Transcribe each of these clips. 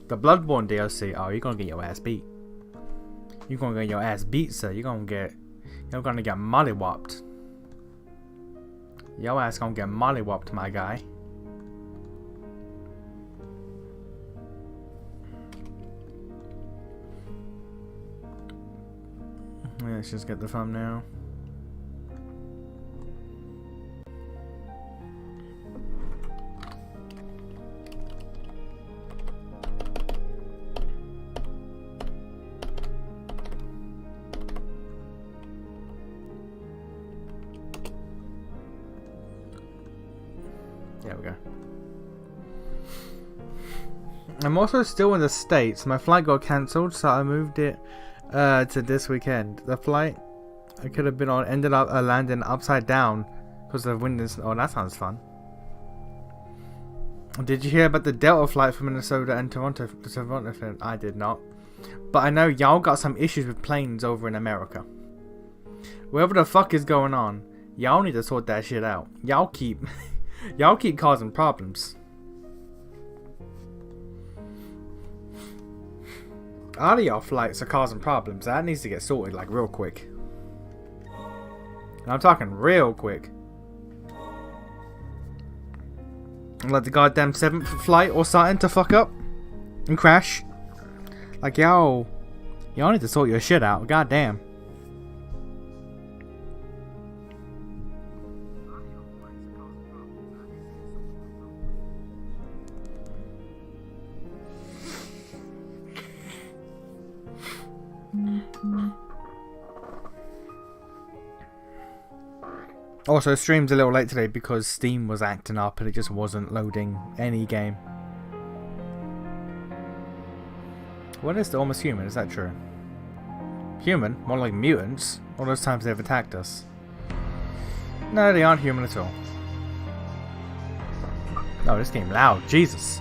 The Bloodborne DLC. Oh, you're gonna get your ass beat. You're gonna get your ass beat, sir. You're gonna get mollywopped. Your ass gonna get mollywopped, my guy. Let's just get the thumbnail. There we go. I'm also still in the States. My flight got cancelled, so I moved it to this weekend. The flight I could have been on ended up landing upside down because of wind. Oh, that sounds fun. Did you hear about the Delta flight from Minnesota and Toronto? I did not. But I know y'all got some issues with planes over in America. Whatever the fuck is going on, y'all need to sort that shit out. Y'all keep causing problems. All of y'all flights are causing problems. That needs to get sorted like real quick. And I'm talking real quick. Like the goddamn 7th flight or something to fuck up and crash. Like y'all need to sort your shit out. Goddamn. Also, stream's a little late today because Steam was acting up and it just wasn't loading any game. What is the almost human? Is that true? Human? More like mutants? All those times they've attacked us. No, they aren't human at all. Oh, this game loud. Jesus.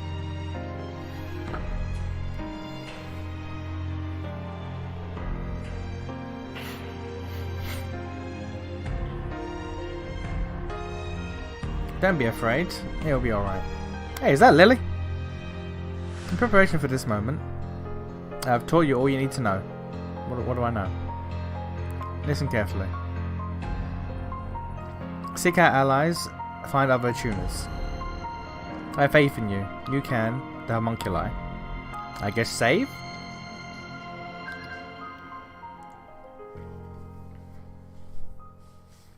Don't be afraid. It'll be alright. Hey, is that Lily? In preparation for this moment, I've taught you all you need to know. What do I know? Listen carefully. Seek out allies, find other tuners. I have faith in you. You can. The homunculi. I guess save?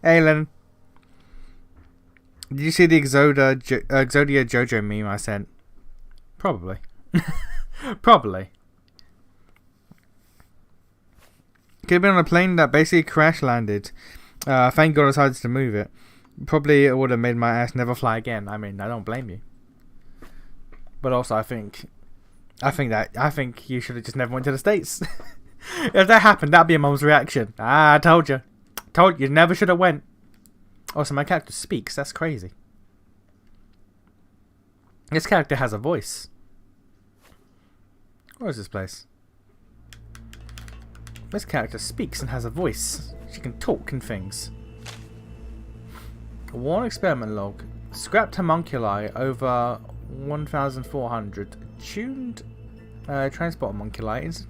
Hey, Len. Did you see the Exodia JoJo meme I sent? Probably. Probably. Could have been on a plane that basically crash landed. Thank God I decided to move it. Probably it would have made my ass never fly again. I mean, I don't blame you. But also, I think you should have just never went to the States. If that happened, that'd be a mom's reaction. Ah, I told you. Told you never should have went. Also, my character speaks. That's crazy. This character has a voice. Where is this place? This character speaks and has a voice. She can talk and things. One experiment log. Scrapped homunculi over 1,400. Tuned transport homunculi is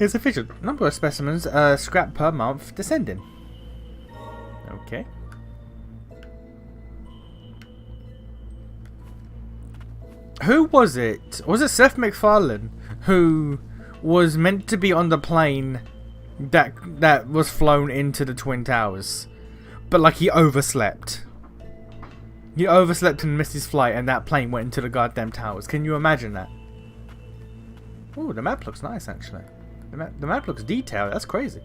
efficient. Number of specimens scrapped per month descending. Okay. Who was it? Was it Seth MacFarlane who was meant to be on the plane that was flown into the Twin Towers, but like he overslept? He overslept and missed his flight, and that plane went into the goddamn towers. Can you imagine that? Ooh, the map looks nice actually. The map looks detailed. That's crazy.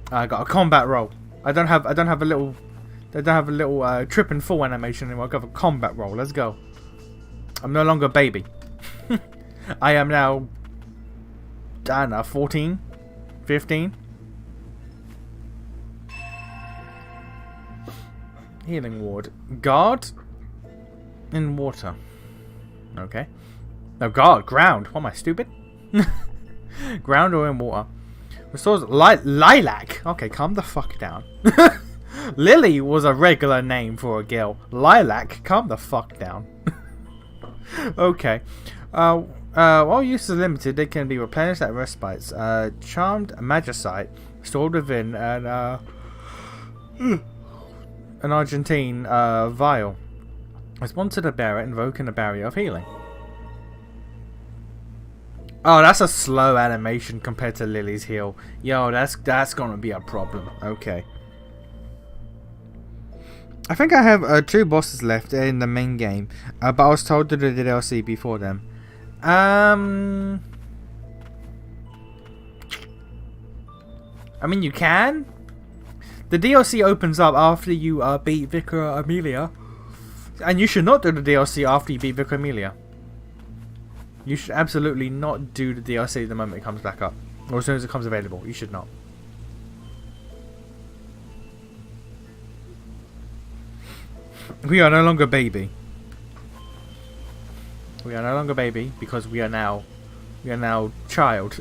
I got a combat roll. I don't have a little trip and fall animation anymore. I got a combat roll. Let's go. I'm no longer a baby. I am now, I don't know, 14, 15. Healing ward. Guard in water. Okay. No, guard. Ground. What am I, stupid? Ground or in water. Restores lilac. Okay, calm the fuck down. Lily was a regular name for a girl. Lilac, calm the fuck down. Okay. While use is limited, they can be replenished at respites. Charmed Magicite, stored within an Argentine vial. Respond to the bearer, invoking a barrier of healing. Oh, that's a slow animation compared to Lily's heal. Yo, that's gonna be a problem. Okay. I think I have 2 bosses left in the main game, but I was told to do the DLC before them. I mean, you can. The DLC opens up after you beat Vicar Amelia, and you should not do the DLC after you beat Vicar Amelia. You should absolutely not do the DLC the moment it comes back up, or as soon as it comes available. You should not. We are no longer baby. We are no longer baby because we are now child.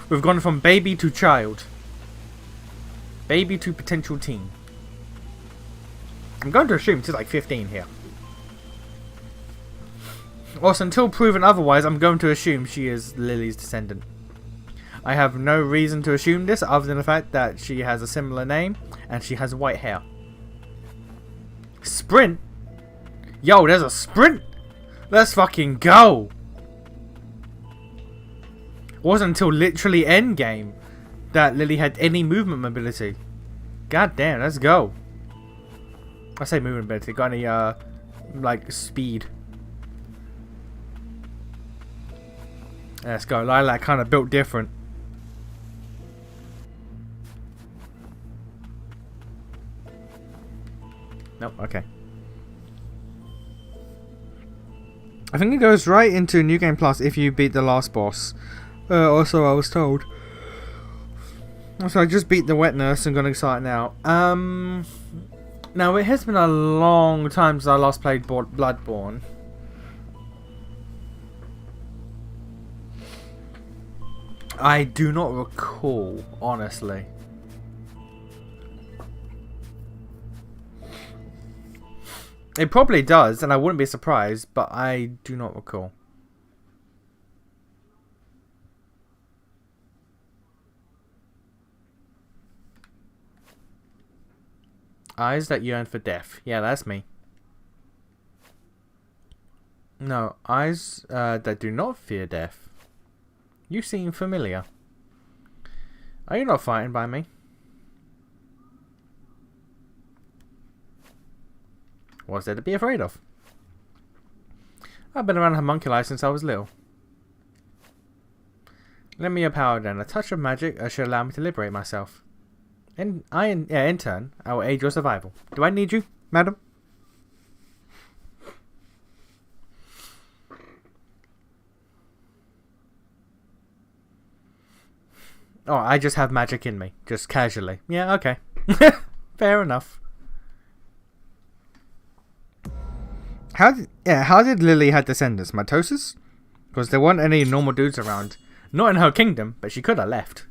We've gone from baby to child. Baby to potential teen. I'm going to assume she's like 15 here. Also, until proven otherwise, I'm going to assume she is Lily's descendant. I have no reason to assume this other than the fact that she has a similar name and she has white hair. Sprint? Yo, there's a sprint? Let's fucking go! It wasn't until literally endgame that Lily had any movement ability. God damn, let's go. I say movement ability, got any like speed. Let's go. Lilac kind of built different. Nope, okay. I think it goes right into New Game Plus if you beat the last boss. Also, I was told. So I just beat the Wet Nurse and gonna start now. Now it has been a long time since I last played Bloodborne. I do not recall, honestly. It probably does, and I wouldn't be surprised, but I do not recall. Eyes that yearn for death. Yeah, that's me. No, eyes that do not fear death. You seem familiar. Are you not frightened by me? What's there to be afraid of? I've been around homunculi since I was little. Lend me your power then. A touch of magic should allow me to liberate myself. In turn, I will aid your survival. Do I need you, madam? Oh, I just have magic in me. Just casually. Yeah, okay. Fair enough. How did Lily have descendants? Mitosis? Because there weren't any normal dudes around. Not in her kingdom, but she could have left.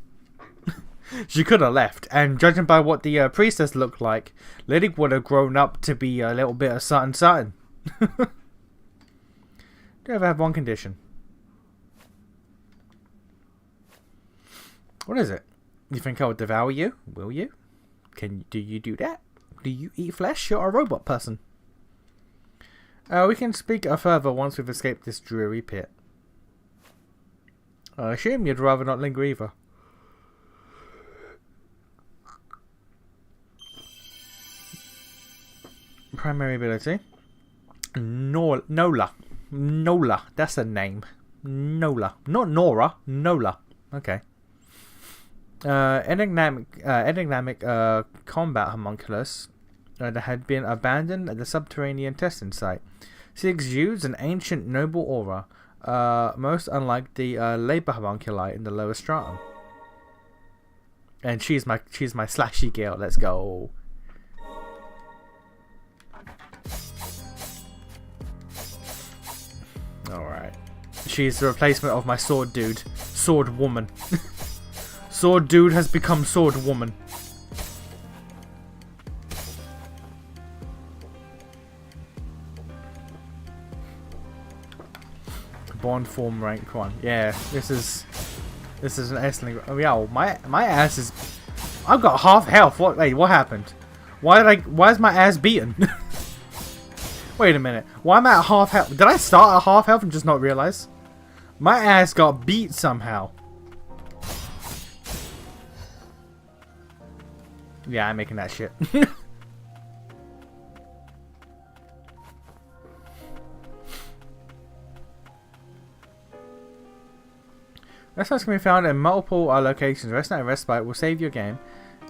She could have left. And judging by what the priestess looked like, Lily would have grown up to be a little bit of something. Do you ever have one condition? What is it? You think I would devour you? Will you? Do you do that? Do you eat flesh? You're a robot person. We can speak further once we've escaped this dreary pit. I assume you'd rather not linger either. Primary ability. Nola. Nola. That's a name. Nola. Not Nora. Nola. Okay. Enigmatic combat homunculus that had been abandoned at the subterranean testing site. She exudes an ancient noble aura, most unlike the labor homunculi in the lower stratum. And she's my slashy girl. Let's go. Alright. She's the replacement of my sword dude. Sword woman. Sword dude has become sword woman. Bond form rank 1. Yeah, this is an excellent. Oh yeah, my ass is. I've got half health. What? Wait, what happened? Why is my ass beaten? Wait a minute. Why am I at half health? Did I start at half health and just not realize? My ass got beat somehow. Yeah, I'm making that shit. Respites can be found in multiple locations. Rest and respite will save your game.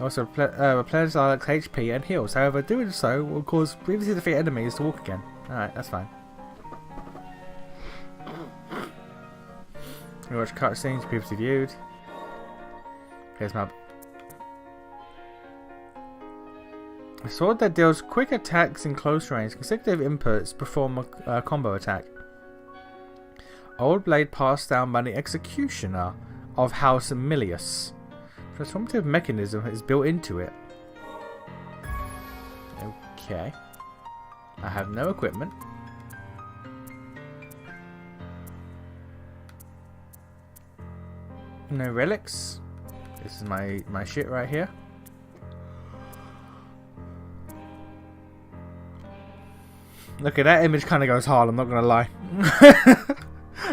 Also replenish Lilac HP and heals. However, doing so will cause previously defeated enemies to walk again. Alright, that's fine. We watch cutscenes previously viewed. Here's my... A sword that deals quick attacks in close range. Consecutive inputs perform a combo attack. Old blade passed down by the executioner of House Milius. Transformative mechanism is built into it. Okay. I have no equipment. No relics. This is my shit right here. Look at that image, kind of goes hard. I'm not gonna lie.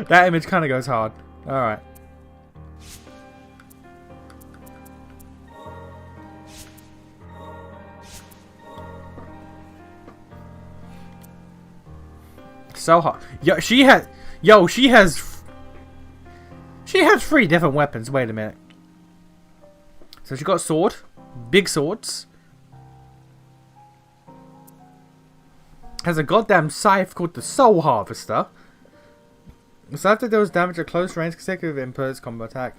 That image kind of goes hard. All right. So hard. She has 3 different weapons. Wait a minute. So she got a sword, big swords. Has a goddamn scythe called the Soul Harvester. The scythe that deals damage at close range, consecutive inputs, combo attack.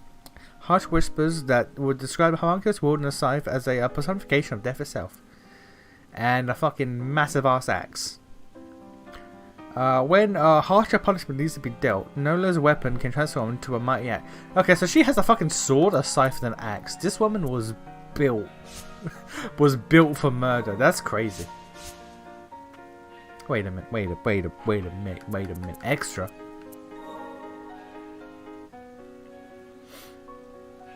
Harsh whispers that would describe a homunculus wielding a scythe as a personification of death itself. And a fucking massive ass axe. When a harsher punishment needs to be dealt, Nola's weapon can transform into a mighty axe. Okay, so she has a fucking sword, a scythe, and an axe. This woman was built. was built for murder. That's crazy. Wait a minute, wait a minute. Extra.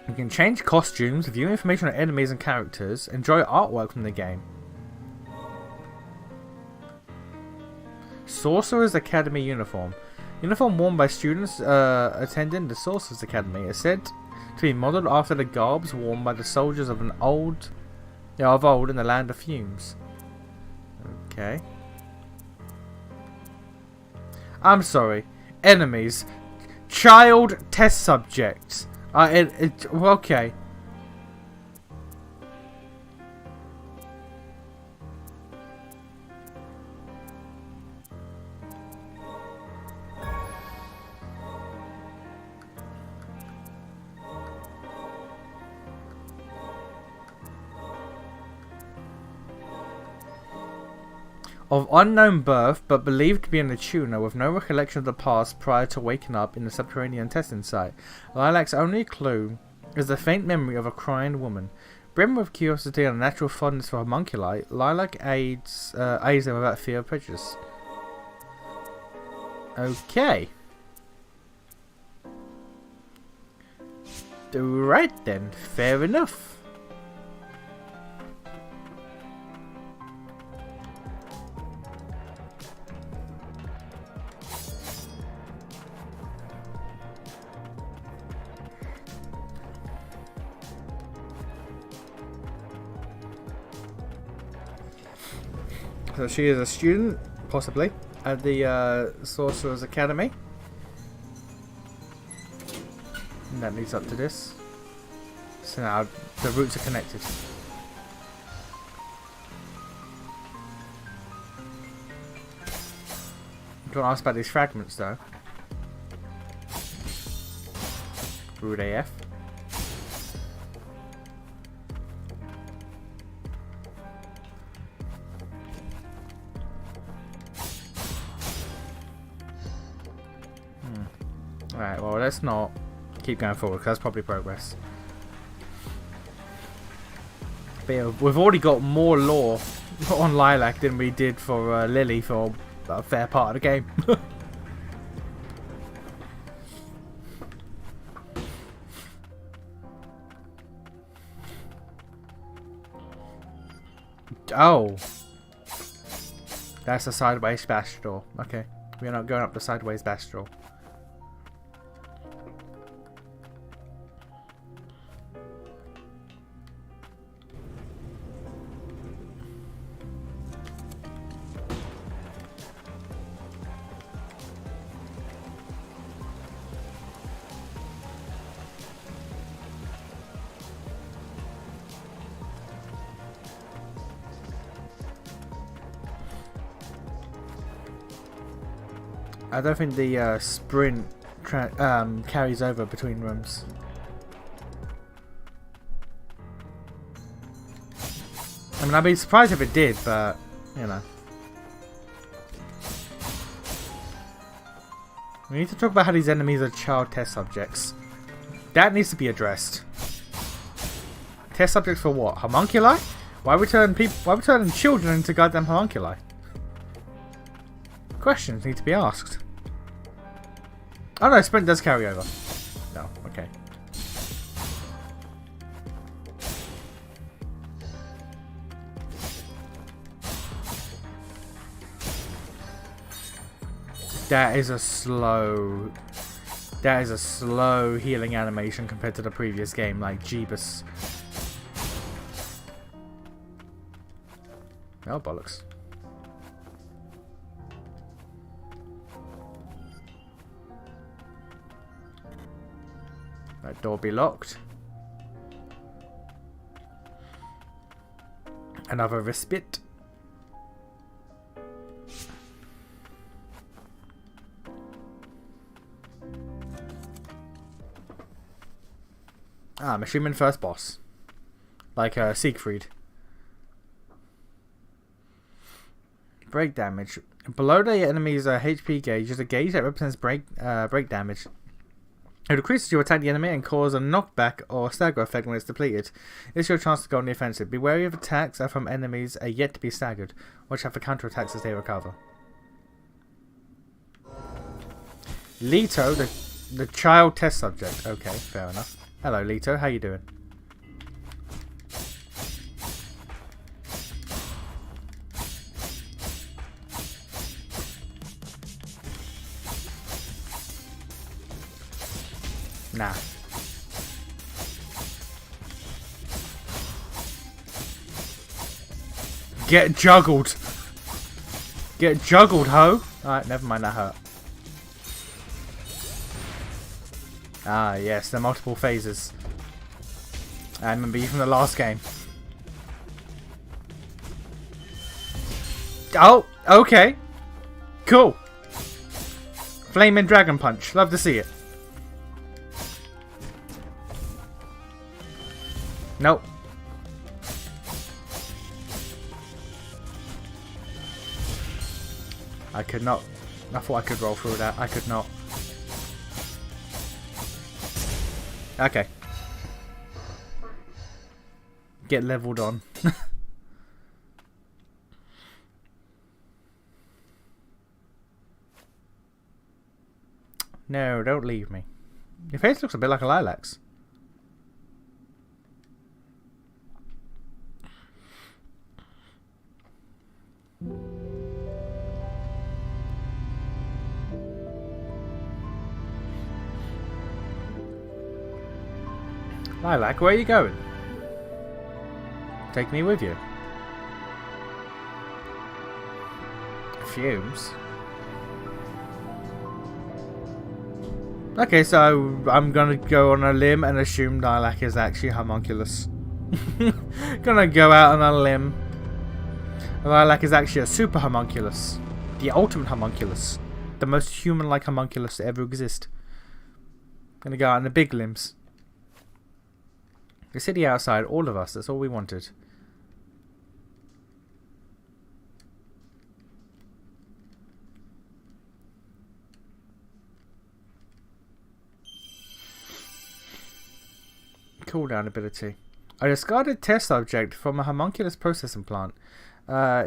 You can change costumes, view information on enemies and characters, enjoy artwork from the game. Sorcerer's Academy uniform. Uniform worn by students attending the Sorcerer's Academy is said to be modelled after the garbs worn by the soldiers of old in the land of fumes. Okay. I'm sorry. Enemies. Child test subjects. Okay. Of unknown birth, but believed to be an Attuner with no recollection of the past prior to waking up in the subterranean testing site. Lilac's only clue is the faint memory of a crying woman. Brim with curiosity and a natural fondness for homunculi, Lilac aids them without fear or prejudice. Okay. Right then, fair enough. So she is a student, possibly, at the Sorcerer's Academy. And that leads up to this. So now the routes are connected. Don't ask about these fragments though. Rude AF. Alright, well let's not keep going forward because that's probably progress. But yeah, we've already got more lore on Lilac than we did for Lily for a fair part of the game. Oh. That's a sideways bash door. Okay. We're not going up the sideways bash door. I don't think the sprint carries over between rooms. I mean, I'd be surprised if it did, but, you know. We need to talk about how these enemies are child test subjects. That needs to be addressed. Test subjects for what? Homunculi? Why are we turning children into goddamn homunculi? Questions need to be asked. Oh no, sprint does carry over. No, okay. That is a slow healing animation compared to the previous game, like Jeebus. Oh bollocks. That door be locked. Another respite. Ah, I'm assuming first boss. Like Siegfried. Break damage. Below the enemy's HP gauge is a gauge that represents break damage. It decreases your attack the enemy and cause a knockback or stagger effect when it's depleted. It's your chance to go on the offensive. Be wary of attacks from enemies yet to be staggered. Watch out for counterattacks as they recover. Leto, the child test subject. Okay, fair enough. Hello Leto, how you doing? Nah. Get juggled. Get juggled, ho. Alright, never mind, that hurt. Ah, yes, the multiple phases. I remember you from the last game. Oh, okay. Cool. Flaming Dragon Punch. Love to see it. Nope. I could not. I thought I could roll through that. I could not. Okay. Get leveled on. No, don't leave me. Your face looks a bit like a lilac's. Lilac, where are you going? Take me with you. Fumes? Okay, so I'm gonna go on a limb and assume Lilac is actually homunculus. Gonna go out on a limb. Lilac is actually a super homunculus. The ultimate homunculus. The most human-like homunculus to ever exist. Gonna go out on the big limbs. The city outside, all of us, that's all we wanted. Cooldown ability. A discarded test subject from a homunculus processing plant.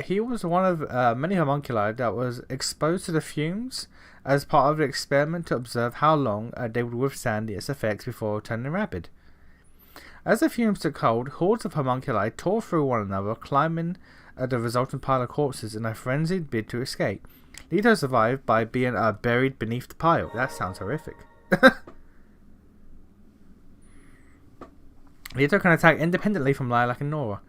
He was one of many homunculi that was exposed to the fumes as part of an experiment to observe how long they would withstand its effects before turning rapid. As the fumes took hold, hordes of homunculi tore through one another, climbing the resultant pile of corpses in a frenzied bid to escape. Leto survived by being buried beneath the pile. That sounds horrific. Leto can attack independently from Lilac and Nora.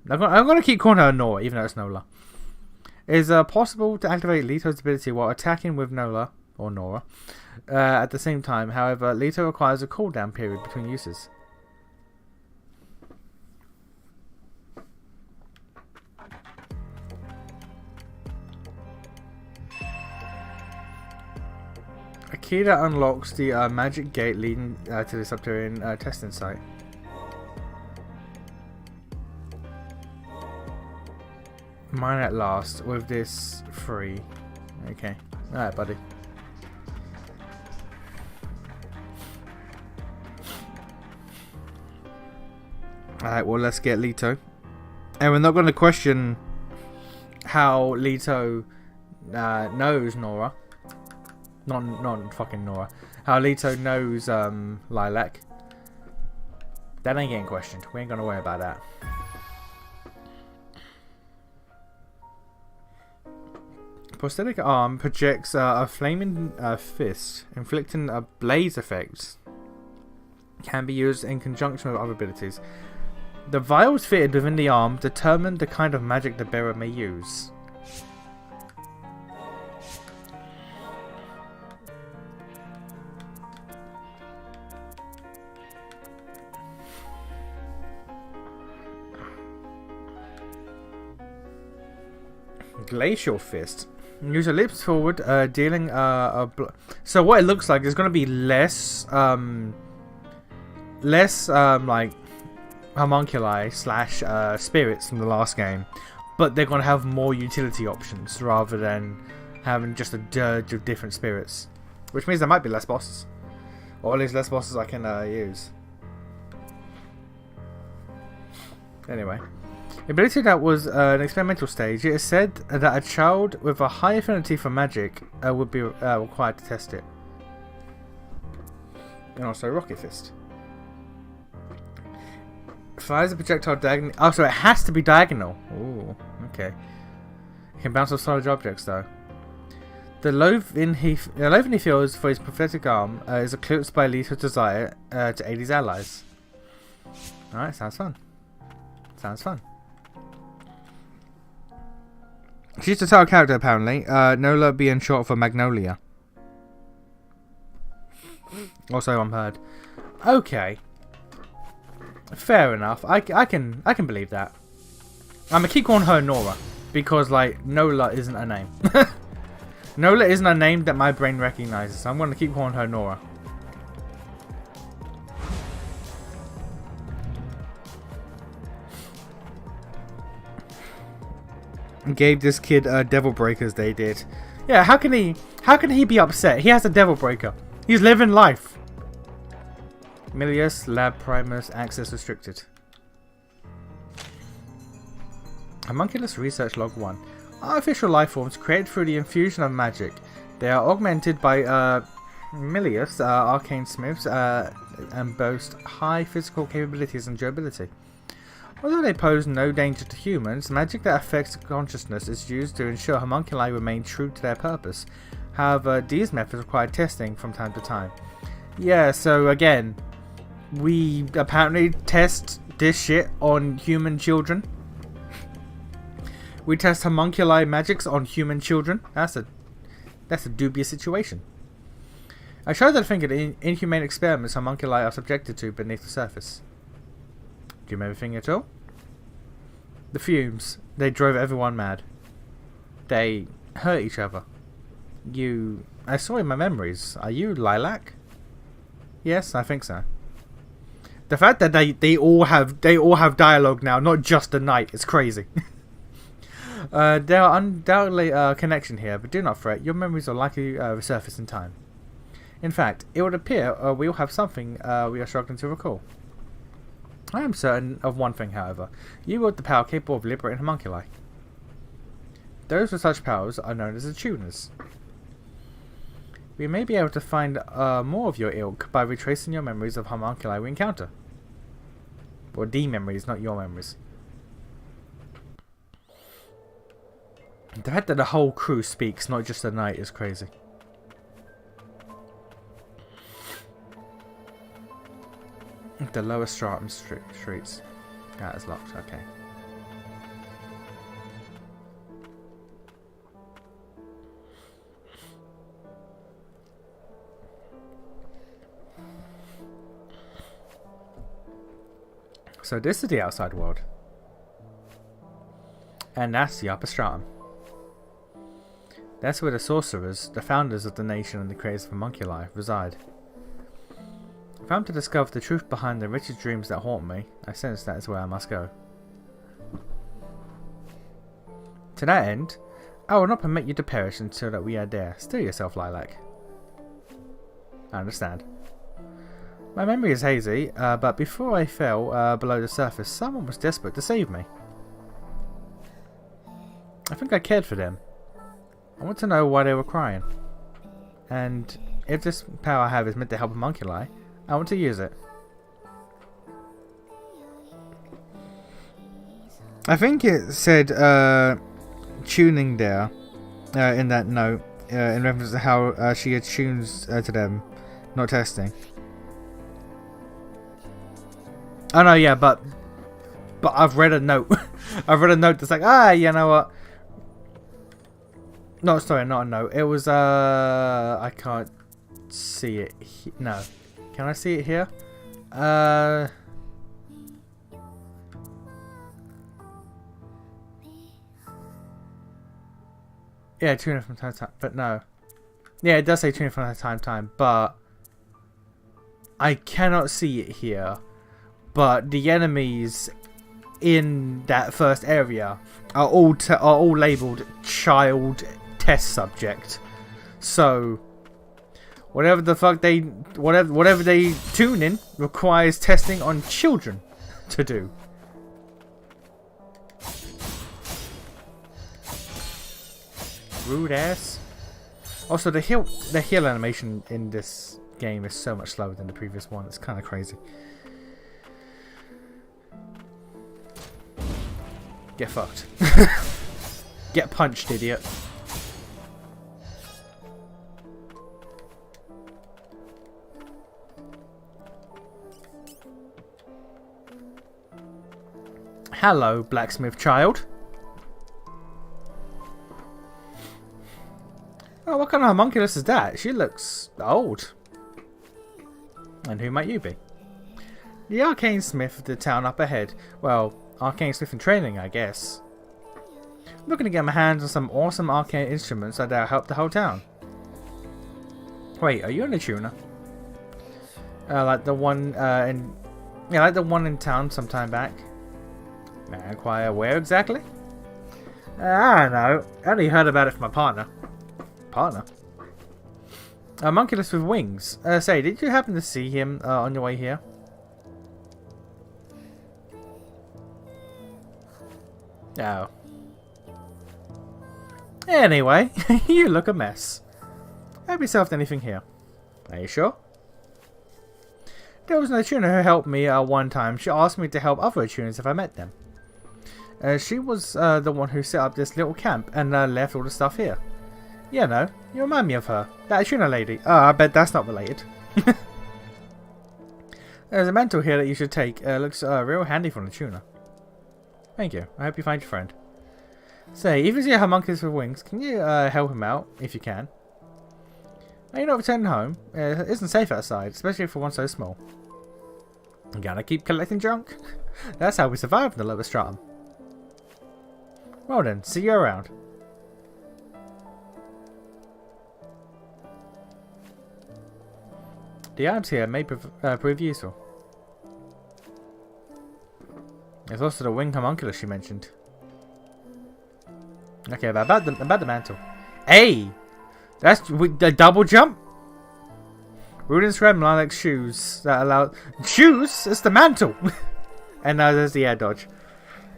I'm going to keep calling her Nora, even though it's Nola. It is possible to activate Leto's ability while attacking with Nola, or Nora, at the same time. However, Leto requires a cooldown period between uses. A key that unlocks the magic gate leading to the subterranean testing site. Mine at last with this free. Okay. Alright, buddy. Alright, well, let's get Leto. And we're not going to question how Leto knows Nora. Not fucking Nora. How Leto knows Lilac. That ain't getting questioned. We ain't going to worry about that. Prosthetic arm projects a flaming fist, inflicting a blaze effect. Can be used in conjunction with other abilities. The vials fitted within the arm determine the kind of magic the bearer may use. Glacial fist. Use your lips forward, dealing so what it looks like is going to be less like homunculi / spirits from the last game, but they're going to have more utility options rather than having just a dirge of different spirits, which means there might be less bosses, or at least less bosses I can use. Anyway. Ability that was an experimental stage. It is said that a child with a high affinity for magic would be required to test it. And also Rocket Fist. Fires a projectile diagonally. Oh, so it has to be diagonal. Ooh, okay. It can bounce off solid objects though. The loathing he feels for his pathetic arm is eclipsed by Leto's desire to aid his allies. Alright, sounds fun. Sounds fun. She's the title character apparently, Nola being short for Magnolia. Also unheard. Okay. Fair enough. I can believe that. I'm gonna keep calling her Nora because like Nola isn't a name. Nola isn't a name that my brain recognizes, so I'm gonna keep calling her Nora. Gave this kid devil breakers they did. Yeah, how can he be upset? He has a devil breaker. He's living life. Milius, Lab Primus, access restricted. Homunculus Research Log 1. Artificial life forms created through the infusion of magic. They are augmented by Milius, arcane smiths, and boast high physical capabilities and durability. Although they pose no danger to humans, magic that affects consciousness is used to ensure homunculi remain true to their purpose. However, these methods require testing from time to time. Yeah, so again, we apparently test this shit on human children. We test homunculi magics on human children. That's a dubious situation. I shudder to think of the inhumane experiments homunculi are subjected to beneath the surface. Do you remember anything at all? The fumes. They drove everyone mad. They hurt each other. I saw in my memories. Are you Lilac? Yes, I think so. The fact that they all have dialogue now, not just a knight, it's crazy. There are undoubtedly a connection here, but do not fret. Your memories are likely resurface in time. In fact, it would appear we all have something we are struggling to recall. I am certain of one thing, however. You wield the power capable of liberating homunculi. Those with such powers are known as attuners. We may be able to find more of your ilk by retracing your memories of homunculi we encounter. Or the memories, not your memories. The fact that the whole crew speaks, not just the knight, is crazy. The lower stratum streets. That is locked, okay. So this is the outside world. And that's the upper stratum. That's where the sorcerers, the founders of the nation and the creators of Homunculi, reside. If I'm to discover the truth behind the wretched dreams that haunt me, I sense that is where I must go. To that end, I will not permit you to perish until that we are there. Still yourself, Lilac. I understand. My memory is hazy, but before I fell below the surface, someone was desperate to save me. I think I cared for them. I want to know why they were crying. And if this power I have is meant to help a homunculi, I want to use it. I think it said tuning there in that note in reference to how she attunes to them, not testing. Oh no, yeah, but I've read a note. I've read a note that's like, you know what? No, sorry, not a note. It was I can't see it. No, can I see it here? Yeah, tune in from time to time, but no. Yeah, it does say tune in from time to time, but I cannot see it here. But the enemies in that first area are all labelled child test subject. So whatever they tune in requires testing on children to do. Rude ass. Also, the heal animation in this game is so much slower than the previous one. It's kind of crazy. Get fucked. Get punched, idiot. Hello, blacksmith child. Oh, what kind of homunculus is that? She looks old. And who might you be? The arcane smith of the town up ahead. Well, arcane smith in training, I guess. I'm looking to get my hands on some awesome arcane instruments that'll help the whole town. Wait, are you an tuner? Like the one like the one in town some time back. May I inquire where exactly? I don't know. I only heard about it from my partner. Partner? A homunculus with wings. Say, did you happen to see him on your way here? Oh. Anyway, you look a mess. Have yourself anything here. Are you sure? There was an tuner who helped me one time. She asked me to help other tuners if I met them. She was the one who set up this little camp and left all the stuff here. Yeah, no, you remind me of her. That tuner lady. Oh, I bet that's not related. There's a mantle here that you should take. Looks real handy for the tuner. Thank you. I hope you find your friend. Say, if you see a homunculus with wings, can you help him out, if you can? Are you not returning home? It isn't safe outside, especially for one so small. You gotta keep collecting junk? That's how we survive in the lower stratum. Well then, see you around. The items here may prove useful. There's also the wing homunculus she mentioned. Okay, but about the mantle. Hey! That's the double jump? Rudin's red lilac shoes that allow... Shoes? It's the mantle! And now there's the air dodge.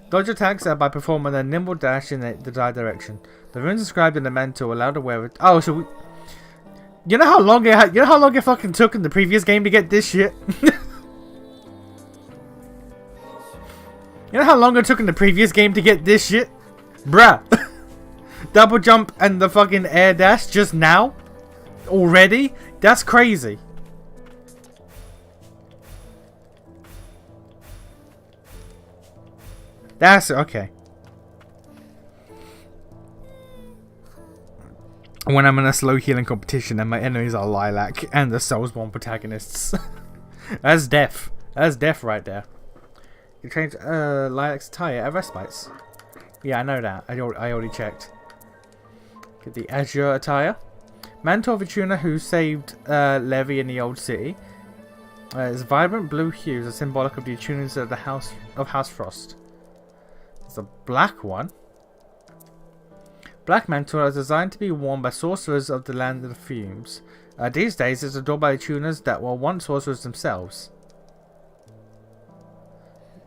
Dodge attacks by performing a nimble dash in the desired direction. The runes inscribed in the mantle allow the wearer... Oh, so we... You know how long it fucking took in the previous game to get this shit? You know how long it took in the previous game to get this shit? Bruh. Double jump and the fucking air dash just now? Already? That's crazy. That's okay. When I'm in a slow healing competition and my enemies are Lilac and the Soulsborne protagonists. That's death. That's death right there. You change Lilac's attire at respites. Yeah, I know that. I already checked. Get the Azure attire. Mantle of a tuner who saved Levy in the old city. Its vibrant blue hues are symbolic of the attunings of the House Frost. There's a black one. Black mantle is designed to be worn by sorcerers of the land of the fumes. These days, it's adored by tuners that were once sorcerers themselves.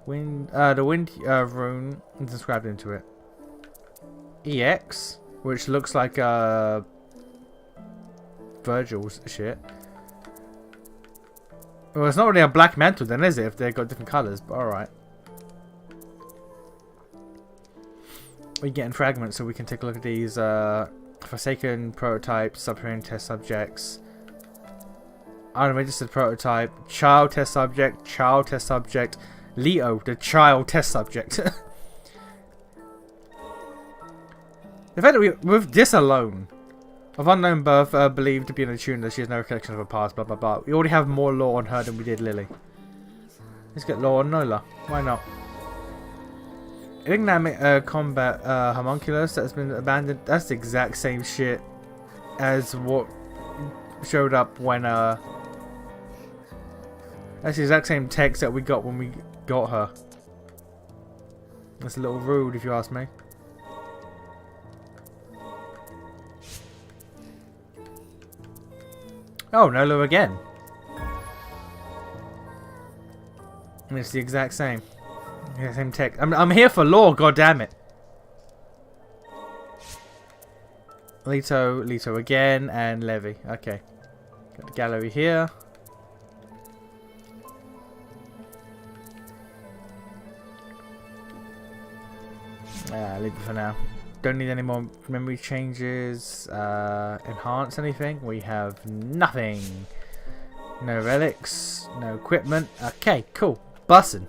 The wind rune is inscribed into it. EX, which looks like Virgil's shit. Well, it's not really a black mantle then, is it? If they've got different colours, but alright. We're getting fragments so we can take a look at these Forsaken prototypes, submarine test subjects, unregistered prototype, child test subject, Leo, the child test subject. The fact that with this alone, of unknown birth, believed to be an attuner, she has no recollection of her past, blah blah blah. We already have more lore on her than we did Lily. Let's get lore on Nola. Why not? Enigmatic combat homunculus that has been abandoned. That's the exact same shit as what showed up when that's the exact same text that we got when we got her. That's a little rude if you ask me. Oh, Nolo again. And it's the exact same. Yeah, same text. I'm here for lore, goddammit. Leto again, and Levy. Okay. Got the gallery here. Leave it for now. Don't need any more memory changes. Enhance anything? We have nothing. No relics. No equipment. Okay, cool. Bussin'.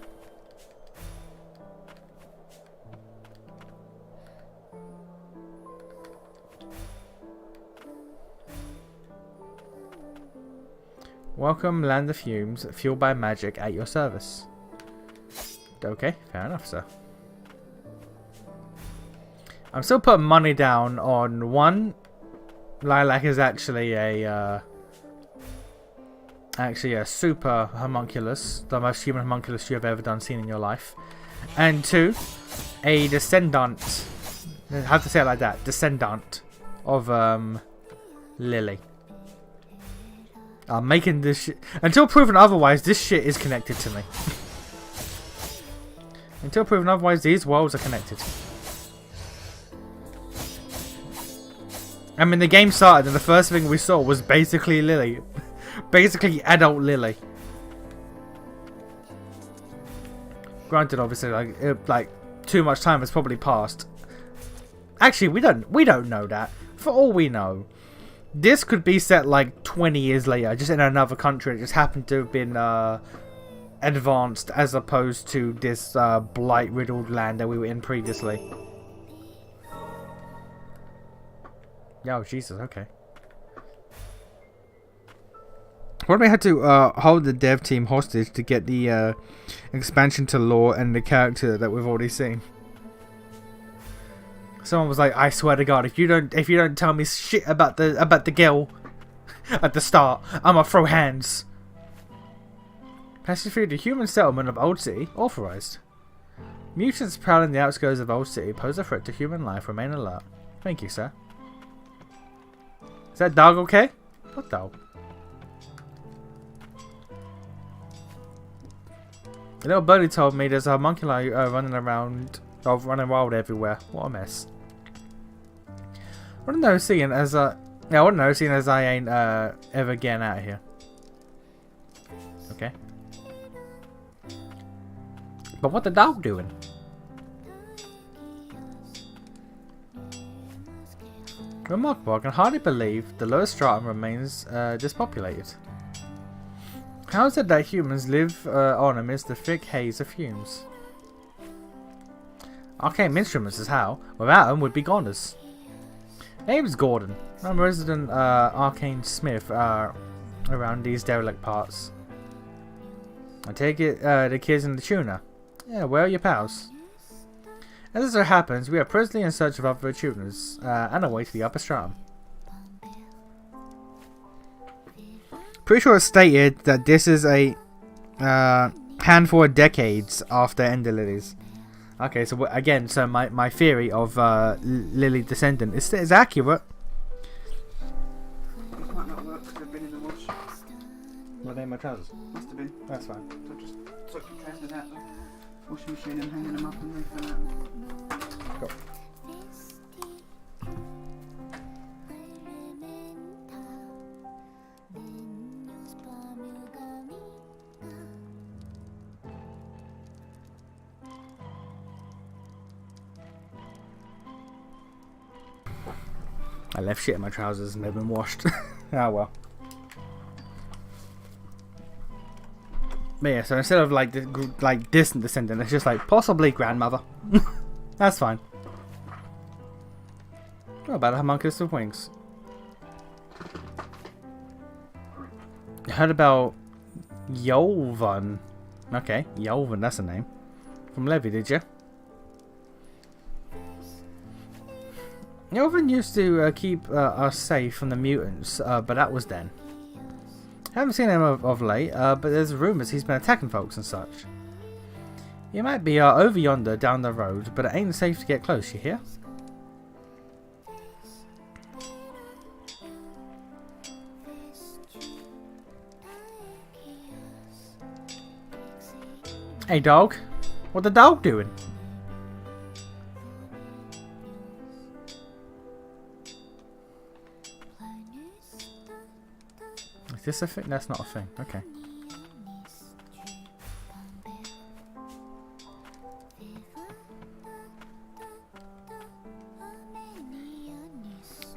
Welcome, Land of Fumes, fueled by magic at your service. Okay, fair enough, sir. I'm still putting money down on one. Lilac is actually a super homunculus, the most human homunculus you have ever seen in your life, and two, a descendant. I have to say it like that, descendant of Lily. I'm making this shit. Until proven otherwise, this shit is connected to me. Until proven otherwise, these worlds are connected. I mean, the game started and the first thing we saw was basically Lily. Basically adult Lily. Granted, obviously, like too much time has probably passed. Actually, we don't know that. For all we know, this could be set like 20 years later, just in another country. It just happened to have been advanced as opposed to this blight-riddled land that we were in previously. Oh, Jesus, okay. What if we had to hold the dev team hostage to get the expansion to lore and the character that we've already seen? Someone was like, "I swear to God, if you don't tell me shit about the girl at the start, I'ma throw hands." Passing through the human settlement of Old City authorized. Mutants prowling the outskirts of Old City pose a threat to human life. Remain alert. Thank you, sir. Is that dog okay? What dog? The little birdie told me there's a homunculi running wild everywhere. What a mess. I wouldn't know, seeing as I ain't ever getting out of here. Okay. But what the dog doing? Remarkable. I can hardly believe the lowest stratum remains dispopulated. How is it that humans live on amidst the thick haze of fumes? Arcane instruments is how. Without them, we'd be goners. Name's Gordon. I'm a resident arcane smith around these derelict parts. I take it the kids in the tuner. Yeah, where are your pals? As it so happens, we are presently in search of other tuners and await the upper stratum. Pretty sure it's stated that this is a handful of decades after Ender Lilies. Okay, so again, so my theory of Lily Descendant is accurate. It might not work because they've been in the wash. Were they in my trousers? Must have been. That's fine. So just took your trousers out of the washing machine and hanging them up and they fell out. Go. I left shit in my trousers and they've been washed. Oh well. But yeah, so instead of like distant descendant, it's just like possibly grandmother. That's fine. What about a homunculus with wings? I heard about Yolvan. Okay, Yolvan, that's a name. From Levy, did you? Yolvan used to keep us safe from the mutants, but that was then. Haven't seen him of late, but there's rumours he's been attacking folks and such. He might be over yonder down the road, but it ain't safe to get close, you hear? Hey dog, what the dog doing? Is this a thing? That's not a thing. Okay.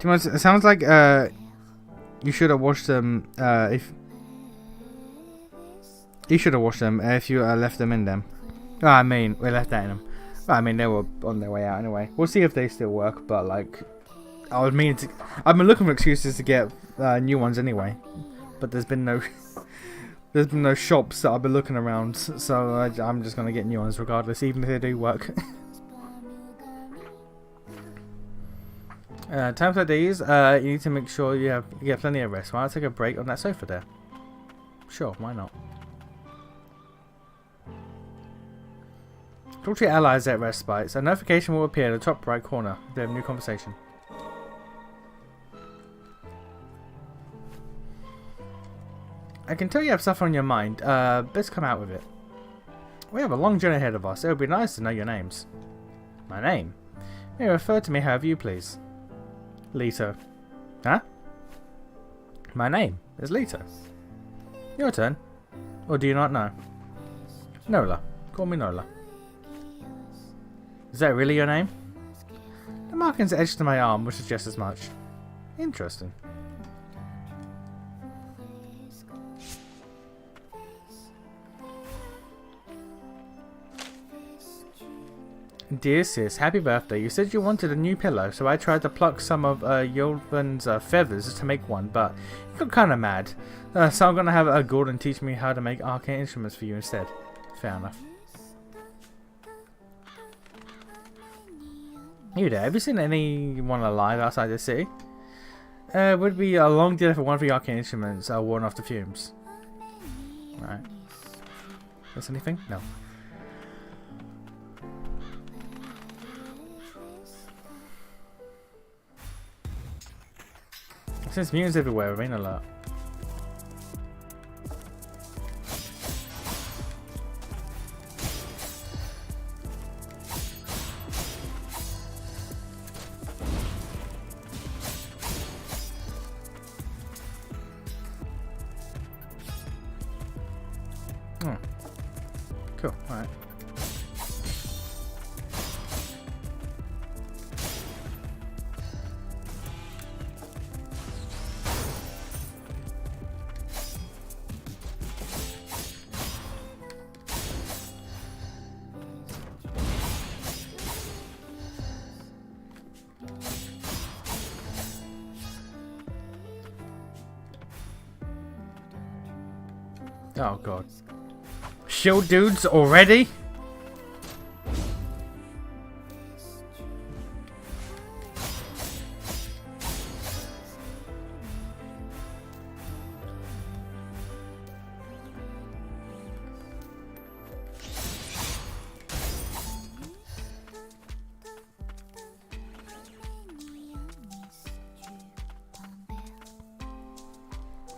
It sounds like you should have washed them if you should have washed them if you left them in them. Oh, I mean, we left that in them. Well, I mean, they were on their way out anyway. We'll see if they still work, but like, I've been looking for excuses to get new ones anyway. But there's been no shops that I've been looking around, so I'm just gonna get new ones regardless, even if they do work. Times like these, you need to make sure you get plenty of rest. Why not take a break on that sofa there? Sure, why not? Talk to your allies at respites. A notification will appear in the top right corner if they have a new conversation. I can tell you have stuff on your mind. Let's come out with it. We have a long journey ahead of us. It would be nice to know your names. My name? May you refer to me however you please. Leto. Huh? My name is Leto. Your turn. Or do you not know? Nola. Call me Nola. Is that really your name? The markings etched to my arm would suggest as much. Interesting. Dear sis, happy birthday. You said you wanted a new pillow, so I tried to pluck some of Yolvan's feathers to make one, but you got kind of mad. So I'm going to have Gordon teach me how to make arcane instruments for you instead. Fair enough. You there, have you seen anyone alive outside the city? Would be a long day for one of the arcane instruments worn off the fumes. Alright. Is anything? No. Since mutants everywhere, remain alert. Oh. Cool, alright. Oh god. Shield dudes already?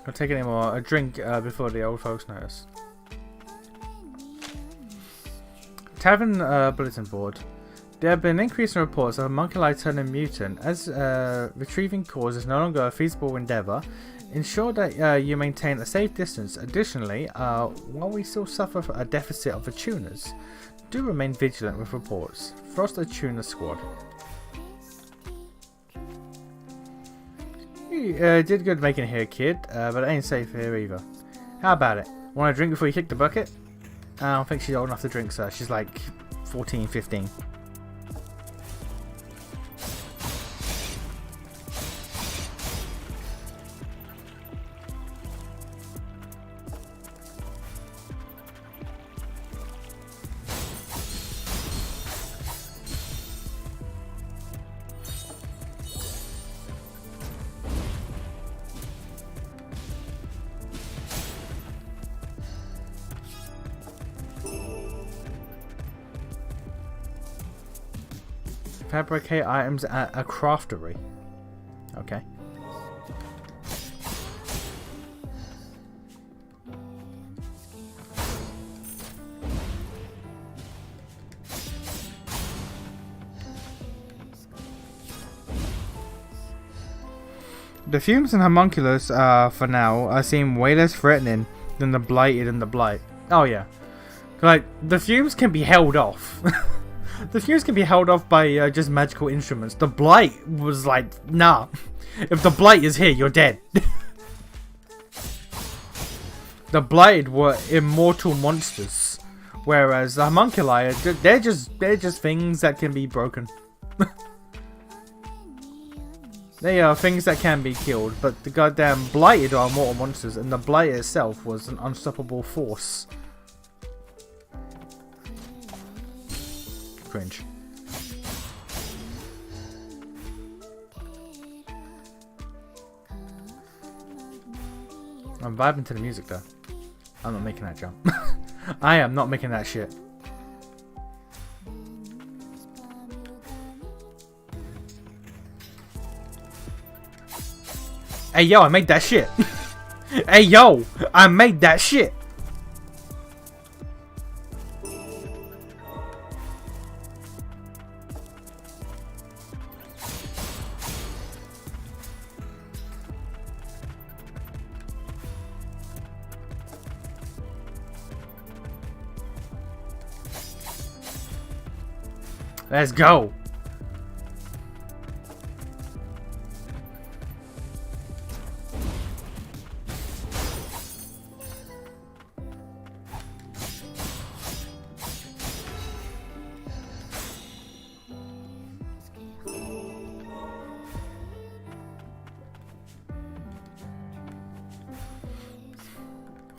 I'll take any more. A drink before the old folks notice. Tavern bulletin board. There have been increasing reports of a homunculi turning mutant. As retrieving cores is no longer a feasible endeavour, ensure that you maintain a safe distance. Additionally, while we still suffer a deficit of attuners, do remain vigilant with reports. Frost Attuner Squad. You did good making it here, kid, but it ain't safe here either. How about it? Want a drink before you kick the bucket? I don't think she's old enough to drink, sir. She's like 14, 15. Fabricate items at a craftery. Okay. The fumes and homunculus, for now, seem way less threatening than the blighted and the blight. Oh yeah. Like, the fumes can be held off. The fumes can be held off by just magical instruments. The blight was like, nah. If the blight is here, you're dead. The blighted were immortal monsters, whereas the homunculi, they're just things that can be broken. They are things that can be killed, but the goddamn blighted are immortal monsters, and the blight itself was an unstoppable force. Cringe. I'm vibing to the music though. I'm not making that jump. I am not making that shit. Hey yo, I made that shit. Hey yo, I made that shit. Let's go.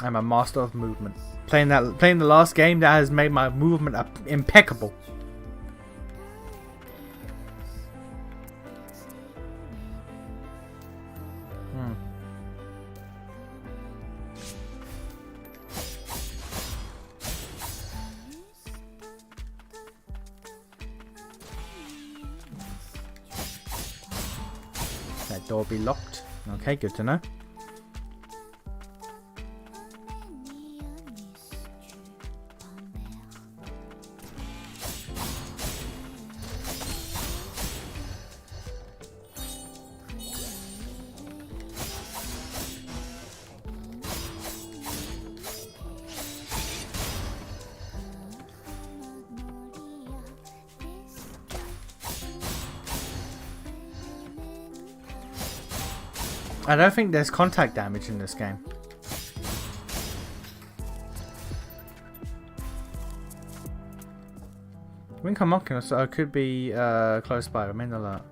I'm a master of movement. Playing the last game that has made my movement impeccable. That door be locked. Okay, good to know. I don't think there's contact damage in this game. Wing homunculus could be close by. Remain alert.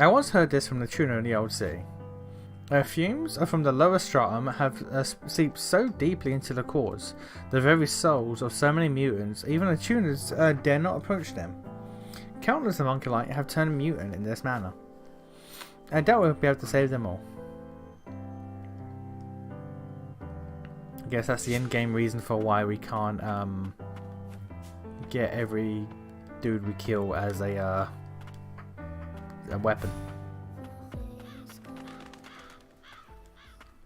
I once heard this from the tuna in the old city. Fumes from the lower stratum have seeped so deeply into the cores, the very souls of so many mutants, even the tuners dare not approach them. Countless homunculi have turned mutant in this manner. I doubt we'll be able to save them all. I guess that's the in-game reason for why we can't get every dude we kill as a weapon.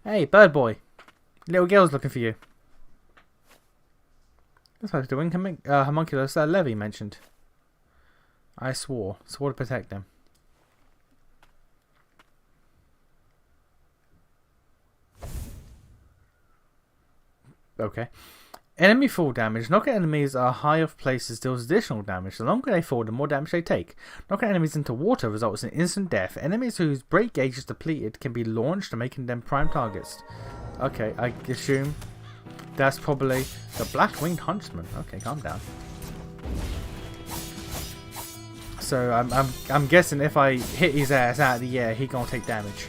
Hey, bird boy. Little girl's looking for you. That's like the wing homunculus that Levy mentioned. I swore to protect them. Okay. Enemy fall damage. Knocking enemies high off places deals additional damage. The longer they fall, the more damage they take. Knocking enemies into water results in instant death. Enemies whose break gauge is depleted can be launched, making them prime targets. Okay, I assume that's probably the Black-Winged Huntsman. Okay, calm down. So I'm guessing if I hit his ass out of the air, he gonna take damage.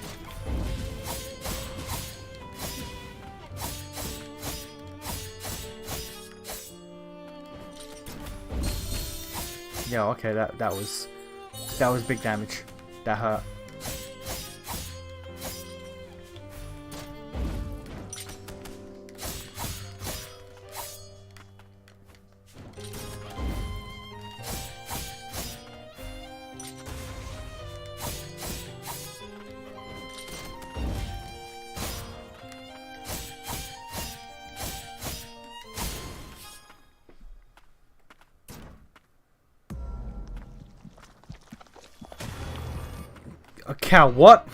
Yeah, okay, that was big damage. That hurt. A cow, what?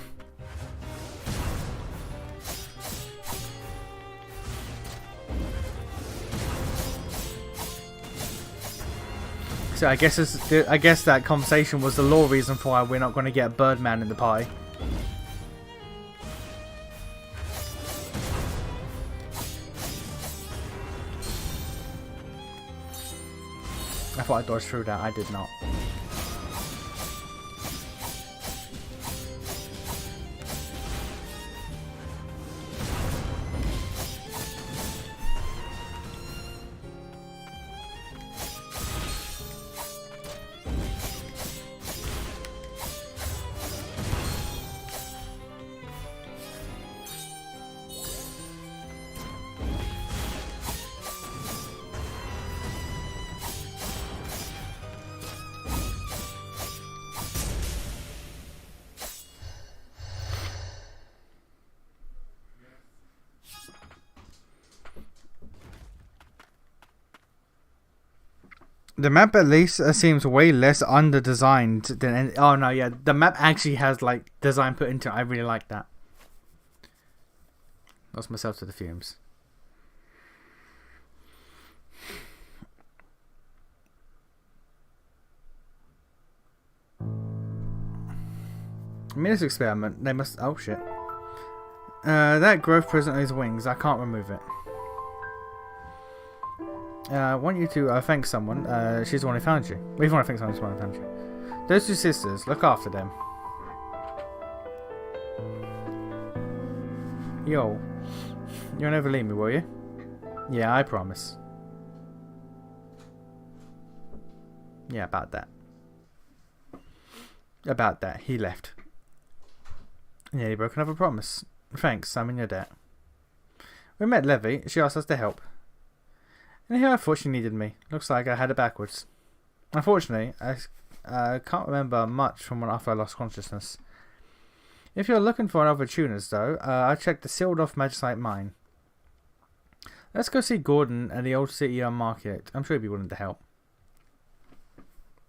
So I guess that conversation was the lore reason for why we're not going to get Birdman in the pie. I thought I dodged through that. I did not. The map at least seems way less under-designed than any... Oh no, yeah, the map actually has like design put into it. I really like that. Lost myself to the fumes. I mean, this experiment, they must... Oh shit. That growth presently has wings. I can't remove it. I want you to thank someone. She's the one who found you. We want to thank someone who's the one who found you. Those two sisters, look after them. Yo, you'll never leave me, will you? Yeah, I promise. Yeah, about that. About that, he left. Yeah, he broke another promise. Thanks, I'm in your debt. We met Levy. She asked us to help. And here I thought she needed me. Looks like I had it backwards. Unfortunately, I can't remember much from when after I lost consciousness. If you're looking for another tuners, though, I checked the sealed-off Magicite mine. Let's go see Gordon at the old city market. I'm sure he'd be willing to help.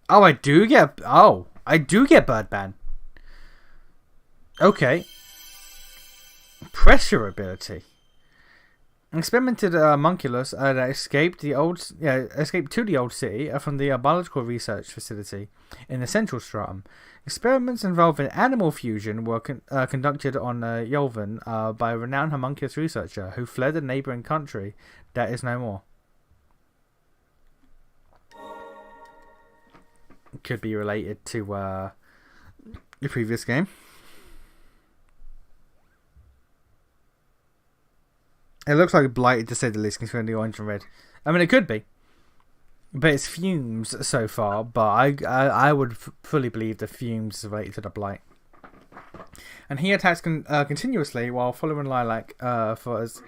Oh, I do get Birdman. Okay. Pressure ability. Experimented homunculus that escaped to the old city from the biological research facility in the central stratum. Experiments involving animal fusion were conducted on Yolvan by a renowned homunculus researcher who fled a neighboring country that is no more. Could be related to the previous game. It looks like blighted to say the least, considering the orange and red. I mean, it could be, but it's fumes so far. But I would fully believe the fumes is related to the blight. And he attacks continuously while following Lilac for as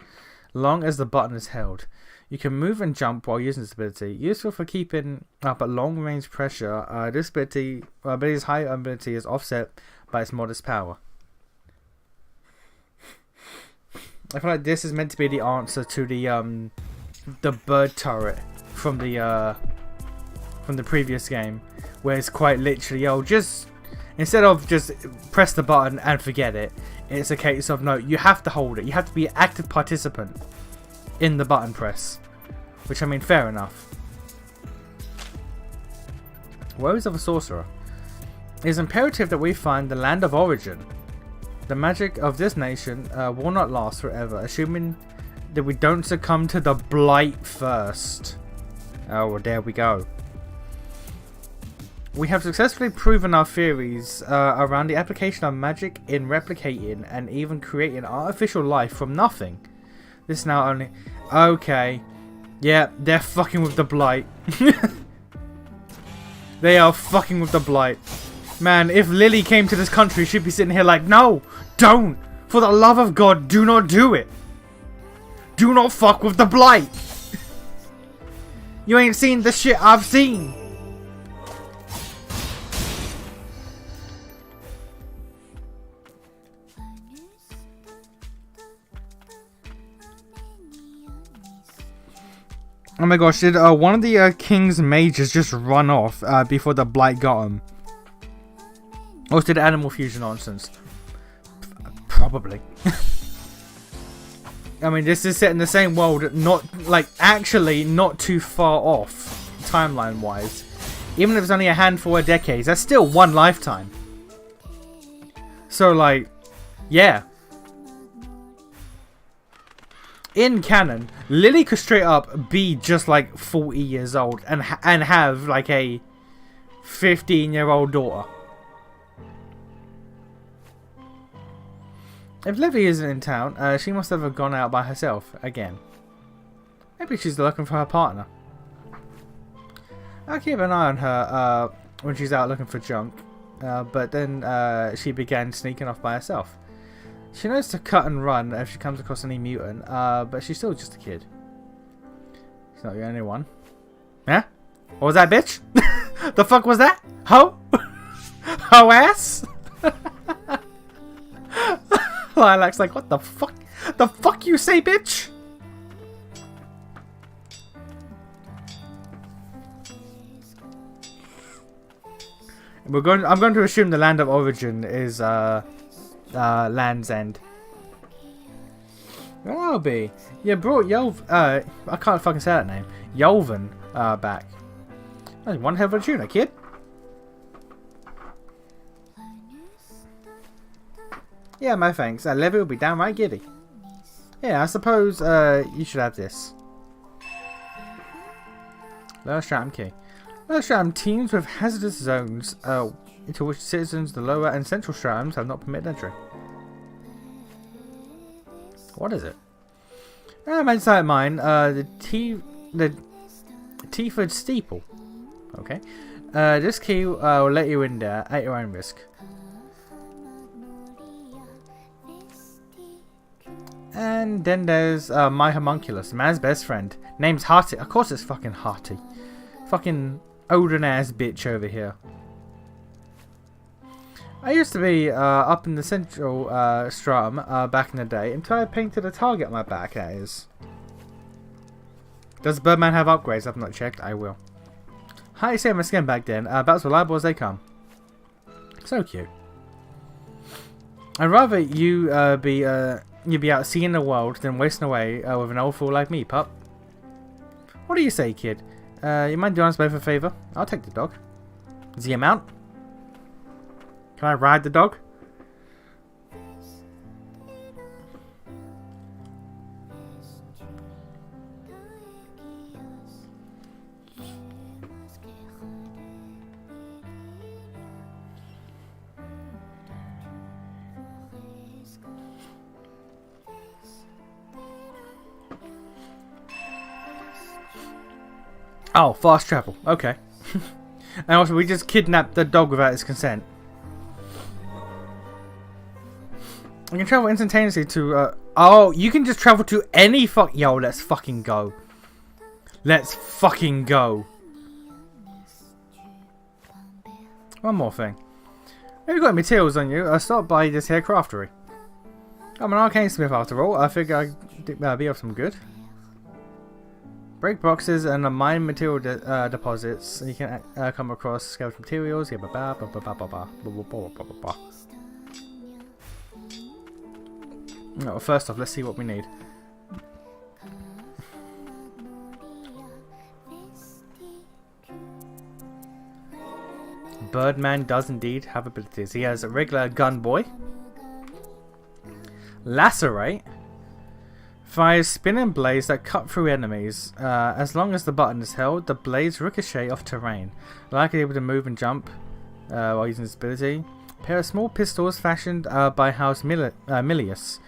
long as the button is held. You can move and jump while using this ability. Useful for keeping up at long range pressure. This ability's high ability is offset by its modest power. I feel like this is meant to be the answer to the bird turret from the previous game, where it's quite literally, just instead of just press the button and forget it, it's a case of no, you have to hold it. You have to be an active participant in the button press, which I mean, fair enough. Woes of a sorcerer. It is imperative that we find the land of origin. The magic of this nation will not last forever, assuming that we don't succumb to the blight first. Oh, well, there we go. We have successfully proven our theories around the application of magic in replicating and even creating artificial life from nothing. This now only... Okay. Yeah, they're fucking with the blight. They are fucking with the blight. Man, if Lily came to this country, she'd be sitting here like, no, don't. For the love of God, do not do it. Do not fuck with the blight. You ain't seen the shit I've seen. Oh my gosh, did one of the king's mages just run off before the blight got him? Or did animal fusion nonsense? Probably. I mean, this is set in the same world, actually not too far off, timeline-wise. Even if it's only a handful of decades, that's still one lifetime. So, yeah. In canon, Lily could straight up be just 40 years old and have a 15-year-old daughter. If Livy isn't in town, she must have gone out by herself again. Maybe she's looking for her partner. I'll keep an eye on her when she's out looking for junk, but then she began sneaking off by herself. She knows to cut and run if she comes across any mutant, but she's still just a kid. She's not the only one. Huh? What was that, bitch? The fuck was that? Ho? Ho ass? Lilac's like, what the fuck? The fuck you say, bitch? I'm going to assume the land of origin is Land's End. That'll be. You brought I can't fucking say that name. Yolven back. That's one hell of a tuna, kid. Yeah, my thanks. Levy will be downright giddy. Yeah, I suppose you should have this. Lower Stratum key. Lower Stratum teams with hazardous zones into which citizens the lower and central Stratums have not permitted entry. What is it? Inside mine, the Teaford Steeple. Okay. This key will let you in there at your own risk. And then there's my homunculus, man's best friend. Name's Hearty. Of course it's fucking Hearty. Fucking Odin ass bitch over here. I used to be up in the central stratum back in the day until I painted a target on my back, that is. Does Birdman have upgrades? I've not checked. I will. How do you say my skin back then? About as reliable as they come. So cute. I'd rather you be out seeing the world than wasting away with an old fool like me, pup. What do you say, kid? You mind doing us both a favour? I'll take the dog. Is he a mount? Can I ride the dog? Oh, fast travel. Okay. And also, we just kidnapped the dog without his consent. I can travel instantaneously to, oh, you can just travel to any yo, let's fucking go. Let's fucking go. One more thing. If you've got materials on you, stop by this here craftery. I'm an arcane smith after all. I figure I'd be of some good. Break boxes and mine material deposits. You can come across skeleton materials. Yeah, no, first off, let's see what we need. Birdman does indeed have abilities. He has a regular gun boy. Lacerate. Fires spinning blades that cut through enemies. As long as the button is held, the blades ricochet off terrain. Likely able to move and jump while using this ability. Pair of small pistols fashioned by House Milius.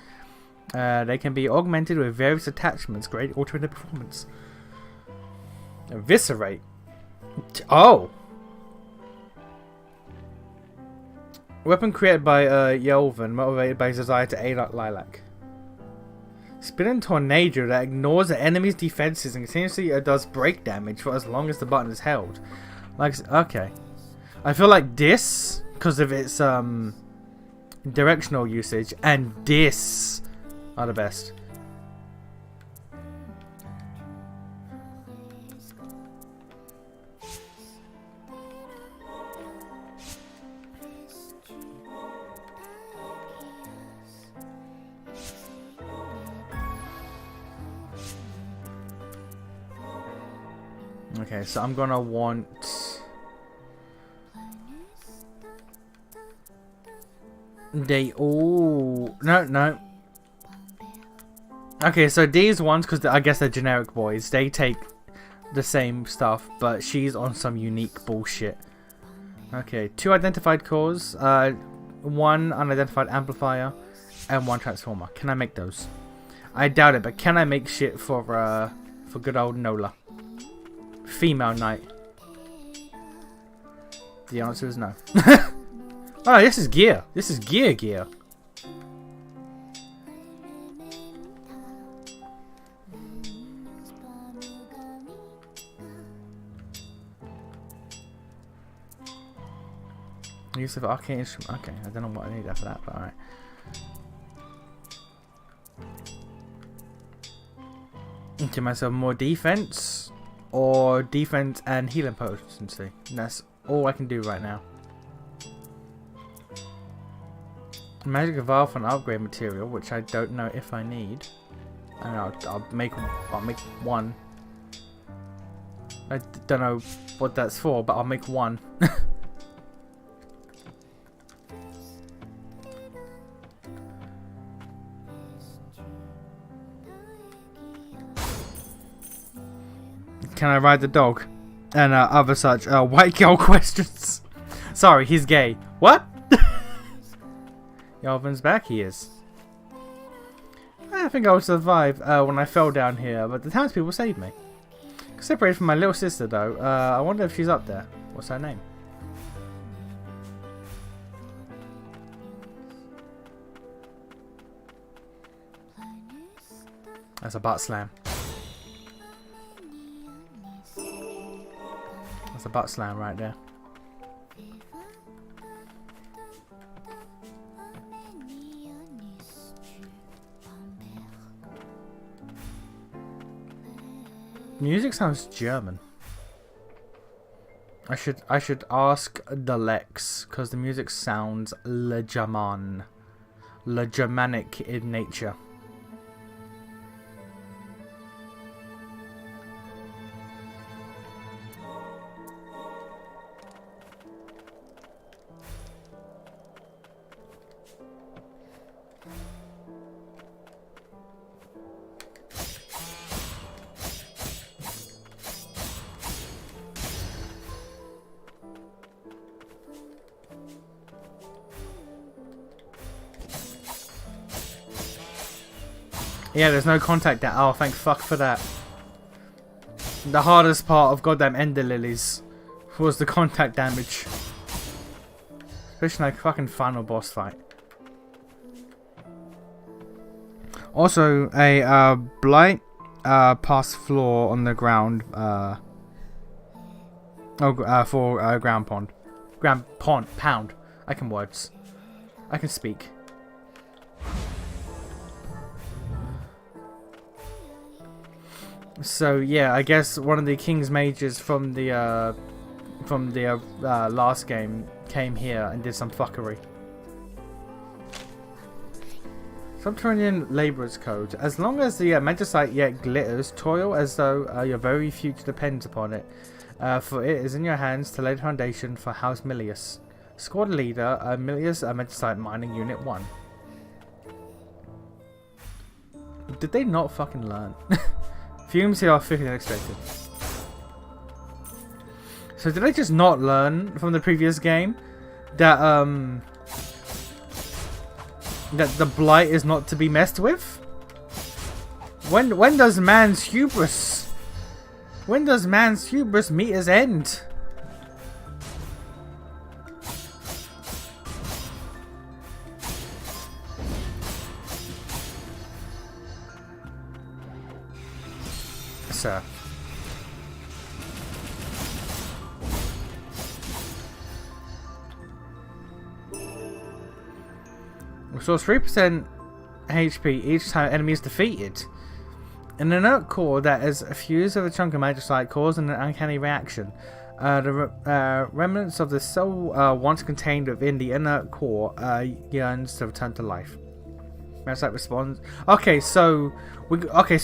They can be augmented with various attachments, greatly altering their performance. Eviscerate. Oh! Weapon created by Yelvin, motivated by his desire to aid Lilac. Spinning tornado that ignores the enemy's defenses and continuously does break damage for as long as the button is held. Like, okay. I feel like this, because of its directional usage, and this are the best. Okay, so I'm gonna want they all no. Okay, so these ones, because I guess they're generic boys, they take the same stuff, but she's on some unique bullshit. Okay, 2 identified cores, 1 unidentified amplifier, and 1 transformer. Can I make those? I doubt it, but can I make shit for good old Nola? Female knight. The answer is no. Oh, this is gear. This is gear. Use of arcane instrument. Okay, I don't know what I need after that, but alright. Give myself more defense. Or defense and healing potency. And that's all I can do right now. Magic Evolve for an upgrade material, which I don't know if I need. And I'll make one. I don't know what that's for, but I'll make one. Can I ride the dog? And other such white girl questions. Sorry, he's gay. What? Yalvin's back, he is. I think I would survive when I fell down here, but the townspeople saved me. Separated from my little sister though, I wonder if she's up there. What's her name? That's a butt slam. That's a butt slam right there. Music sounds German. I should ask the Lex, because the music sounds Le German. Le Germanic in nature. Yeah, there's no contact down. Oh, thank fuck for that. The hardest part of goddamn Ender Lilies was the contact damage. Especially like fucking final boss fight. Also, a blight pass floor on the ground for ground pond. Pound. I can words. I can speak. So yeah, I guess one of the King's Mages from the last game came here and did some fuckery. Subterranean Labourer's Code. As long as the magicite yet glitters, toil as though your very future depends upon it. For it is in your hands to lay the foundation for House Milius. Squad leader, Milius, magicite mining unit 1. Did they not fucking learn? Fumes here are thicker than expected. So did I just not learn from the previous game that that the blight is not to be messed with? When does man's hubris meet his end? Sir. Restores 3% HP each time enemy is defeated. An inert core that is fused with a chunk of magicite causing an uncanny reaction. The remnants of the soul once contained within the inert core yearns to return to life. Magicite responds. Okay, so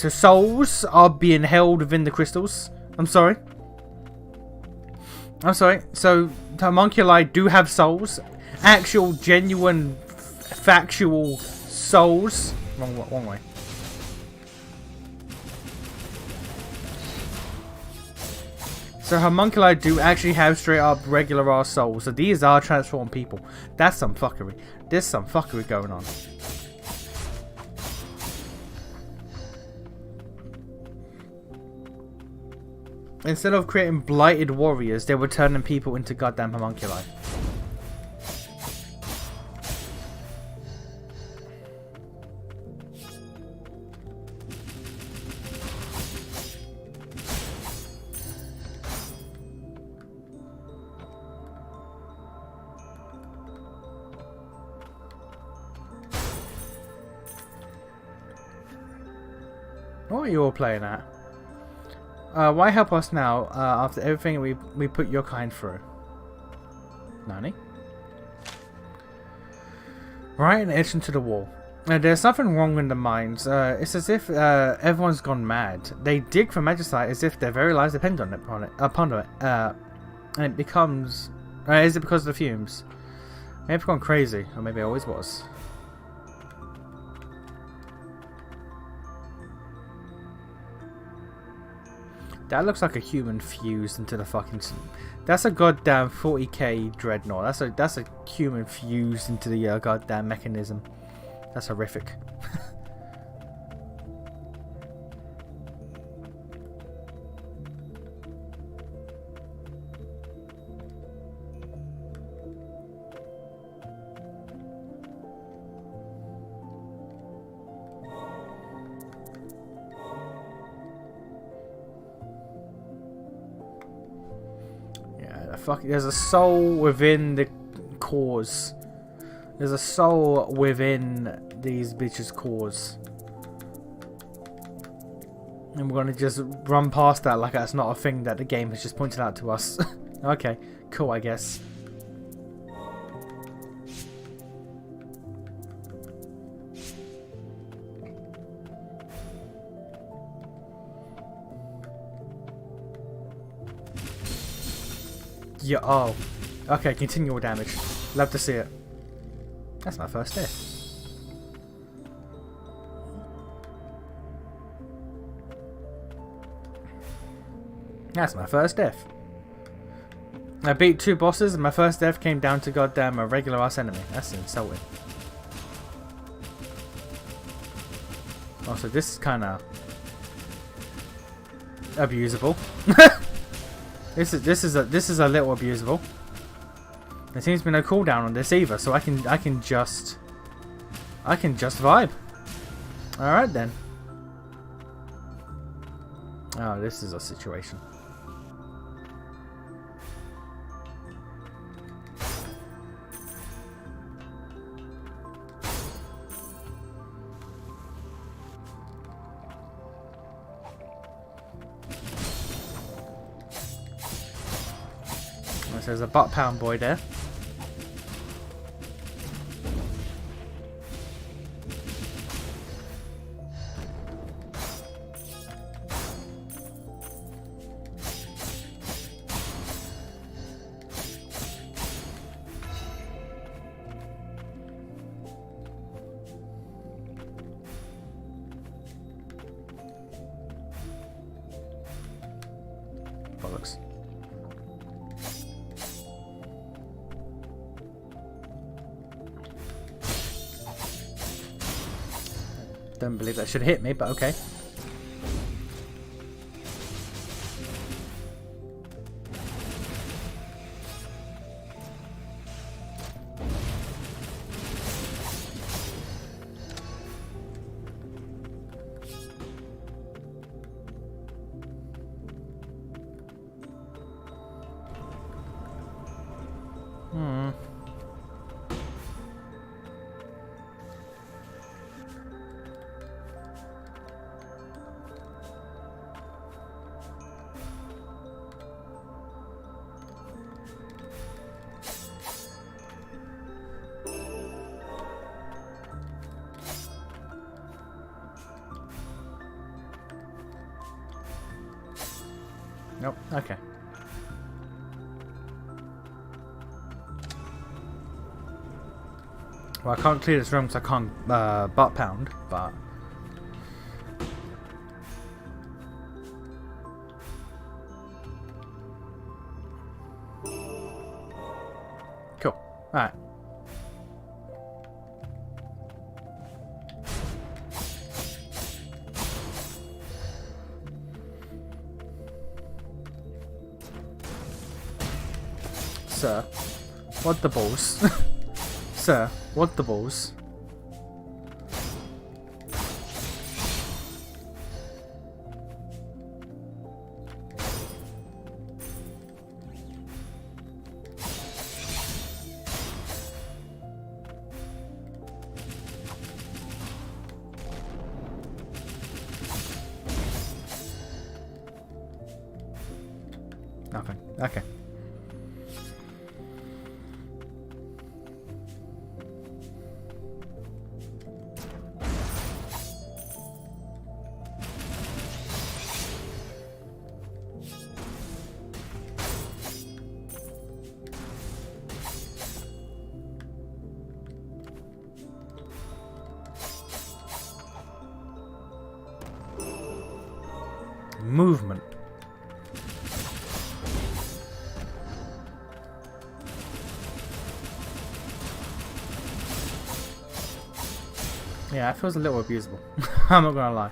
souls are being held within the crystals. I'm sorry. So the homunculi do have souls, actual, genuine, factual souls. Wrong way. So homunculi do actually have straight up regular ass souls. So these are transformed people. That's some fuckery. There's some fuckery going on. Instead of creating blighted warriors, they were turning people into goddamn homunculi. What are you all playing at? Why help us now after everything we put your kind through? Nani? Right and etched into the wall. There's nothing wrong in the mines. It's as if everyone's gone mad. They dig for magicite as if their very lives depend on it. And it becomes... is it because of the fumes? Maybe I've gone crazy, or maybe I always was. That looks like a human fused into the fucking... That's a goddamn 40k dreadnought. That's a human fused into the goddamn mechanism. That's horrific. There's a soul within the cores. There's a soul within these bitches' cores. And we're gonna just run past that like that's not a thing that the game has just pointed out to us. Okay, cool, I guess. Yeah, oh. Okay, continual damage. Love to see it. That's my first death. That's my first death. I beat 2 bosses and my first death came down to goddamn a regular ass enemy. That's insulting. Also, this is kinda... abusable. This is a little abusable. There seems to be no cooldown on this either, so I can just vibe. All right then. Oh, this is a situation. There's a butt pound boy there. Bollocks. Don't believe that should hit me, but okay. Nope. Okay. Well, I can't clear this room because I can't butt pound, but... Cool. Alright. Sir, what the balls? Sir, what the balls? Nothing. Okay. Movement. Yeah, it feels a little abusable. I'm not gonna lie.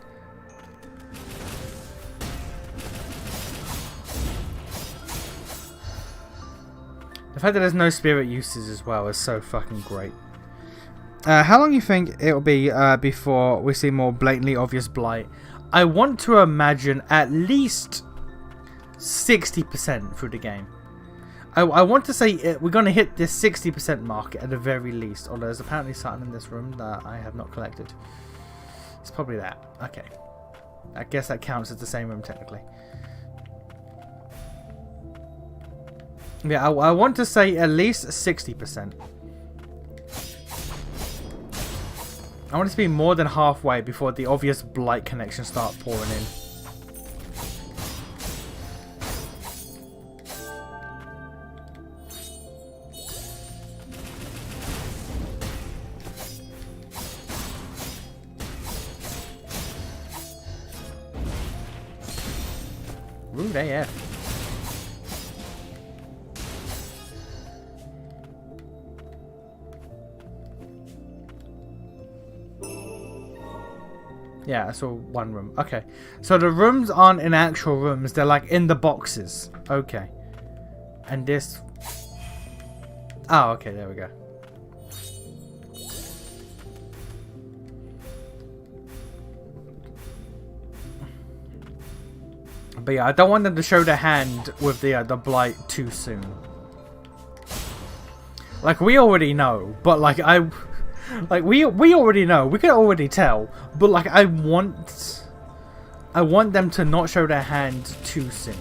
The fact that there's no spirit uses as well is so fucking great. How long do you think it'll be before we see more blatantly obvious blight? I want to imagine at least 60% through the game. I want to say we're going to hit this 60% mark at the very least. Although there's apparently something in this room that I have not collected. It's probably that. Okay. I guess that counts as the same room technically. Yeah, I want to say at least 60%. I want it to be more than halfway before the obvious blight connections start pouring in. Rude AF. Yeah, I saw one room. Okay. So the rooms aren't in actual rooms. They're like in the boxes. Okay. And this... Oh, okay. There we go. But yeah, I don't want them to show their hand with the blight too soon. Like, we already know. But like, we already know. We can already tell. But like, I want them to not show their hand too soon.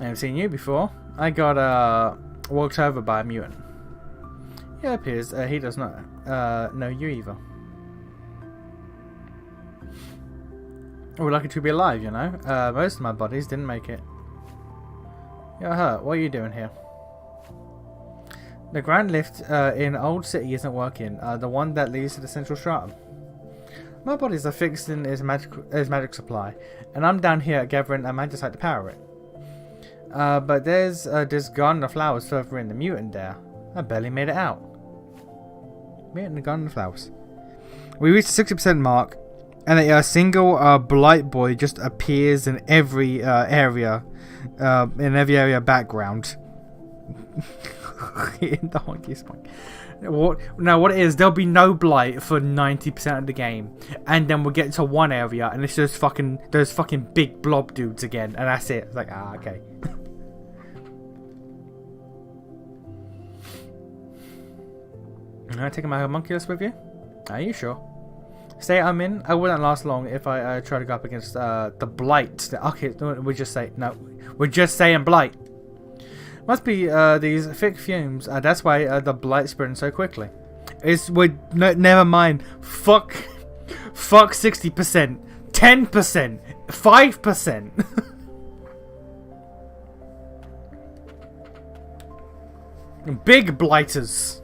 I haven't seen you before. I got walked over by a mutant. Yeah, it appears he does not know you either. We're lucky to be alive, you know. Most of my buddies didn't make it. You're hurt. What are you doing here? The grand lift in Old City isn't working. The one that leads to the central stratum. My buddies are fixed in his magic supply, and I'm down here gathering a magicite to power it. But there's this garden of flowers further in, the mutant there. I barely made it out. Mutant the garden of flowers. We reached the 60% mark, and a single blight boy just appears in every area background. In the honky spike. What it is, there'll be no blight for 90% of the game, and then we'll get to one area, and it's just those fucking big blob dudes again, and that's it. It's like, okay. Am I taking my homunculus with you? Are you sure? State I'm in, I wouldn't last long if I try to go up against the blight. Okay, we're just saying blight. Must be these thick fumes. That's why the blight's spreading so quickly. Never mind. Fuck 60%, 10%, 5%. Big blighters.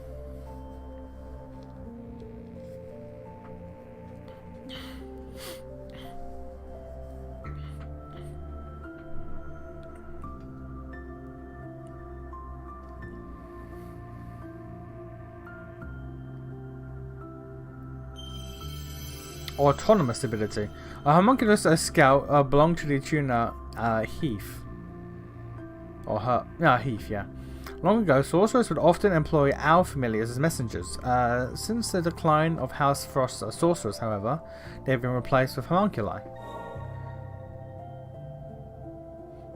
Autonomous ability. A homunculus scout belonged to the tuner Heath. Or her. No, Heath, yeah. Long ago, sorcerers would often employ owl familiars as messengers. Since the decline of House Frost's sorcerers, however, they've been replaced with homunculi.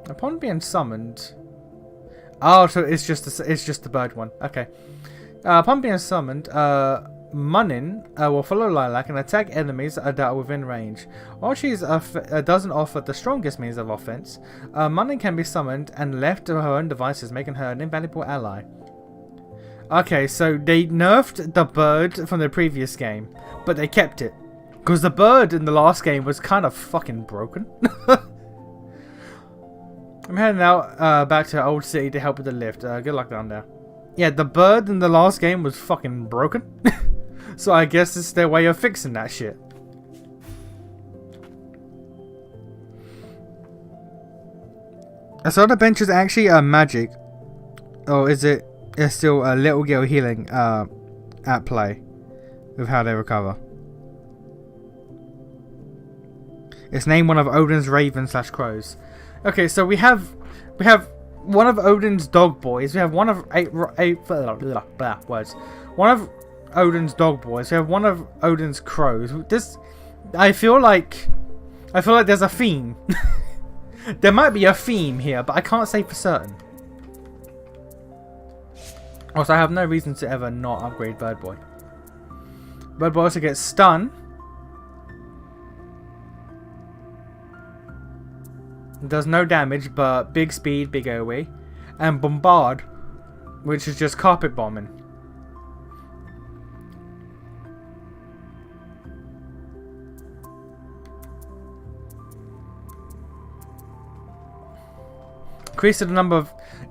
Upon being summoned... Oh, so it's just the bird one. Okay. Upon being summoned, Munin will follow Lilac and attack enemies that are within range. While she doesn't offer the strongest means of offense, Munin can be summoned and left to her own devices, making her an invaluable ally. Okay, so they nerfed the bird from the previous game, but they kept it. Because the bird in the last game was kind of fucking broken. I'm heading out back to Old City to help with the lift. Good luck down there. Yeah, the bird in the last game was fucking broken. So I guess it's their way of fixing that shit. So the bench is actually magic. Or is it still a little girl healing at play with how they recover? It's named one of Odin's ravens / crows. Okay, so we have one of Odin's dog boys. We have one of one of Odin's dog boys. We have one of Odin's crows. I feel like there's a theme. There might be a theme here, but I can't say for certain. Also, I have no reason to ever not upgrade Bird Boy. Bird Boy also gets stun. Does no damage, but big speed, big AoE. And Bombard, which is just carpet bombing.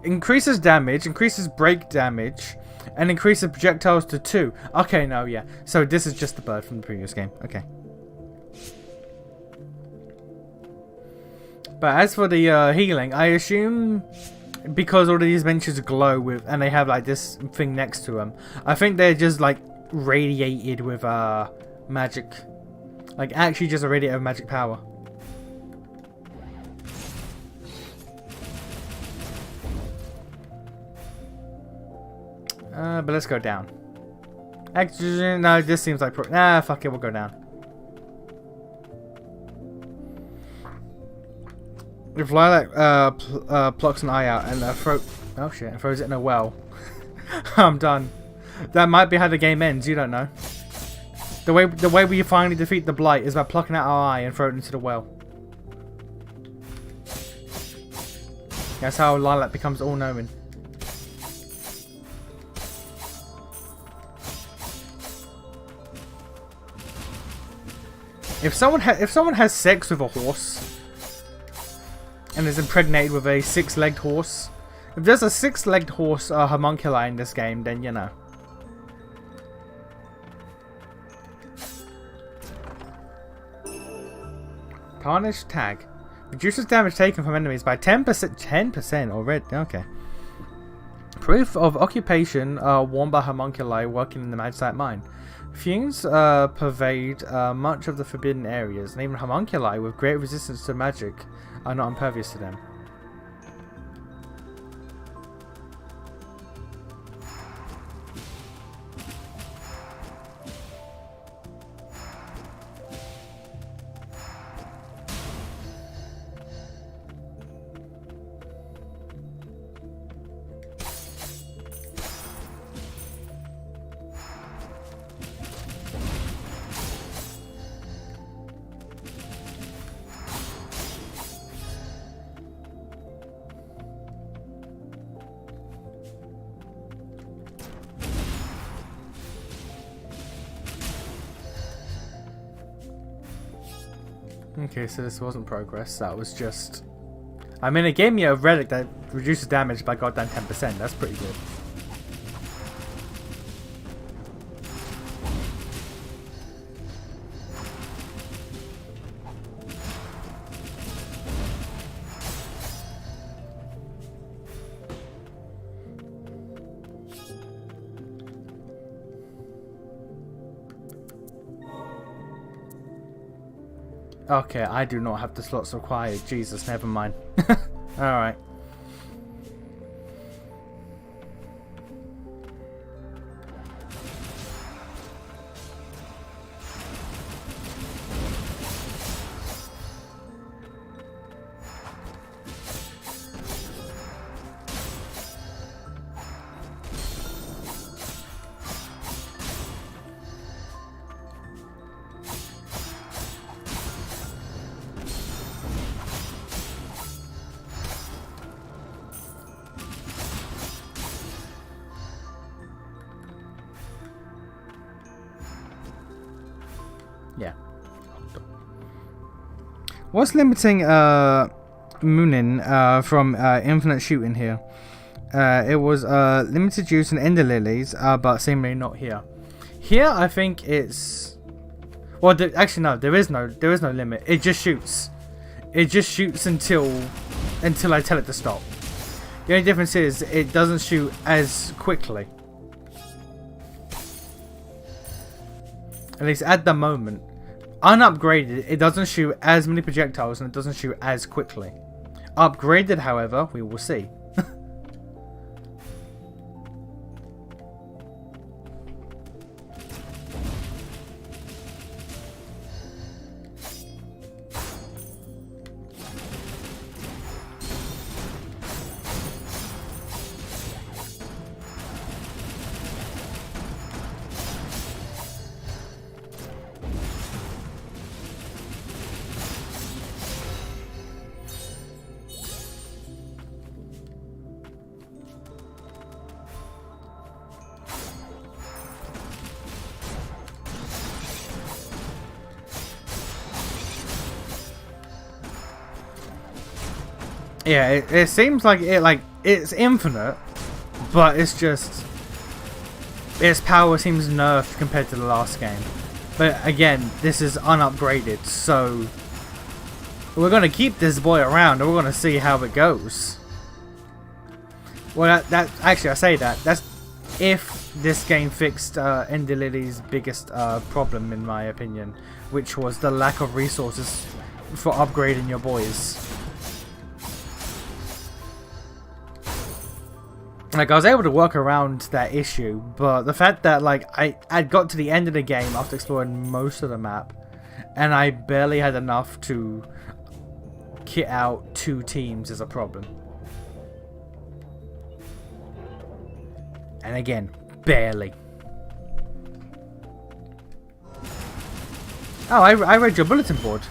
Increases damage, increases break damage, and increases projectiles to 2. Okay, no, yeah. So this is just the bird from the previous game. Okay. But as for the healing, I assume because all of these benches glow with, and they have like this thing next to them, I think they're just like radiated with magic, like actually just a radiator of magic power. But let's go down. Actually, no, this seems like nah, fuck it, we'll go down. If Lilac plucks an eye out and oh shit, throws it in a well, I'm done. That might be how the game ends. You don't know. The way we finally defeat the Blight is by plucking out our eye and throwing it into the well. That's how Lilac becomes all-knowing. If someone has sex with a horse and is impregnated with a 6-legged horse, if there's a 6-legged horse homunculi in this game, then you know. Tarnished tag. Reduces damage taken from enemies by 10%. 10% already. Okay. Proof of occupation worn by homunculi working in the Magite mine. Fumes pervade much of the forbidden areas, and even homunculi with great resistance to magic are not impervious to them. Okay, so this wasn't progress, that was just... I mean, it gave me a relic that reduces damage by goddamn 10%, that's pretty good. Okay, I do not have the slots required. Jesus, never mind. Alright. Yeah. What's limiting Moonin from infinite shooting here? It was limited use in Ender Lilies, but seemingly not here. Here, I think it's... Well, actually no, there is no limit. It just shoots. It just shoots until I tell it to stop. The only difference is it doesn't shoot as quickly. At least at the moment. Unupgraded, it doesn't shoot as many projectiles and it doesn't shoot as quickly. Upgraded, however, we will see. Yeah, it seems like it's infinite, but it's just its power seems nerfed compared to the last game. But again, this is unupgraded, so We're gonna keep this boy around and we're gonna see how it goes. Well, that actually, I say that's if this game fixed Ender Lily's biggest problem, in my opinion, which was the lack of resources for upgrading your boys. Like, I was able to work around that issue, but the fact that, like, I got to the end of the game after exploring most of the map, and I barely had enough to kit out 2 teams is a problem. And again, barely. Oh, I read your bulletin board.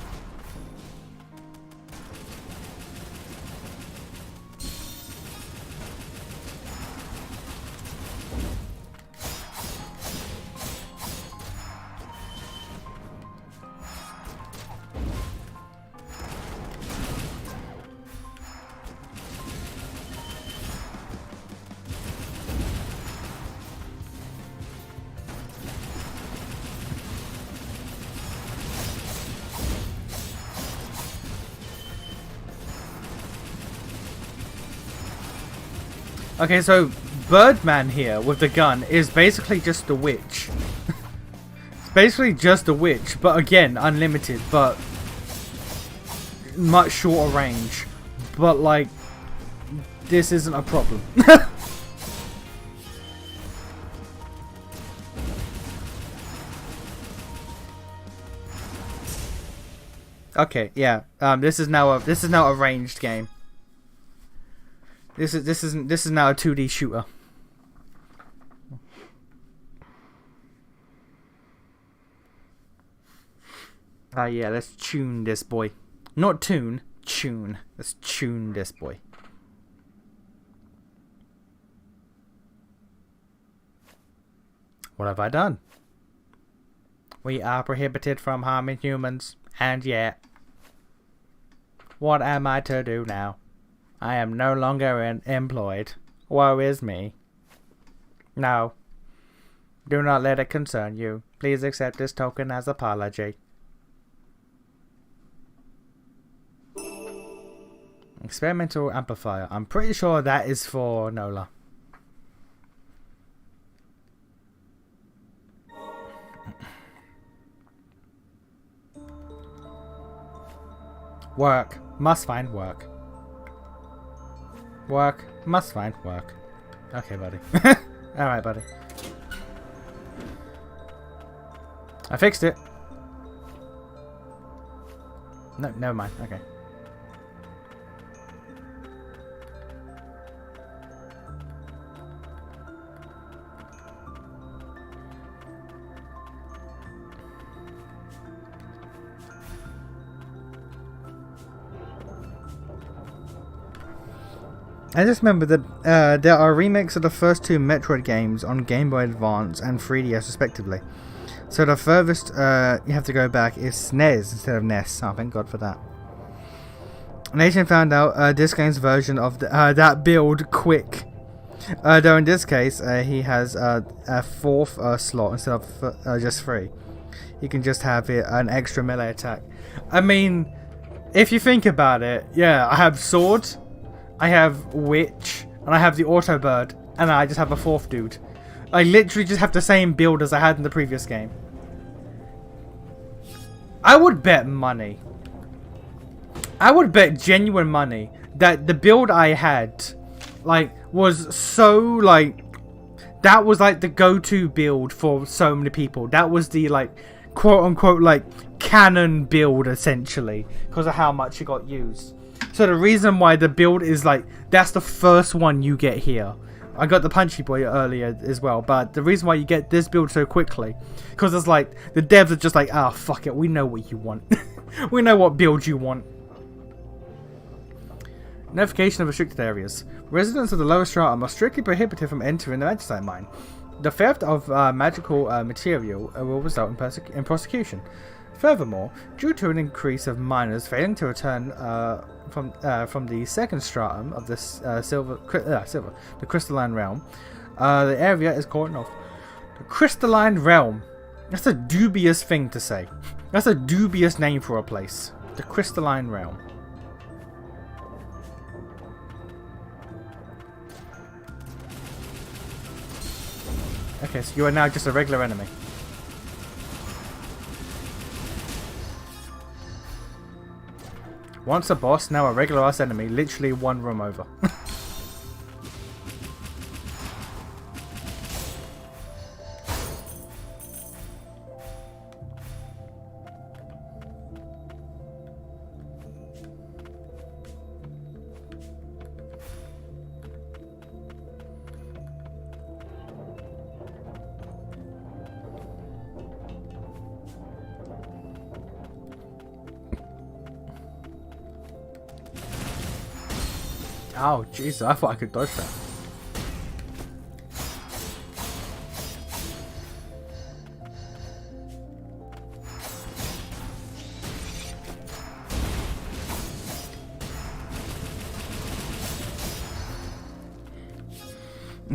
Okay, so Birdman here with the gun is basically just a witch. It's basically just a witch, but again, unlimited, but much shorter range. But like, this isn't a problem. Okay, yeah. This is now a ranged game. This is now a 2D shooter. Yeah, let's tune this boy. Not tune, tune. Let's tune this boy. What have I done? We are prohibited from harming humans, and yet, what am I to do now? I am no longer employed. Woe is me. No. Do not let it concern you. Please accept this token as apology. Experimental amplifier. I'm pretty sure that is for Nola. Work. Must find work. Work. Must find work. Okay, buddy. Alright, buddy. I fixed it. No, never mind. Okay. I just remember that there are remakes of the first 2 Metroid games on Game Boy Advance and 3DS respectively. So the furthest you have to go back is SNES instead of NES. Oh, thank God for that. Nation found out this game's version of that build quick. Though in this case, he has a 4th slot instead of just 3. You can just have an extra melee attack. I mean, if you think about it, yeah, I have sword, I have witch, and I have the auto bird, and I just have a 4th dude. I literally just have the same build as I had in the previous game. I would bet money. I would bet genuine money that the build I had, like, was so, like, that was, like, the go-to build for so many people. That was the, like, quote-unquote, like, canon build, essentially, because of how much it got used. So the reason why the build is, like, that's the first one you get here. I got the Punchy Boy earlier as well, but the reason why you get this build so quickly, because it's like, the devs are just like, ah, oh, fuck it, we know what you want. We know what build you want. Notification of restricted areas. Residents of the lower stratum are strictly prohibited from entering the magicite mine. The theft of magical material will result in prosecution. Furthermore, due to an increase of miners failing to return from the second stratum of this the crystalline realm, the area is cordoned off. The crystalline realm. That's a dubious thing to say. That's a dubious name for a place. The crystalline realm. Okay, so you are now just a regular enemy. Once a boss, now a regular ass enemy, literally one room over. Oh, Jesus, I thought I could dodge that.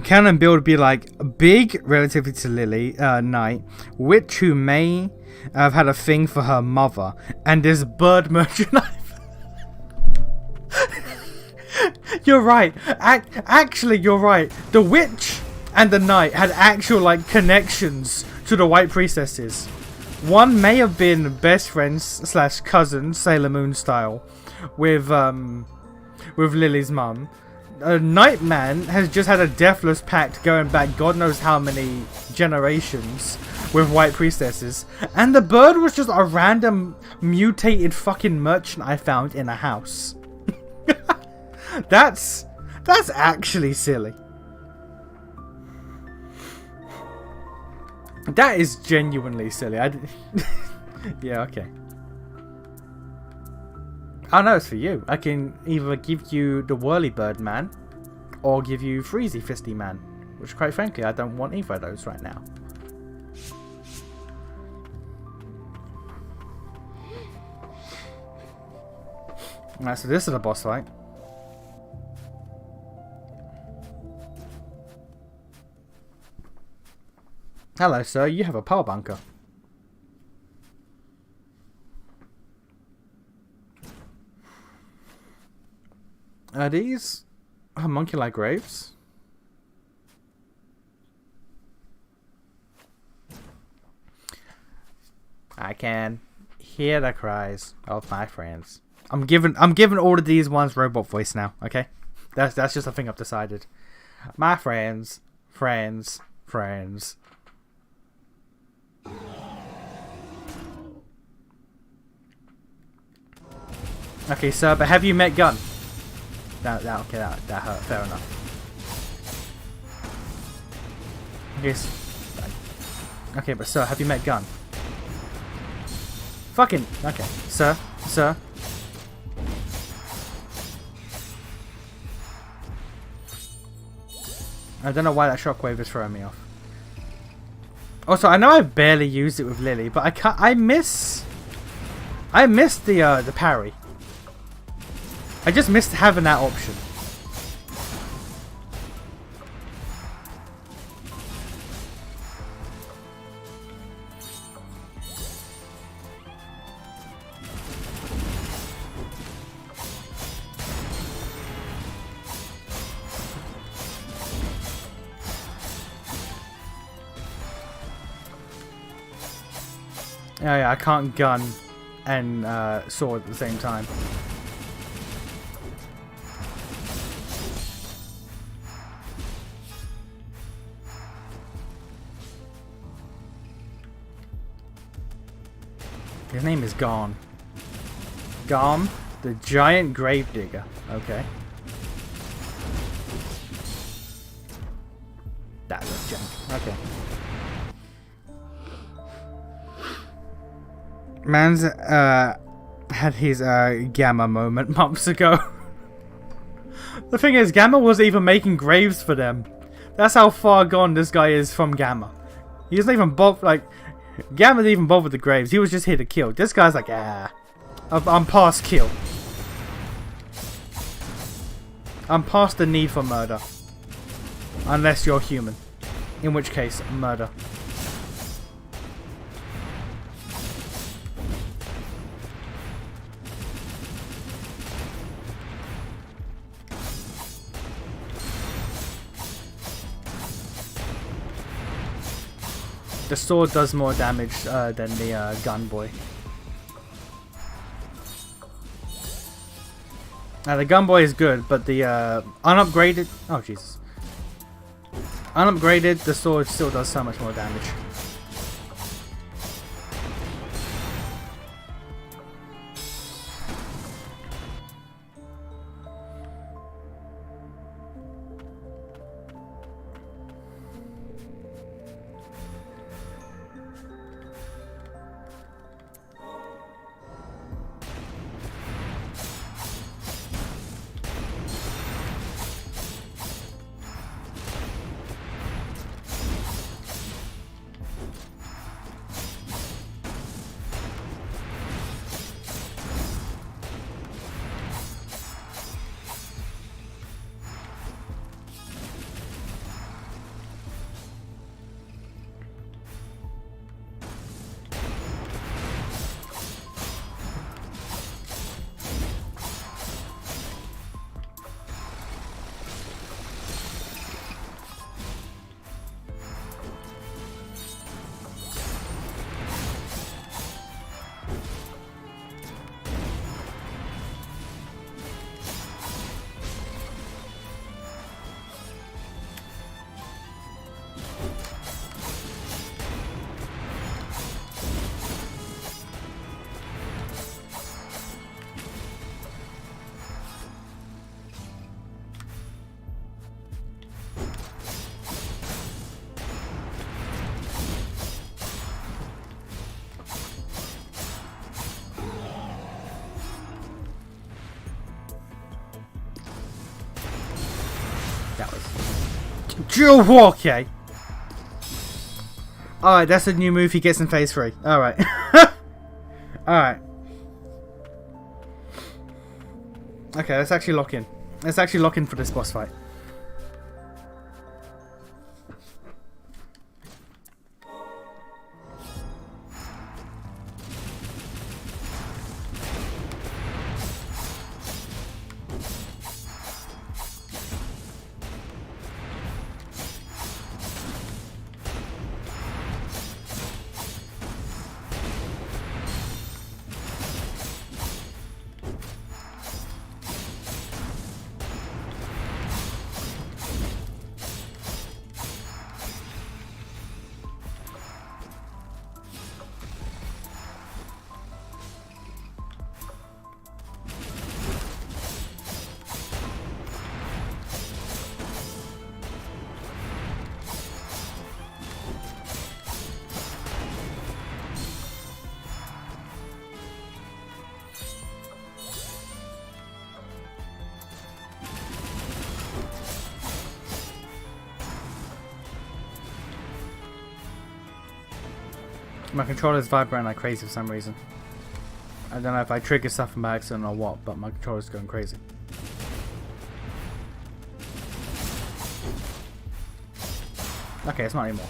Canon build would be like big relatively to Lily, Knight, witch who may have had a thing for her mother, and this bird merchant knife. You're right. Actually, you're right. The witch and the knight had actual like connections to the white priestesses. One may have been best friends / cousins, Sailor Moon style, with Lily's mum. Nightman has just had a deathless pact going back God knows how many generations with white priestesses, and the bird was just a random mutated fucking merchant I found in a house. That's actually silly. That is genuinely silly. Yeah, okay. Oh no, it's for you. I can either give you the Whirly Bird Man or give you Freezy Fisty Man, which quite frankly I don't want either of those right now. Alright, so this is a boss fight. Hello, sir. You have a power bunker. Are these homuncular graves? I can hear the cries of my friends. I'm giving all of these ones robot voice now. Okay, that's just a thing I've decided. My friends. Okay, sir, but have you met Gun? That hurt. Fair enough. Okay, but sir, have you met Gun? Fucking okay, sir. I don't know why that shockwave is throwing me off. Also, I know I barely used it with Lily, but I missed the parry. I just missed having that option. Yeah, I can't gun and sword at the same time. His name is Garm. Garm, the giant gravedigger. Okay. That was junk. Okay. Man's had his Gamma moment months ago. The thing is, Gamma wasn't even making graves for them. That's how far gone this guy is from Gamma. He doesn't even bother, like, Gamma didn't even bother with the graves. He was just here to kill. This guy's like, I'm past kill. I'm past the need for murder. Unless you're human. In which case, murder. The sword does more damage than the gun boy. Now the gun boy is good, but the unupgraded... Oh, Jesus. Unupgraded, the sword still does so much more damage. That was... Okay. Alright, that's a new move he gets in phase 3. Alright. Alright. Okay, let's actually lock in. Let's actually lock in for this boss fight. My controller's vibrating like crazy for some reason. I don't know if I trigger something by accident or what, but my controller's going crazy. Okay, it's not anymore.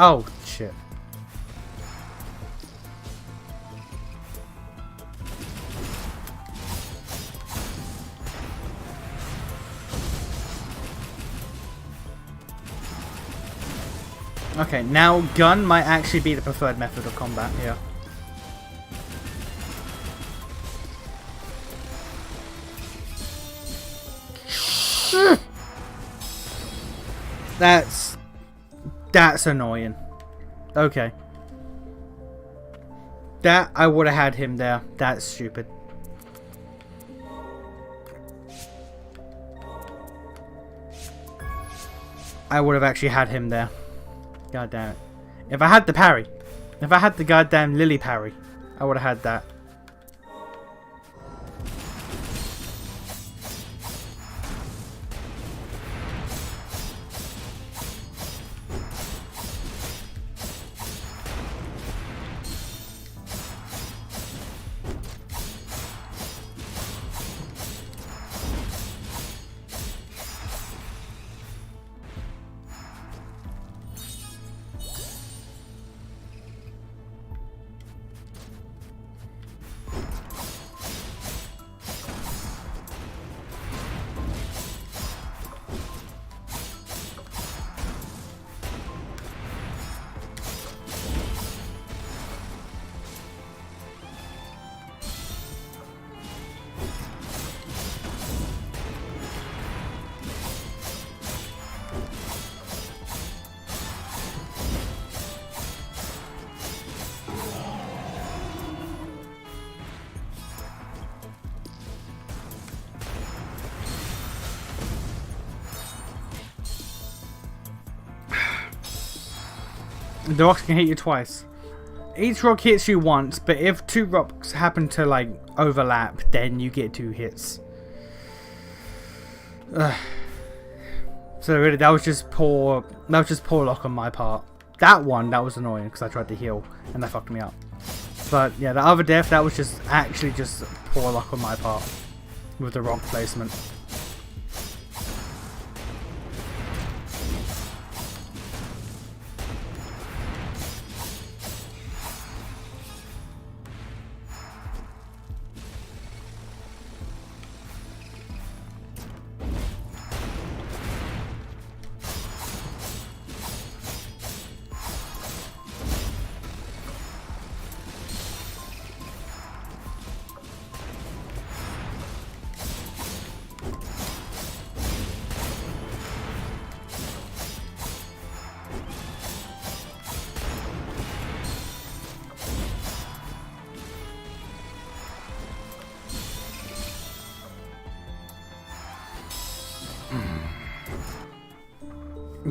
Oh, shit. Okay, now gun might actually be the preferred method of combat here. That's annoying. Okay. That, I would have had him there. That's stupid. I would have actually had him there. God damn it. If I had the parry. If I had the goddamn Lily parry, I would have had that. The rocks can hit you twice. Each rock hits you once, but if 2 rocks happen to like overlap, then you get 2 hits. So really, that was just poor luck on my part. That was annoying because I tried to heal and that fucked me up. But yeah, the other death, that was just actually just poor luck on my part with the rock placement.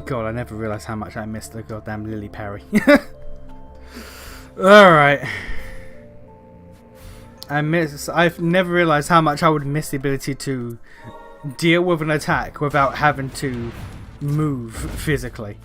God, I never realised how much I missed the goddamn Lily Parry. Alright. I've never realised how much I would miss the ability to deal with an attack without having to move physically.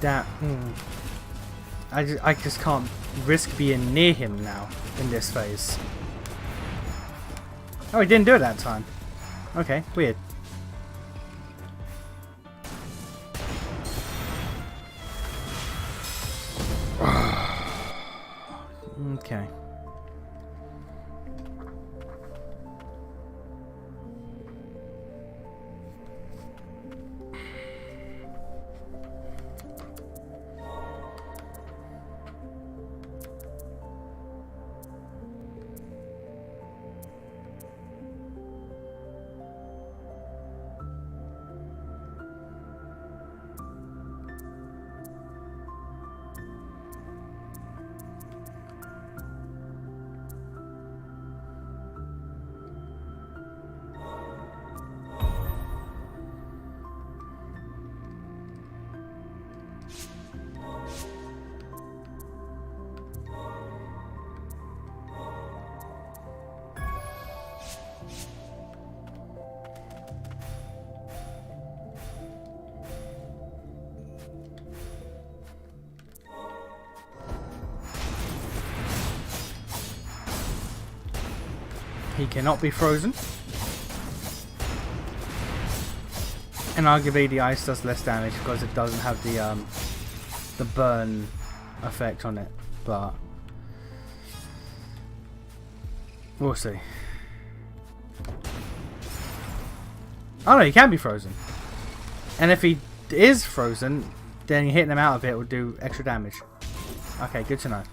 That I just can't risk being near him now in this phase. Oh, he didn't do it that time. Okay, weird. Okay. He cannot be frozen. And arguably the ice does less damage because it doesn't have the burn effect on it. But we'll see. Oh no, he can be frozen. And if he is frozen, then hitting him out of it will do extra damage. Okay, good to know.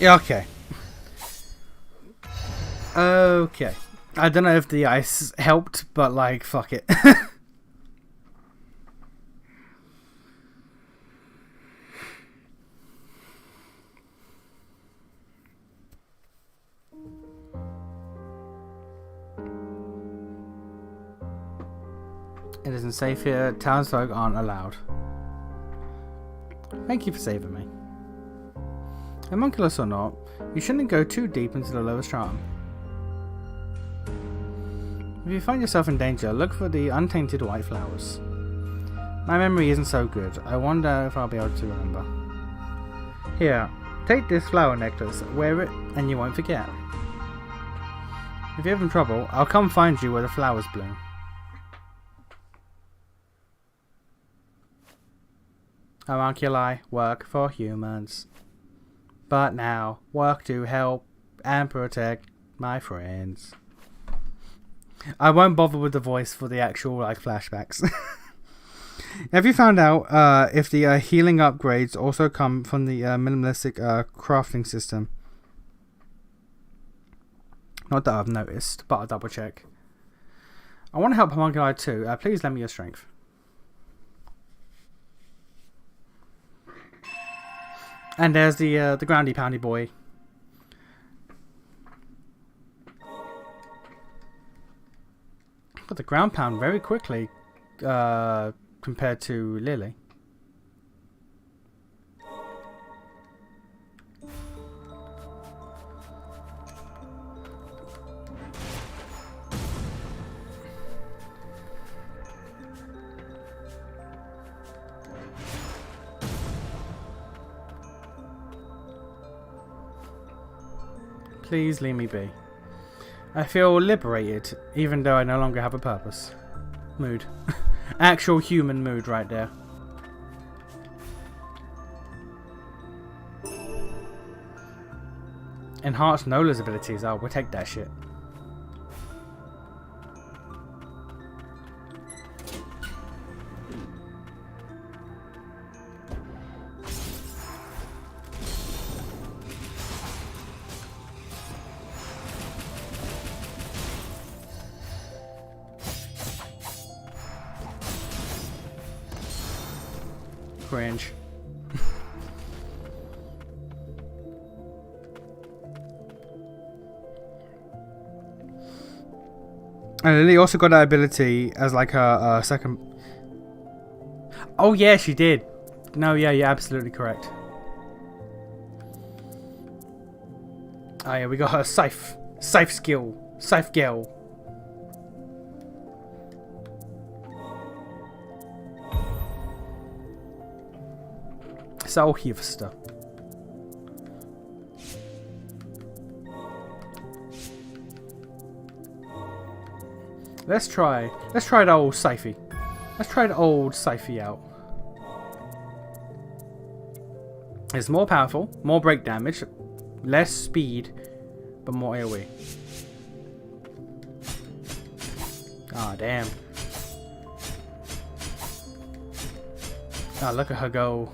Yeah, okay. Okay. I don't know if the ice helped, but like, fuck it. It isn't safe here. Townsfolk aren't allowed. Thank you for saving me. Homunculus or not, you shouldn't go too deep into the lowest stratum. If you find yourself in danger, look for the untainted white flowers. My memory isn't so good. I wonder if I'll be able to remember. Here, take this flower necklace, wear it, and you won't forget. If you're having trouble, I'll come find you where the flowers bloom. Homunculi work for humans. But now, work to help and protect my friends. I won't bother with the voice for the actual like flashbacks. Have you found out if the healing upgrades also come from the minimalistic crafting system? Not that I've noticed, but I'll double check. I want to help Homunculi too. Please lend me your strength. And there's the groundy poundy boy. Got the ground pound very quickly compared to Lily. Please leave me be. I feel liberated, even though I no longer have a purpose. Mood. Actual human mood right there. Enhance Nola's abilities. Oh, we'll take that shit. Cringe. And Lily also got that ability as like a second. Oh yeah, she did. No, yeah, you're absolutely correct. Oh yeah, we got her scythe skill, scythe girl. Soulhifster. Let's try the old scythe. Let's try the old scythe out. It's more powerful, more break damage, less speed, but more AoE. Ah, damn. Ah, look at her go.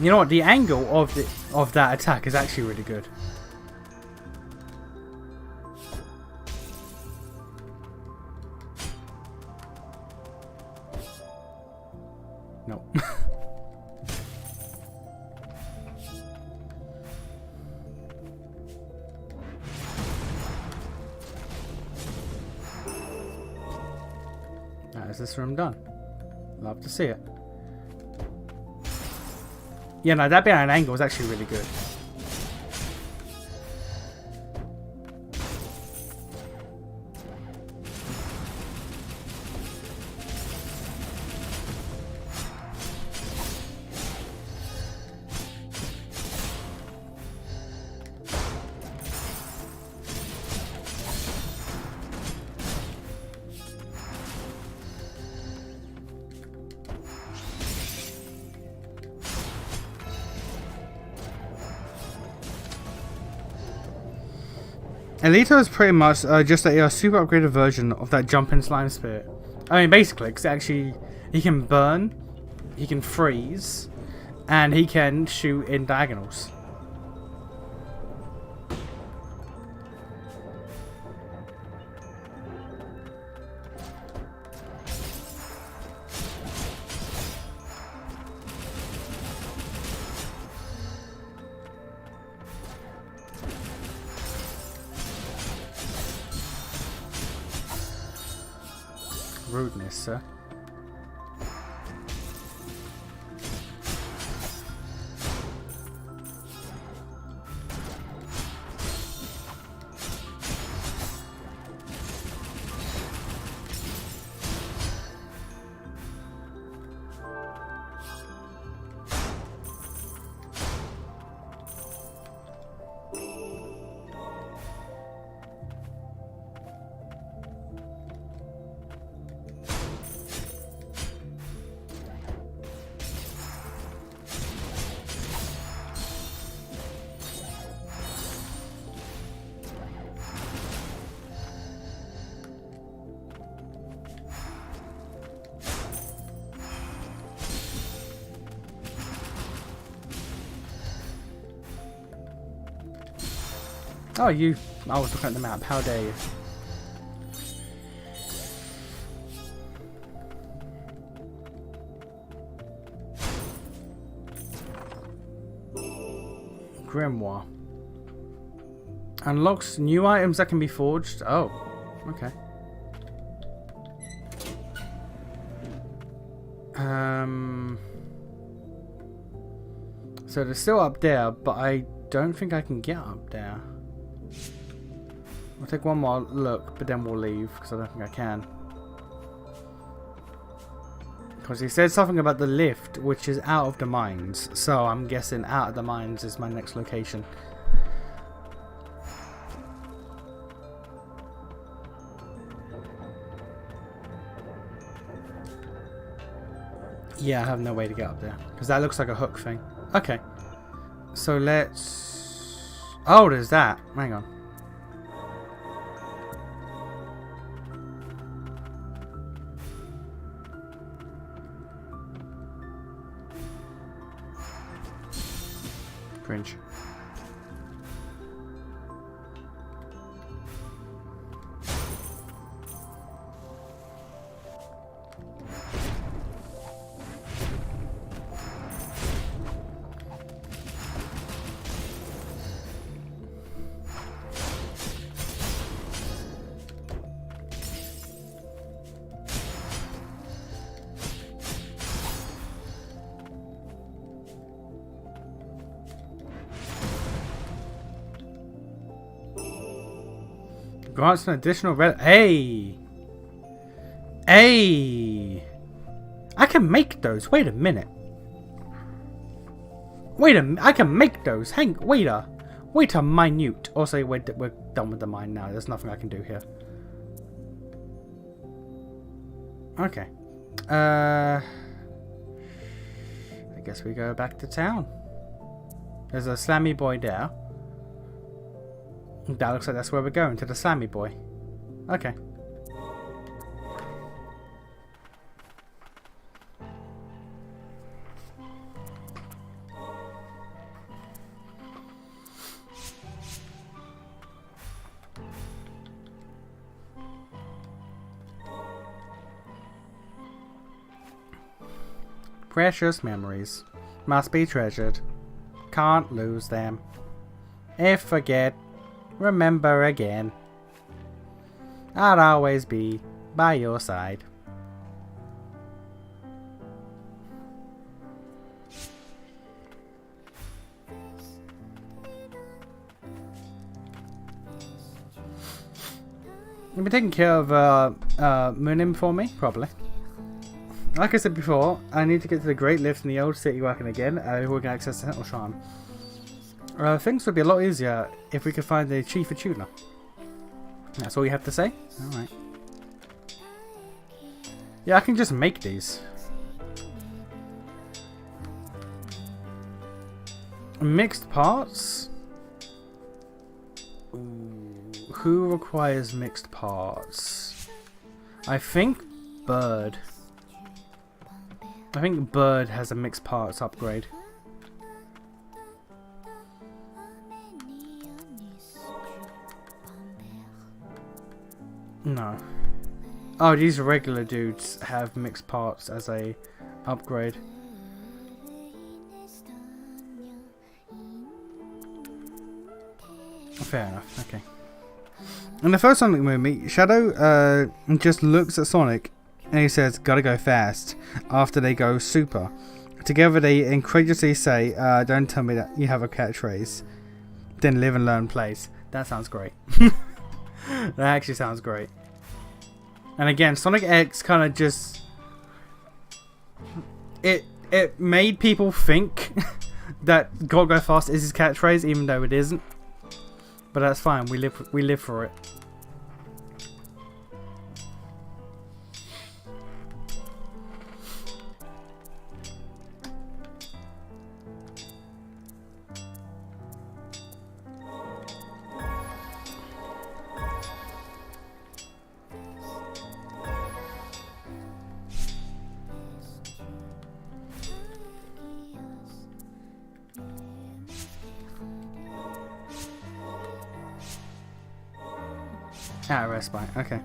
You know what? The angle of that attack is actually really good. No. That is this room done. Love to see it. Yeah, no, that behind an angle was actually really good. Elito is pretty much just a super upgraded version of that jumping slime spirit. I mean, basically, because actually he can burn, he can freeze, and he can shoot in diagonals. Rudeness, sir. Oh, you. I was looking at the map. How dare you? Grimoire. Unlocks new items that can be forged. Oh, okay. So they're still up there, but I don't think I can get up there. We'll take one more look, but then we'll leave, because I don't think I can. Because he said something about the lift, which is out of the mines. So I'm guessing out of the mines is my next location. Yeah, I have no way to get up there. Because that looks like a hook thing. Okay. So let's... Oh, there's that. Hang on. Cringe. Grants an additional red. Hey! Hey! I can make those. Wait a minute. I can make those. Wait a minute. Also, we're done with the mine now. There's nothing I can do here. Okay. I guess we go back to town. There's a slammy boy there. That looks like that's where we're going, to the slammy boy. Okay. Precious memories. Must be treasured. Can't lose them. If forget, remember again. I'll always be by your side. You've been taking care of Moonim for me? Probably. Like I said before, I need to get to the Great Lift in the old city working again before we can access the Sentinel Shrine. Things would be a lot easier if we could find the Chief of Tuna. That's all you have to say? Alright. Yeah, I can just make these. Mixed parts? Ooh, who requires mixed parts? I think Bird. I think Bird has a mixed parts upgrade. No. Oh, these regular dudes have mixed parts as a upgrade. Fair enough, okay. In the first Sonic movie, Shadow just looks at Sonic and he says, "Gotta go fast," after they go super. Together they incredulously say, "Don't tell me that you have a catchphrase. Then live and learn plays." That sounds great. That actually sounds great. And again, Sonic X kind of just... It made people think that "Gotta go fast" is his catchphrase, even though it isn't. But that's fine, we live for it. Ah, respite, okay.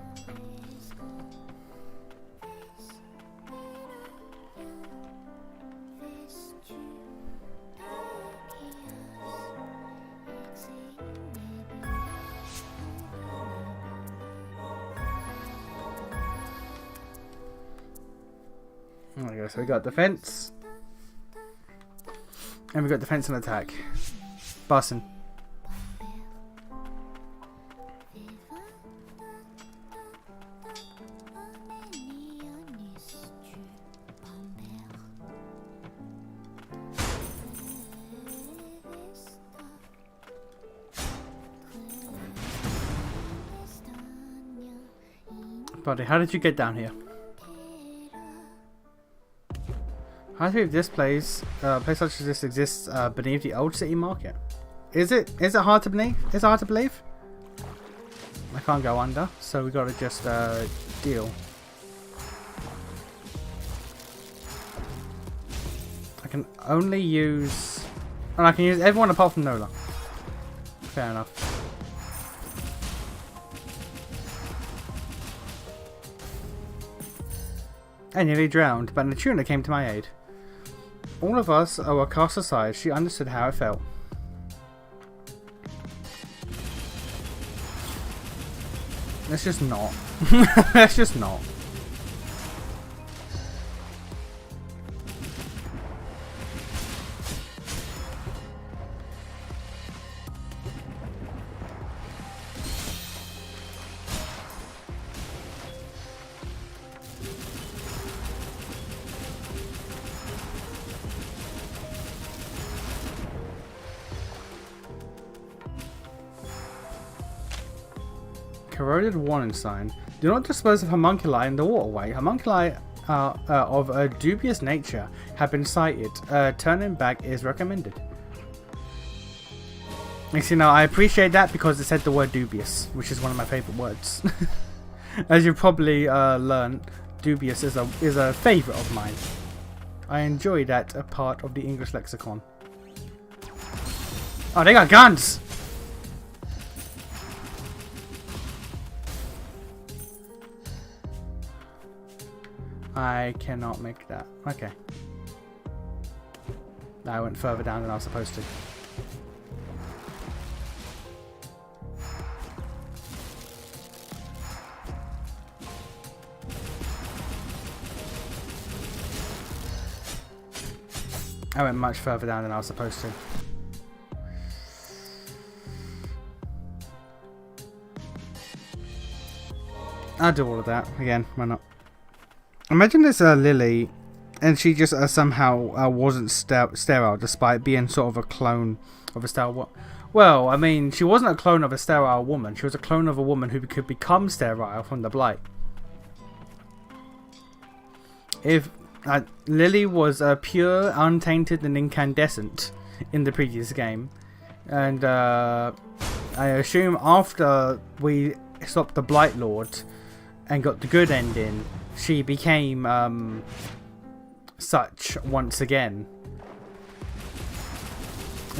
There we go, so we got defense. And we got defense and attack. Bussin'. Buddy, how did you get down here? How do you believe this place such as this exists beneath the old city market? Is it hard to believe? Is it hard to believe? I can't go under, so we gotta just deal. I can only use And I can use everyone apart from Nola. Fair enough. I nearly drowned, but Natuna came to my aid. All of us were cast aside. She understood how it felt. Let's just not. Let's just not. Corroded warning sign. Do not dispose of homunculi in the waterway. Homunculi of a dubious nature have been sighted. Turning back is recommended. You know, I appreciate that because it said the word dubious, which is one of my favourite words. As you've probably learned, dubious is a favourite of mine. I enjoy that part of the English lexicon. Oh, they got guns! I cannot make that. Okay. I went further down than I was supposed to. I went much further down than I was supposed to. I'll do all of that. Again, why not? Imagine this Lily, and she just somehow wasn't sterile despite being sort of a clone of a sterile. Well, I mean, she wasn't a clone of a sterile woman. She was a clone of a woman who could become sterile from the blight. If Lily was pure, untainted, and incandescent in the previous game, and I assume after we stopped the Blight Lord and got the good ending, she became such once again.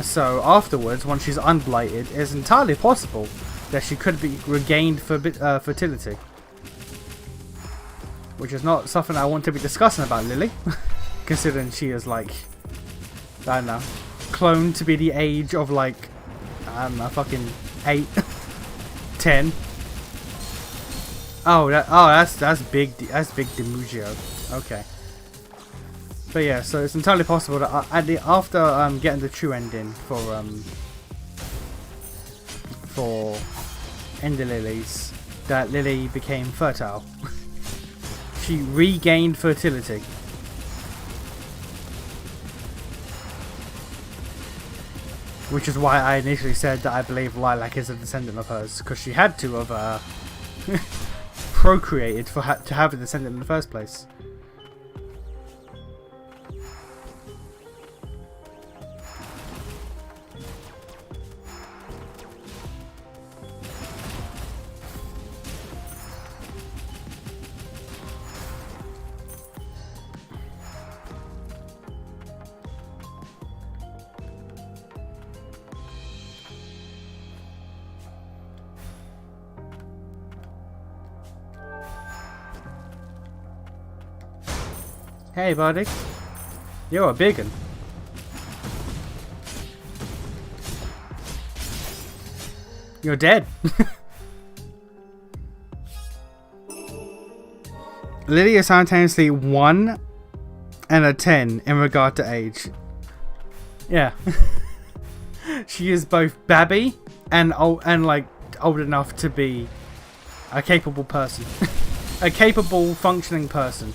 So afterwards, once she's unblighted, it's entirely possible that she could be regained fertility. Which is not something I want to be discussing about Lily. Considering she is like, I don't know, cloned to be the age of like, I don't know, fucking 8, 10. Oh, that's big. That's big Demugio. Okay. But yeah, so it's entirely possible that after getting the true ending for Ender Lilies, that Lily became fertile. She regained fertility. Which is why I initially said that I believe Lilac is a descendant of hers, because she had to have procreated to have a descendant in the first place. Hey buddy, you're a big one. You're dead. Lily is simultaneously 1 and a 10 in regard to age. Yeah. She is both babby and old enough to be a capable person. A capable functioning person.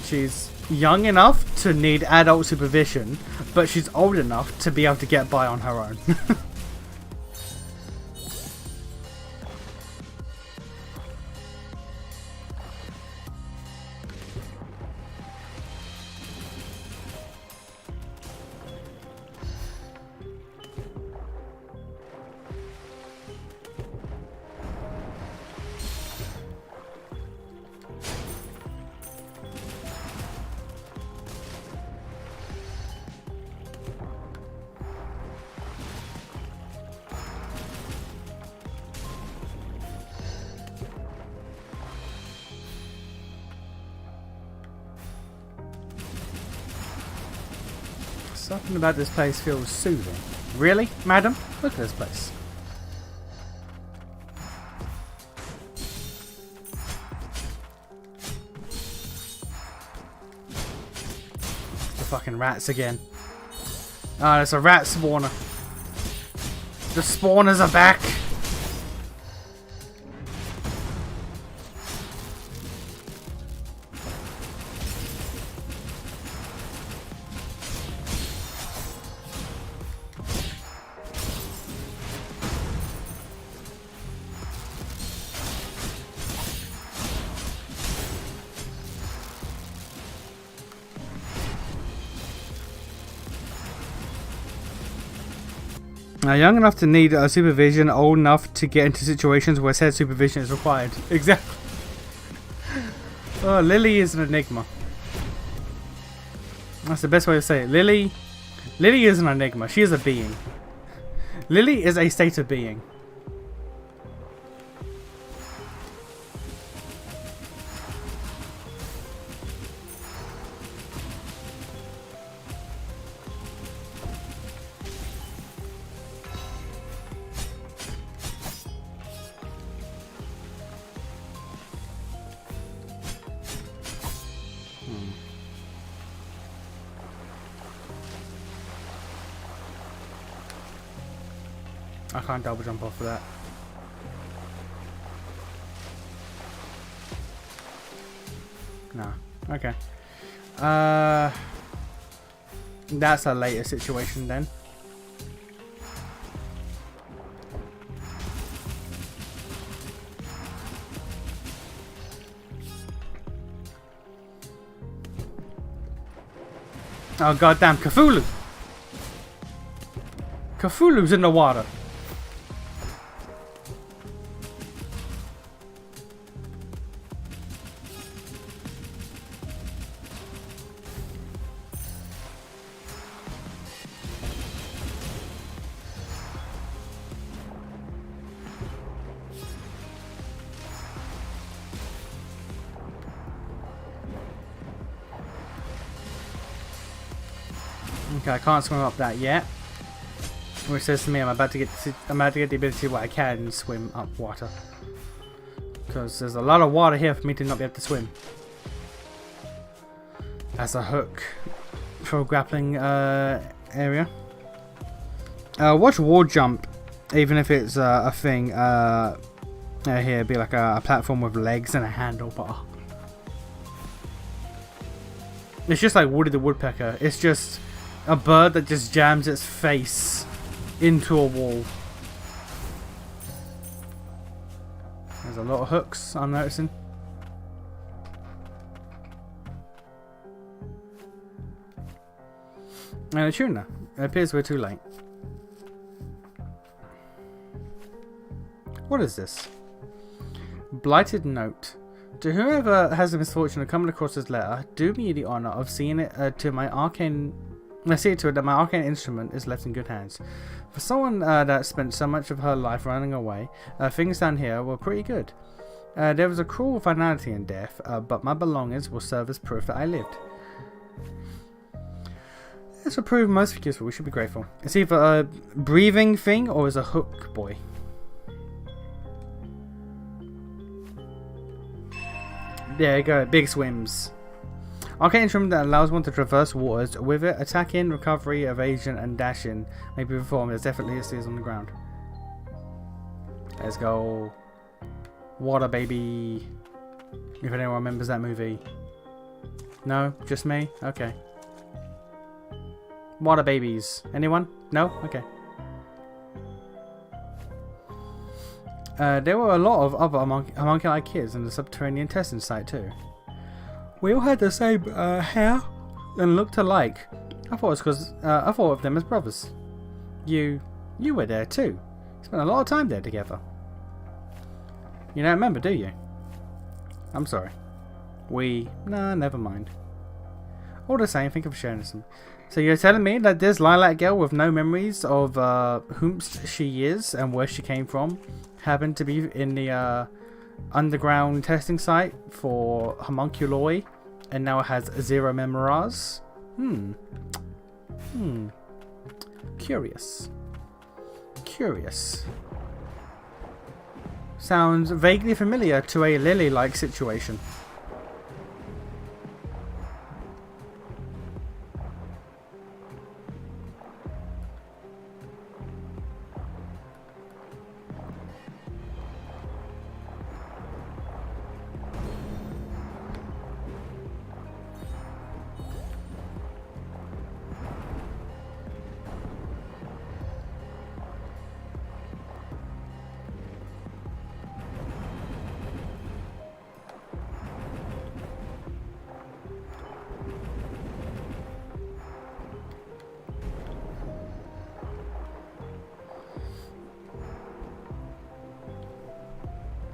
She's young enough to need adult supervision, but she's old enough to be able to get by on her own. Something about this place feels soothing. Really, madam? Look at this place. The fucking rats again. Ah, there's a rat spawner. The spawners are back. Young enough to need supervision, old enough to get into situations where said supervision is required. Exactly. Oh, Lily is an enigma. That's the best way to say it. Lily is an enigma. She is a being. Lily is a state of being. I can't double jump off of that. No. Okay. That's a later situation then. Oh goddamn, Cthulhu! Cthulhu's in the water. Okay, I can't swim up that yet. Which says to me I'm about to get the ability where I can swim up water. Because there's a lot of water here for me to not be able to swim. As a hook for a grappling area. Watch wall jump, even if it's a thing. Here, it'd be like a platform with legs and a handlebar. It's just like Woody the Woodpecker. It's just a bird that just jams its face into a wall. There's a lot of hooks I'm noticing. And a tuna. It appears we're too late. What is this? Blighted note. To whoever has the misfortune of coming across this letter, do me the honour of seeing it to my arcane. I see to it that my arcane instrument is left in good hands. For someone that spent so much of her life running away, things down here were pretty good. There was a cruel finality in death, but my belongings will serve as proof that I lived. This will prove most useful. We should be grateful. It's either a breathing thing or is a hook boy. There you go. Big swims. Arcane instrument that allows one to traverse waters. With it, attacking, recovery, evasion, and dashing may be performed as effortlessly as on the ground. Let's go. Water baby. If anyone remembers that movie. No? Just me? Okay. Water babies. Anyone? No? Okay. There were a lot of other homunculi kids in the subterranean testing site too. We all had the same hair and looked alike. I thought it was because I thought of them as brothers. You were there too. Spent a lot of time there together. You don't remember, do you? I'm sorry. Nah, never mind. All the same, think of sharing some. So you're telling me that this lilac girl with no memories of whom she is and where she came from happened to be in the underground testing site for homunculi and now has zero memoirs? Curious. Sounds vaguely familiar to a Lily-like situation.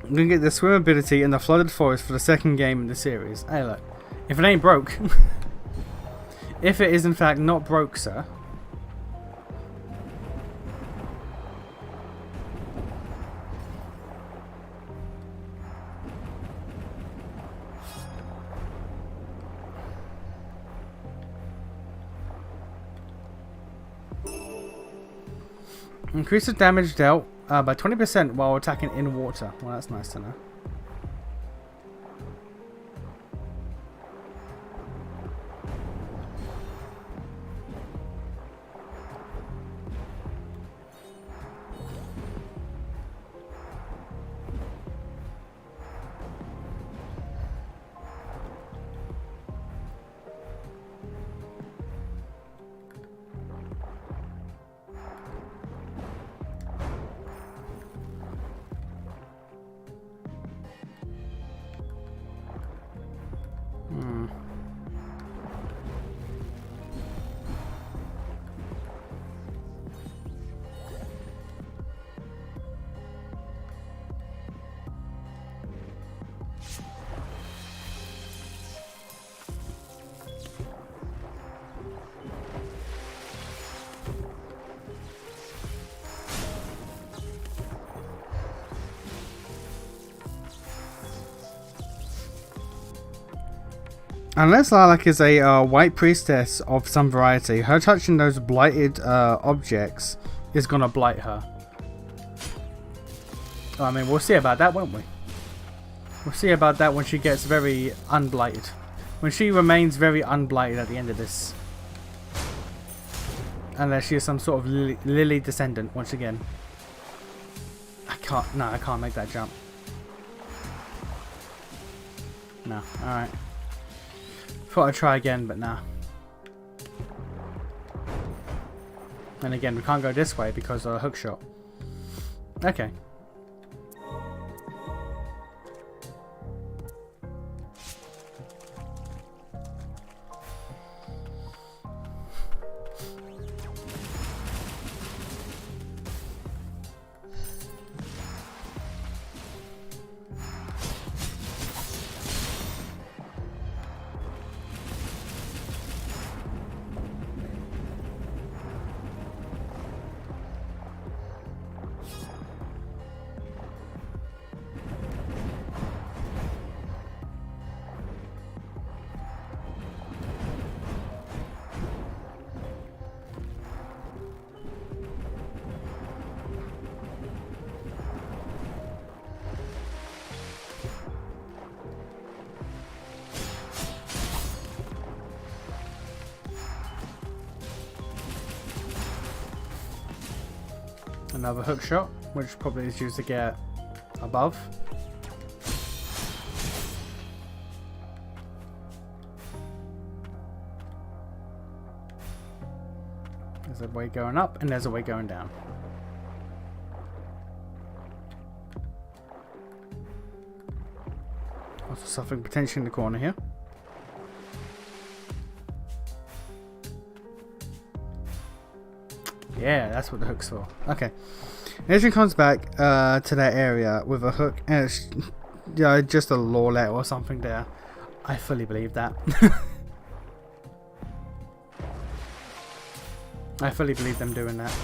I'm gonna get the swim ability in the flooded forest for the second game in the series. Hey look, if it ain't broke, if it is in fact not broke, sir. Increase the damage dealt by 20% while attacking in water. Well, that's nice to know. Unless Lilac is a white priestess of some variety, her touching those blighted objects is gonna blight her. I mean, we'll see about that, won't we? We'll see about that when she gets very unblighted. When she remains very unblighted at the end of this. Unless she is some sort of lily descendant once again. I can't make that jump. No, alright. Thought I'd try again, but nah. And again, we can't go this way because of a hook shot. Okay. Another hook shot, which probably is used to get above. There's a way going up and there's a way going down. Also something potentially in the corner here. Yeah, that's what the hook's for. Okay. Adrian comes back to that area with a hook, and it's just a lore letter or something there. I fully believe that. I fully believe them doing that.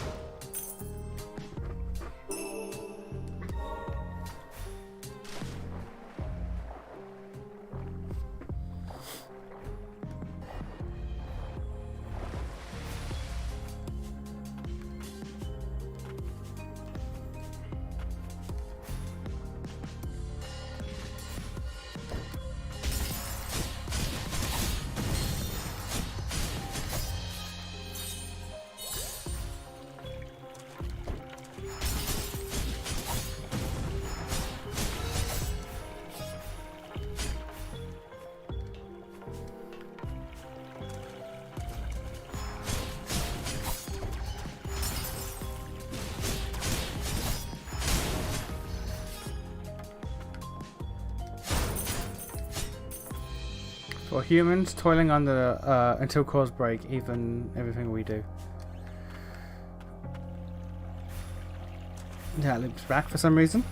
For humans, toiling under until cause break, even everything we do. That loops back for some reason.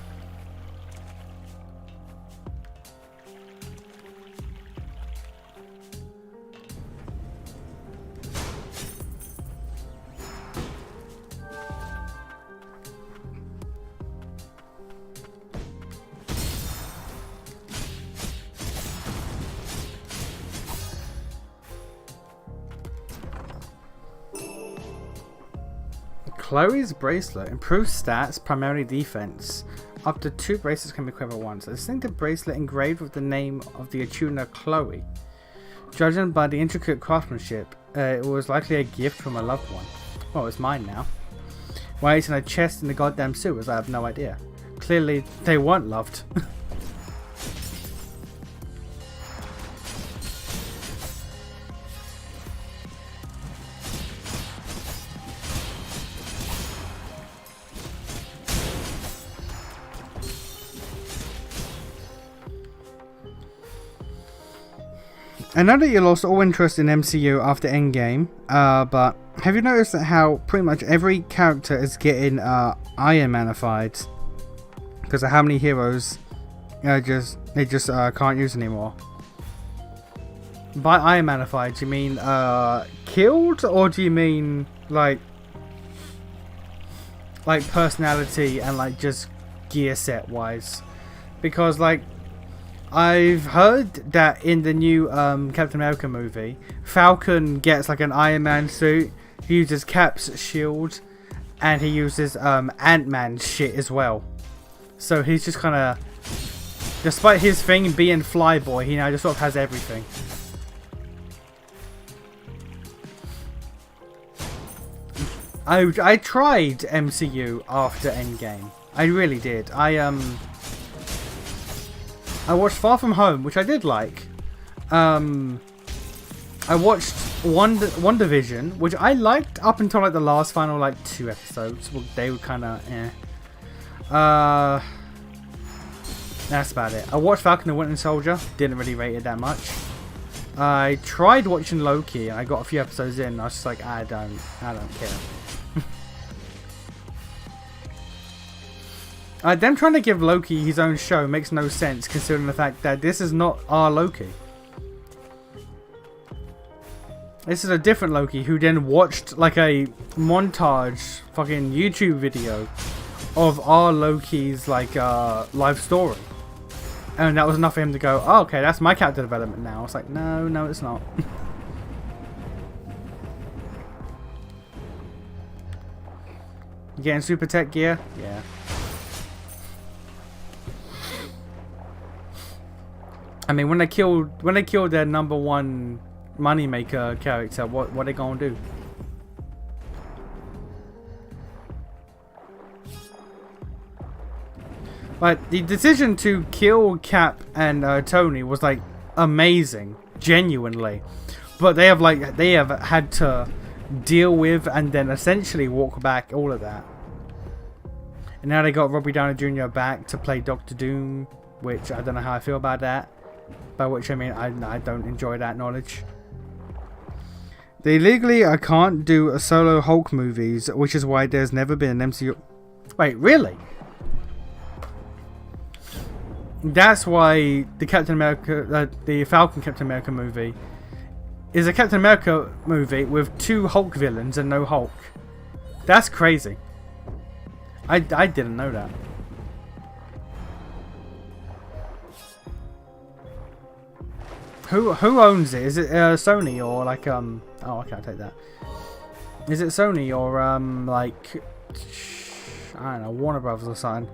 Chloe's bracelet improves stats, primarily defense. Up to 2 bracelets can be equipped at once. A distinctive bracelet engraved with the name of the attuner Chloe. Judging by the intricate craftsmanship, it was likely a gift from a loved one. Well, it's mine now. Why it's in a chest in the goddamn sewers, I have no idea. Clearly, they weren't loved. I know that you lost all interest in MCU after Endgame, but have you noticed that how pretty much every character is getting Iron Manified because of how many heroes they just can't use anymore? By Iron Manified, do you mean killed, or do you mean like personality and like just gear set wise? Because like, I've heard that in the new Captain America movie, Falcon gets like an Iron Man suit. He uses Cap's shield, and he uses Ant-Man's shit as well. So he's just kind of, despite his thing being Flyboy, he now just sort of has everything. I tried MCU after Endgame. I really did. I watched Far From Home, which I did like. I watched WandaVision, which I liked up until like the last final like 2 episodes. Well, they were kind of that's about it. I watched Falcon and Winter Soldier. Didn't really rate it that much. I tried watching Loki, and I got a few episodes in. And I was just like, I don't care. Them trying to give Loki his own show makes no sense, considering the fact that this is not our Loki. This is a different Loki who then watched like a montage fucking YouTube video of our Loki's like life story. And that was enough for him to go, oh, okay, that's my character development now. It's like, no, it's not. You getting super tech gear? Yeah. I mean, when they killed their #1 moneymaker character, what they gonna do? Like, the decision to kill Cap and Tony was like amazing, genuinely, but they have had to deal with and then essentially walk back all of that. And now they got Robbie Downey Jr. back to play Doctor Doom, which I don't know how I feel about that. By which I mean I don't enjoy that knowledge. They legally can't do a solo Hulk movies, which is why there's never been an MCU. Wait, really? That's why the Captain America, the Falcon Captain America movie, is a Captain America movie with 2 Hulk villains and no Hulk. That's crazy. I didn't know that. Who owns it? Is it Sony or like oh, I can't take that. Is it Sony or like I don't know, Warner Brothers or something?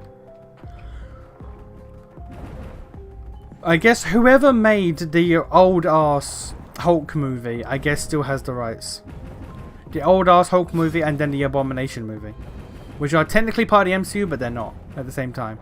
I guess whoever made the old ass Hulk movie, I guess still has the rights. The old ass Hulk movie and then the Abomination movie, which are technically part of the MCU, but they're not at the same time.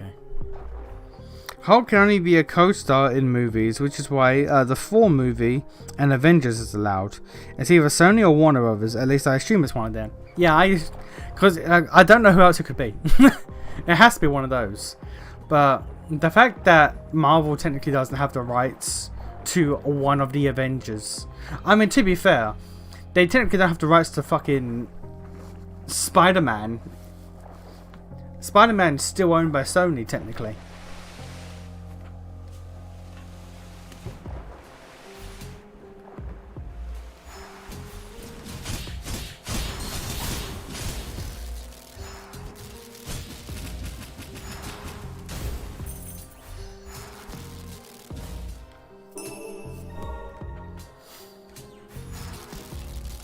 Okay. Hulk can only be a co-star in movies, which is why the Thor movie and Avengers is allowed. It's either Sony or Warner Brothers. At least I assume it's one of them. Yeah, because I don't know who else it could be. It has to be one of those. But the fact that Marvel technically doesn't have the rights to one of the Avengers. I mean, to be fair, they technically don't have the rights to fucking Spider-Man. Spider-Man's still owned by Sony, technically.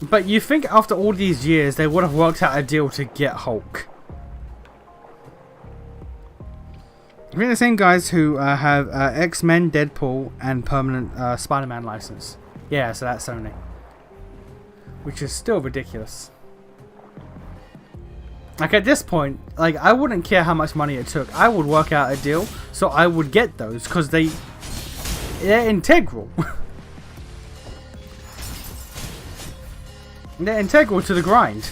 But you think after all these years they would have worked out a deal to get Hulk? I think the same guys who have X-Men, Deadpool, and permanent Spider-Man license. Yeah, so that's Sony. Which is still ridiculous. Like at this point, like I wouldn't care how much money it took. I would work out a deal so I would get those because they're integral. They're integral to the grind.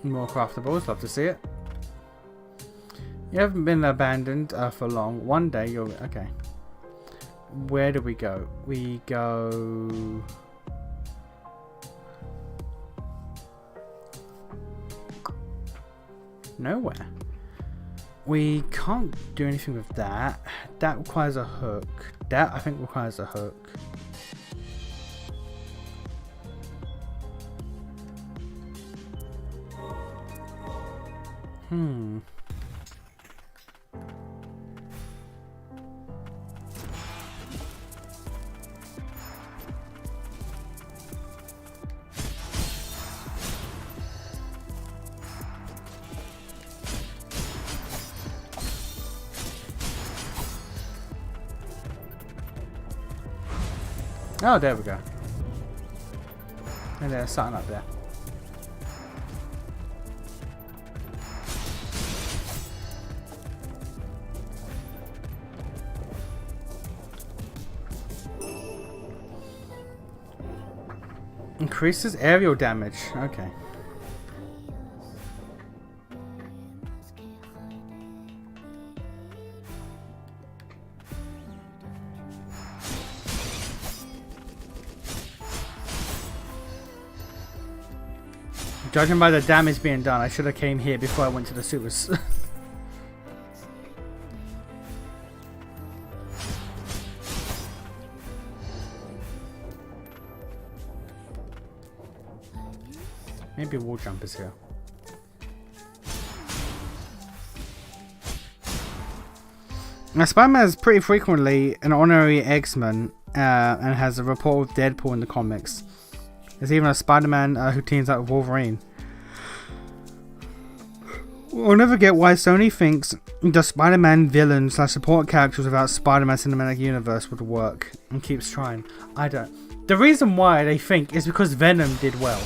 More craftables, love to see it. You haven't been abandoned for long. One day you'll... Okay. Where do we go? We go... Nowhere. We can't do anything with that. That requires a hook. That, I think, requires a hook. Oh, there we go. And there's something up there. Increases aerial damage. Okay. Judging by the damage being done, I should have came here before I went to the sewers. Maybe a wall jump is here. Now, Spider-Man is pretty frequently an honorary X-Men and has a rapport with Deadpool in the comics. There's even a Spider-Man who teams up with Wolverine. We'll never get why Sony thinks the Spider-Man villain / support characters without Spider-Man Cinematic Universe would work and keeps trying. I don't. The reason why they think is because Venom did well.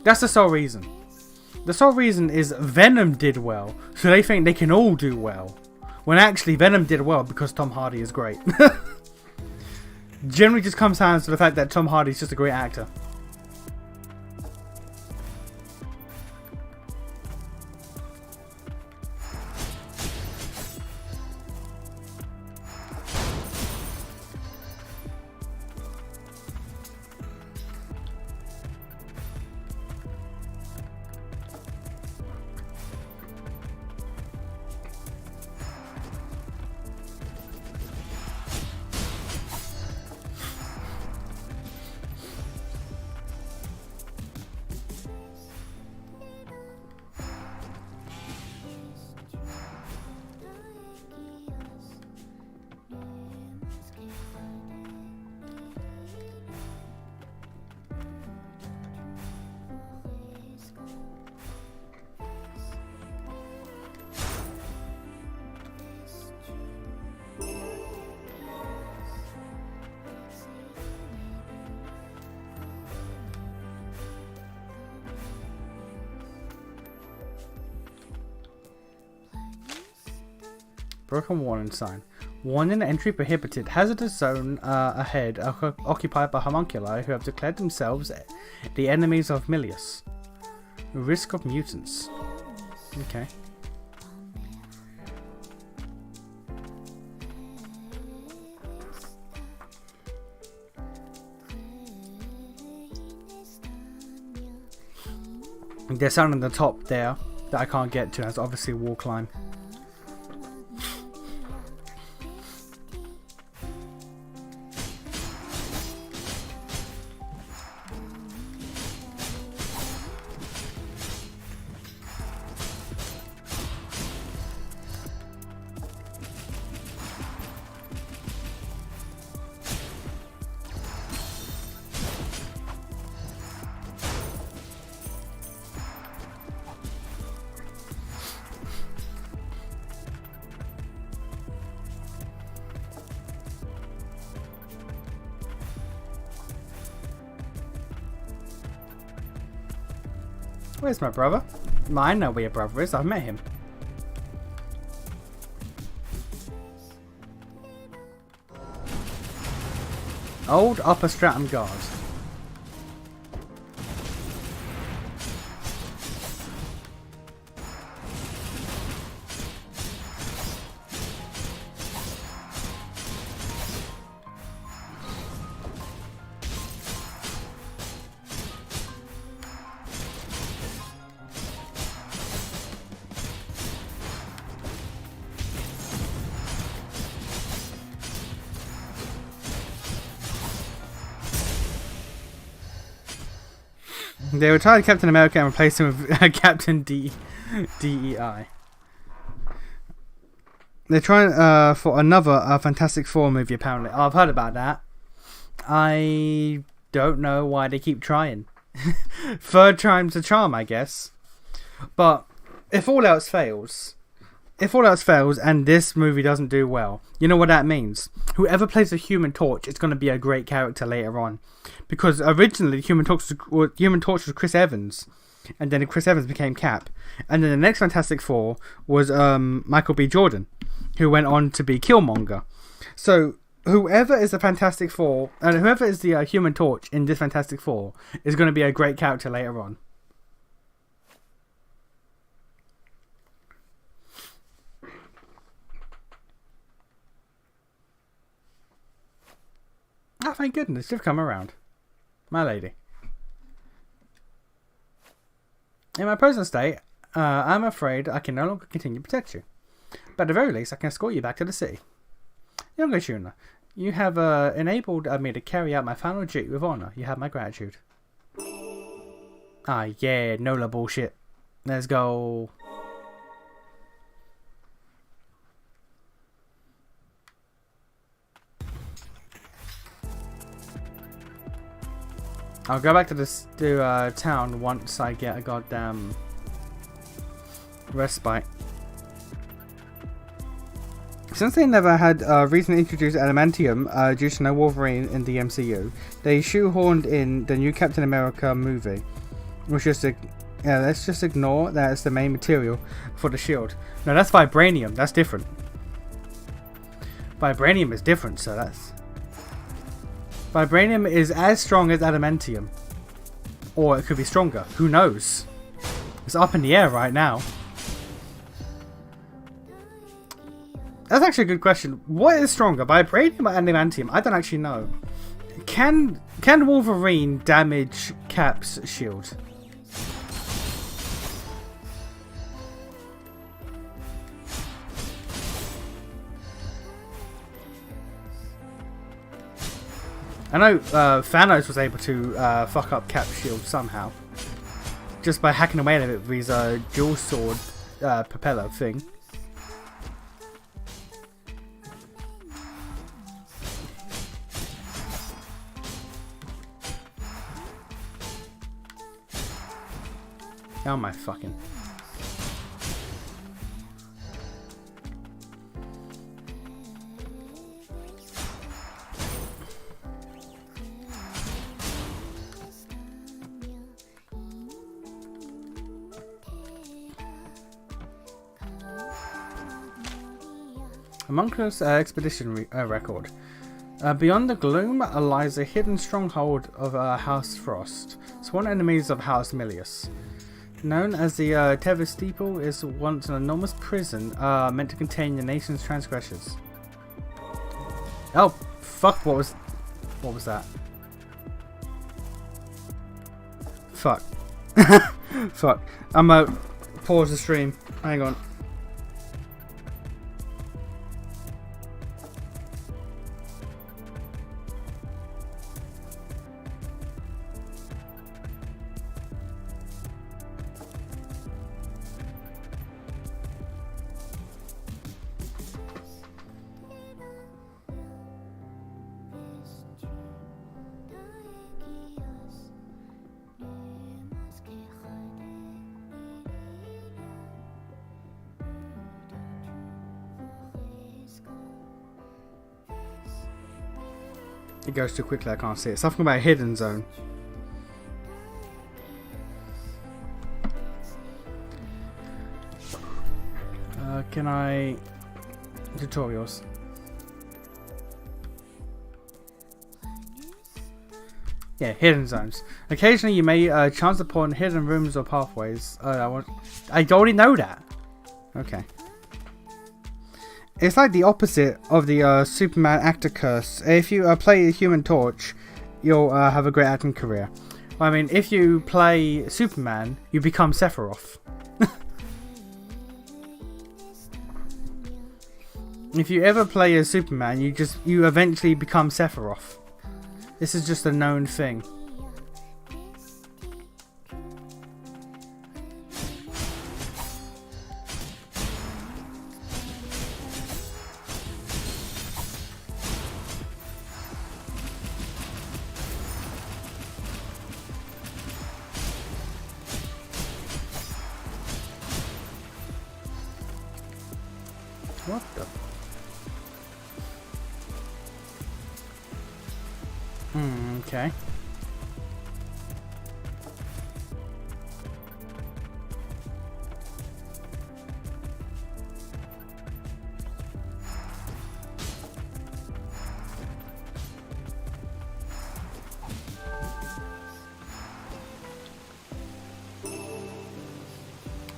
That's the sole reason. The sole reason is Venom did well, so they think they can all do well. When actually Venom did well because Tom Hardy is great. Generally just comes down to the fact that Tom Hardy is just a great actor. broken warning sign. Warning, entry prohibited. Hazardous zone ahead, occupied by homunculi who have declared themselves the enemies of Milius. Risk of mutants. Okay. There's something on the top there that I can't get to. That's obviously a wall climb. Where's my brother? I know where your brother is. I've met him. Old Upper Stratum Guard. They retired Captain America and replaced him with Captain DEI. They're trying for another Fantastic Four movie, apparently. Oh, I've heard about that. I don't know why they keep trying. Third time's a charm, I guess. But if all else fails, and this movie doesn't do well, you know what that means? Whoever plays the Human Torch is going to be a great character later on. Because originally Human Torch was Chris Evans, and then Chris Evans became Cap. And then the next Fantastic Four was Michael B. Jordan, who went on to be Killmonger. So whoever is the Fantastic Four, and whoever is the Human Torch in this Fantastic Four is going to be a great character later on. Oh, thank goodness, you've come around. My lady. In my present state, I'm afraid I can no longer continue to protect you. But at the very least, I can escort you back to the city. Younger Shuna, you have enabled me to carry out my final duty with honor. You have my gratitude. Ah, yeah, NOLA bullshit. Let's go. I'll go back to this town once I get a goddamn respite. Since they never had reason to introduce adamantium due to no Wolverine in the MCU, they shoehorned in the new Captain America movie. Let's just ignore that it's the main material for the shield. No, that's vibranium. That's different. Vibranium is different, so that's... Vibranium is as strong as adamantium. Or it could be stronger. Who knows? It's up in the air right now. That's actually a good question. What is stronger, vibranium or adamantium? I don't actually know. Can Wolverine damage Cap's shield? I know Thanos was able to fuck up Cap's shield somehow. Just by hacking away at it with his dual sword propeller thing. Oh my fucking... Homunculus expedition record. Beyond the gloom lies a hidden stronghold of House Frost, sworn enemies of House Milius. Known as the Tevis Steeple, is once an enormous prison meant to contain the nation's transgressors. Oh, fuck, what was that? Fuck. Fuck. I'm out. Pause the stream. Hang on. It goes too quickly, I can't see it. Something about a hidden zone. Can I... Tutorials. Yeah, hidden zones. Occasionally you may chance upon hidden rooms or pathways. I already know that. Okay. It's like the opposite of the Superman actor curse. If you play Human Torch, you'll have a great acting career. I mean, if you play Superman, you become Sephiroth. If you ever play as Superman, you eventually become Sephiroth. This is just a known thing. What the? Okay.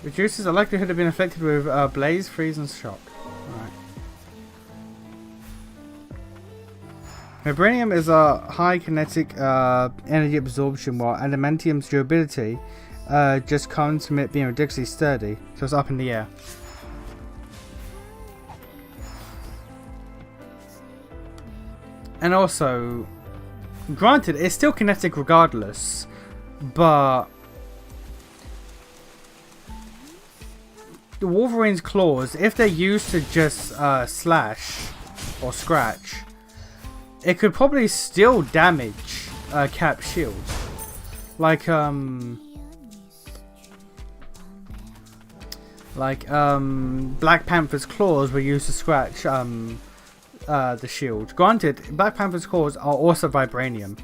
Reduces the likelihood of being affected with blaze, freeze, and shock. Alright. Vibranium is a high kinetic energy absorption, while adamantium's durability just comes from it being ridiculously sturdy, so it's up in the air. And also, granted, it's still kinetic regardless, but the Wolverine's claws, if they're used to just slash or scratch, it could probably still damage Cap's shield. Like Black Panther's claws were used to scratch the shield. Granted, Black Panther's claws are also vibranium,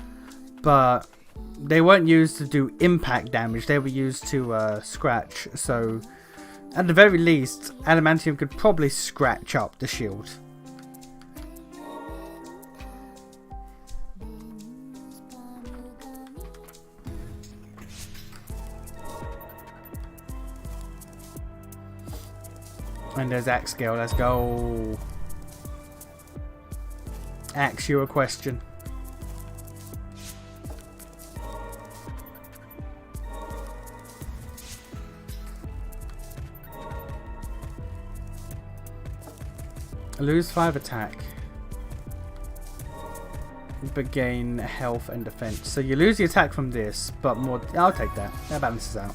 but they weren't used to do impact damage, they were used to scratch, so at the very least, adamantium could probably scratch up the shield. And there's axe scale, let's go. Axe you a question. Lose 5 attack, but gain health and defense. So you lose the attack from this, but more. I'll take that. That balances out.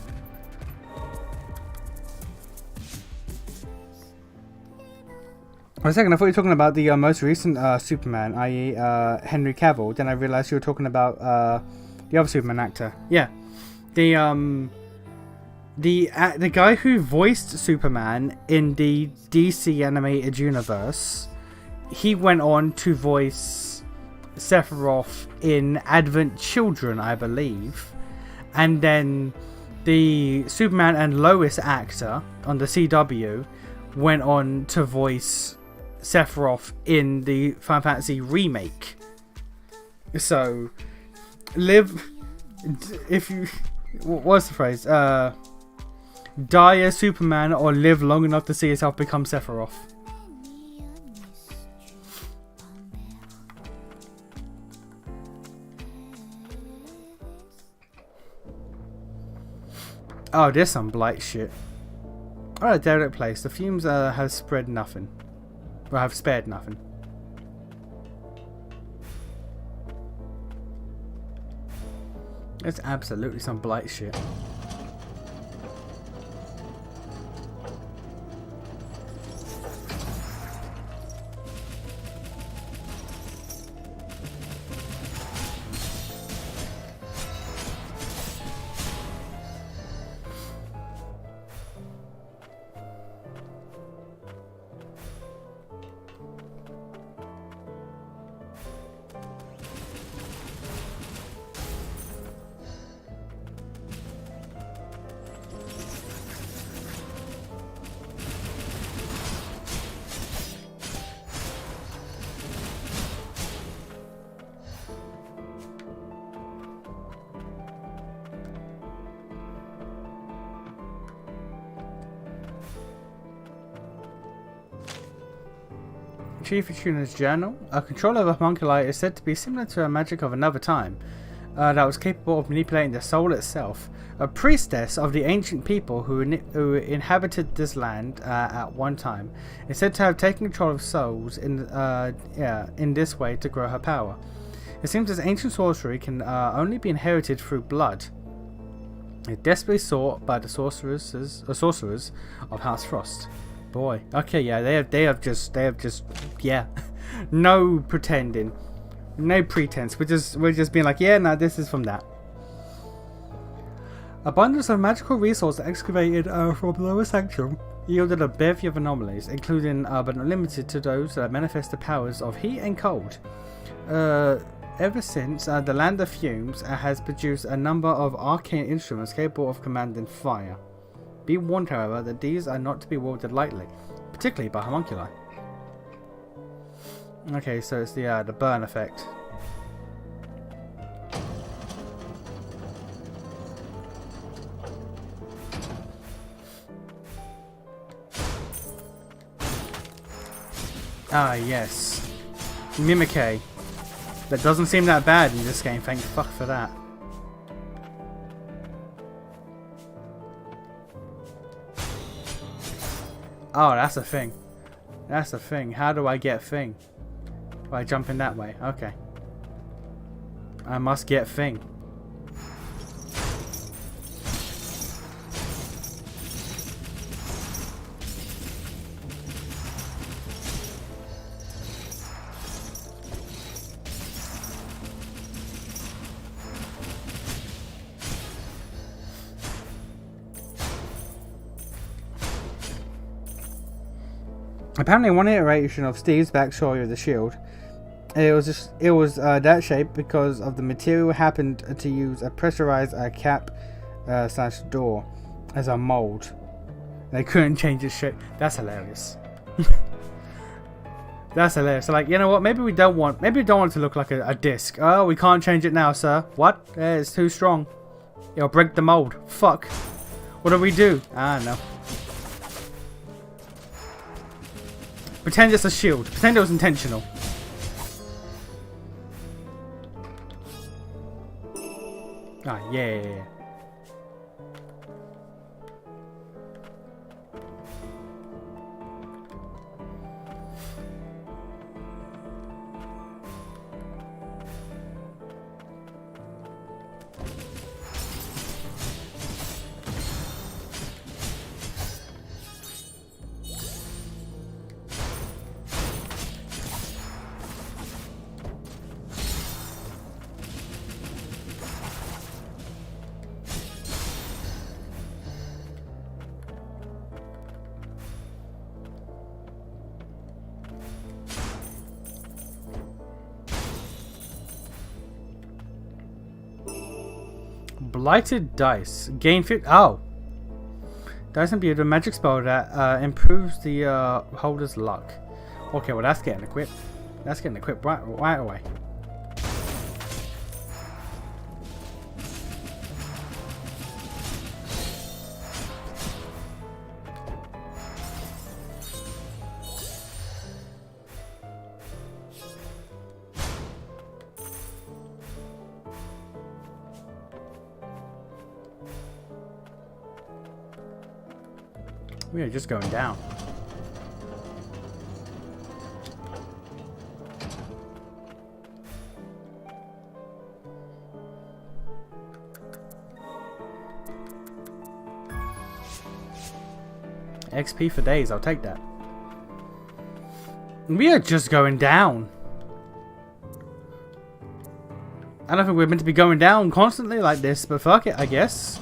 For a second, I thought you were talking about the most recent Superman, i.e. Henry Cavill. Then I realized you were talking about the other Superman actor. Yeah, the guy who voiced Superman in the DC animated universe, he went on to voice Sephiroth in Advent Children, I believe. And then the Superman and Lois actor on the CW went on to voice Sephiroth in the Final Fantasy remake. So, live if you what's the phrase? Die as Superman or live long enough to see yourself become Sephiroth. Oh, there's some blight shit. Alright, derelict place. The fumes have spread nothing. Or have spared nothing. There's absolutely some blight shit. Chief Tuner's journal. A control of a homunculi is said to be similar to a magic of another time that was capable of manipulating the soul itself. A priestess of the ancient people who inhabited this land at one time is said to have taken control of souls in this way to grow her power. It seems this ancient sorcery can only be inherited through blood. It's desperately sought by the sorcerers of House Frost. Boy, okay, yeah, they have just, yeah, no pretending, no pretense. We're just being like, yeah, no, this is from that. Abundance of magical resources excavated from the lower sanctum yielded a bevy of anomalies, including but not limited to those that manifest the powers of heat and cold. Ever since, the Land of Fumes has produced a number of arcane instruments capable of commanding fire. Be warned, however, that these are not to be wielded lightly, particularly by homunculi. Okay, so it's the burn effect. Ah, yes. Mimikay. That doesn't seem that bad in this game, thank fuck for that. Oh, that's a thing. That's a thing. How do I get thing? By jumping that way. Okay. I must get thing. Apparently, one iteration of Steve's backstory of the shield, it was that shape because of the material happened to use a pressurized cap slash door as a mold. They couldn't change its shape. That's hilarious. That's hilarious. So, like, you know what? Maybe we don't want it to look like a disc. Oh, we can't change it now, sir. What? It's too strong. It'll break the mold. Fuck. What do we do? I don't know. Pretend it's a shield. Pretend it was intentional. Ah, yeah. Blighted dice. Gain 50. Oh. Dice imbued with a magic spell that improves the holder's luck. Okay, well that's getting equipped. That's getting equipped right away. We are just going down. XP for days, I'll take that. We are just going down. I don't think we're meant to be going down constantly like this, but fuck it, I guess.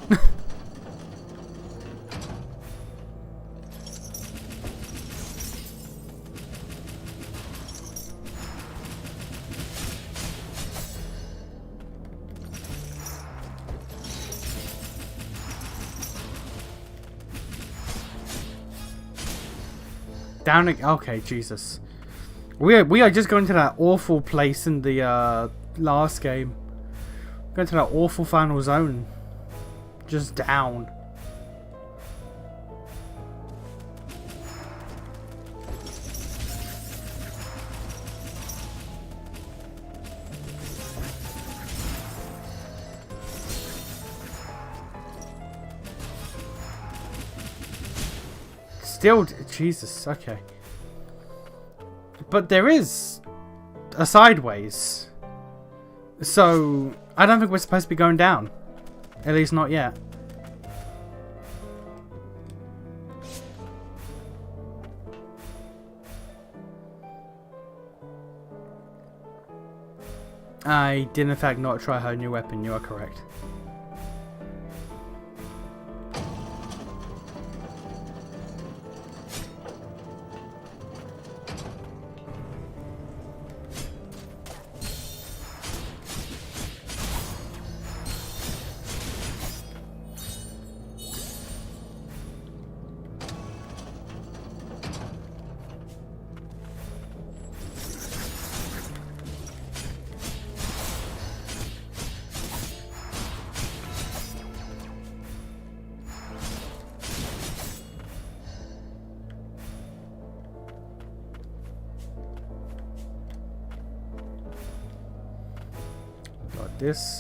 Down again. Okay, Jesus. We are just going to that awful place in the last game. Going to that awful final zone. Just down. Still, Jesus, okay. But there is a sideways. So, I don't think we're supposed to be going down. At least not yet. I did in fact not try her new weapon, you are correct.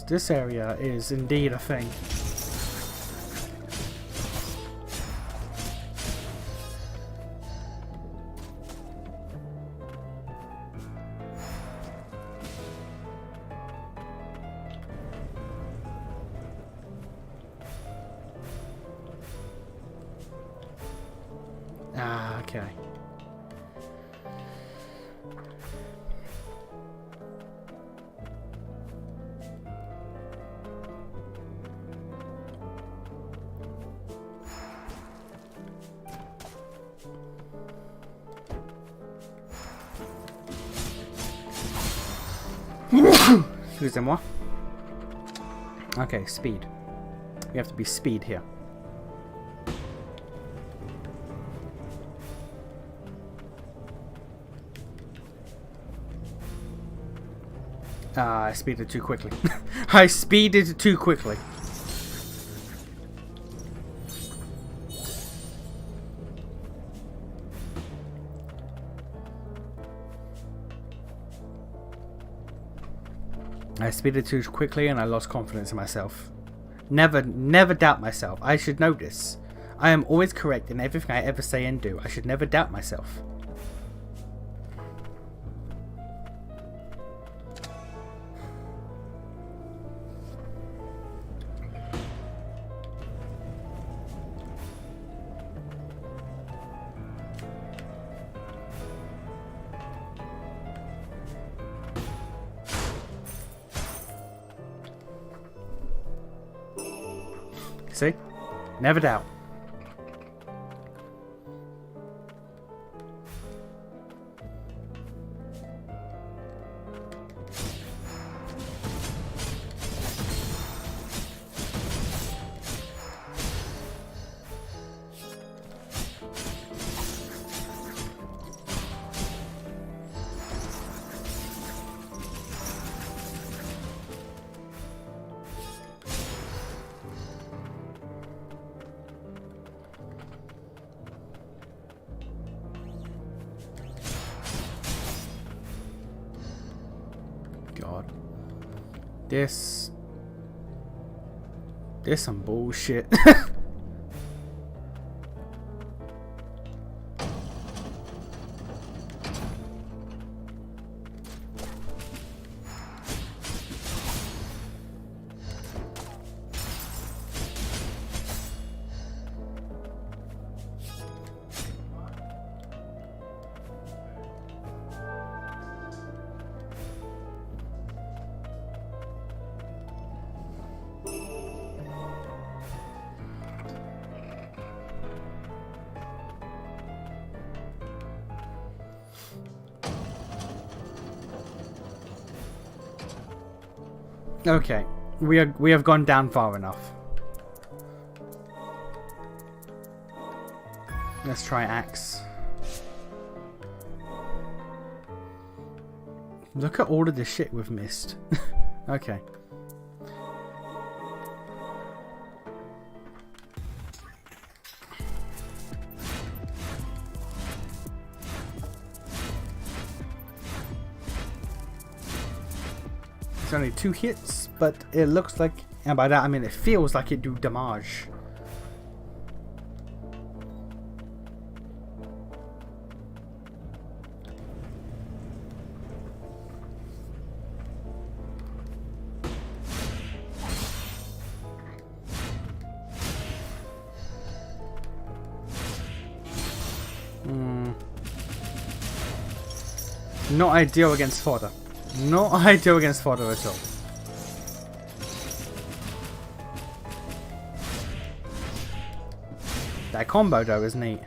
This area is indeed a thing. Ah, okay. Excusez-moi. Okay, speed. We have to be speed here. I speeded too quickly. I speeded too quickly. I speeded too quickly and I lost confidence in myself. Never doubt myself. I should know this. I am always correct in everything I ever say and do. I should never doubt myself. See? Never doubt. This some bullshit. Okay, we have gone down far enough. Let's try axe. Look at all of the shit we've missed. Okay. It's only 2 hits, but it looks like, and by that I mean it feels like it do damage. Not ideal against fodder. Not ideal against fodder at all. That combo though is neat.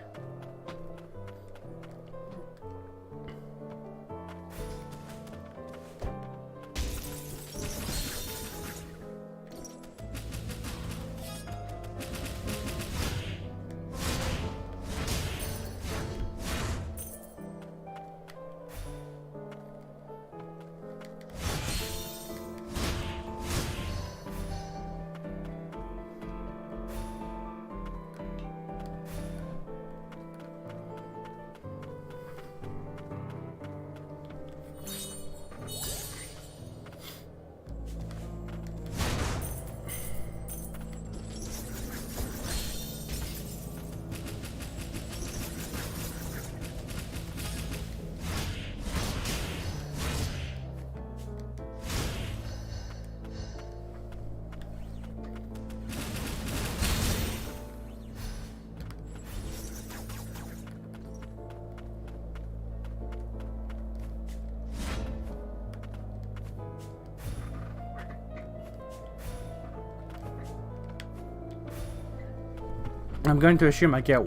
I'm going to assume I get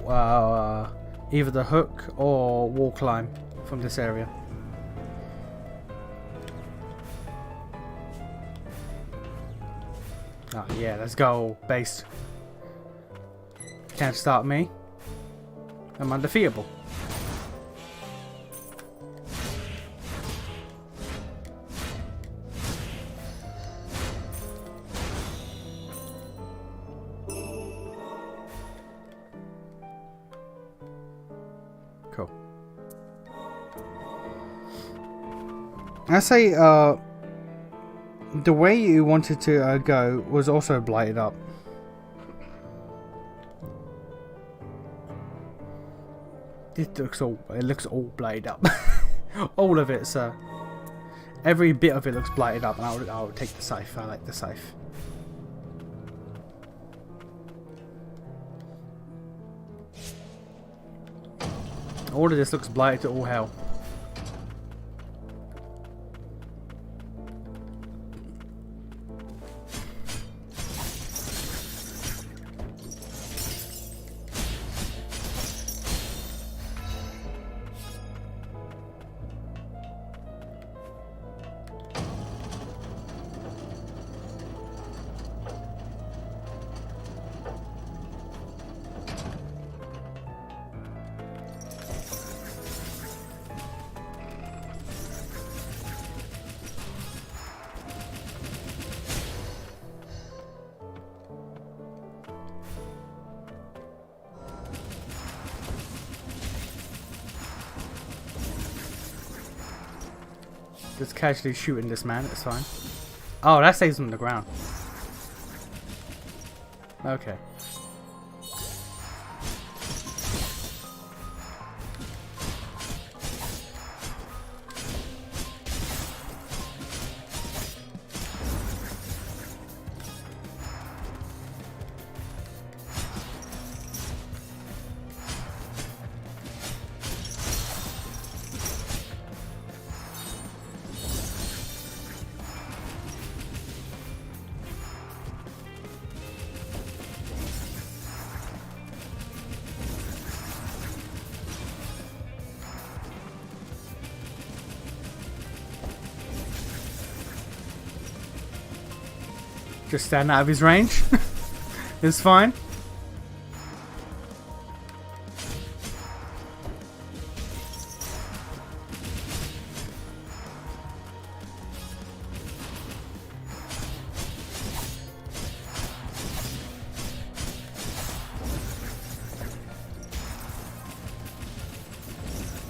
either the hook or wall climb from this area. Oh yeah, let's go, base. Can't stop me. I'm undefeatable. Cool. I say, the way you wanted to go was also blighted up. It looks all blighted up. All of it, sir. Every bit of it looks blighted up, and I would take the scythe. I like the scythe. All of this looks blighted to all hell. Just casually shooting this man, it's fine. Oh, that saves him on the ground. Okay. Just stand out of his range. It's fine.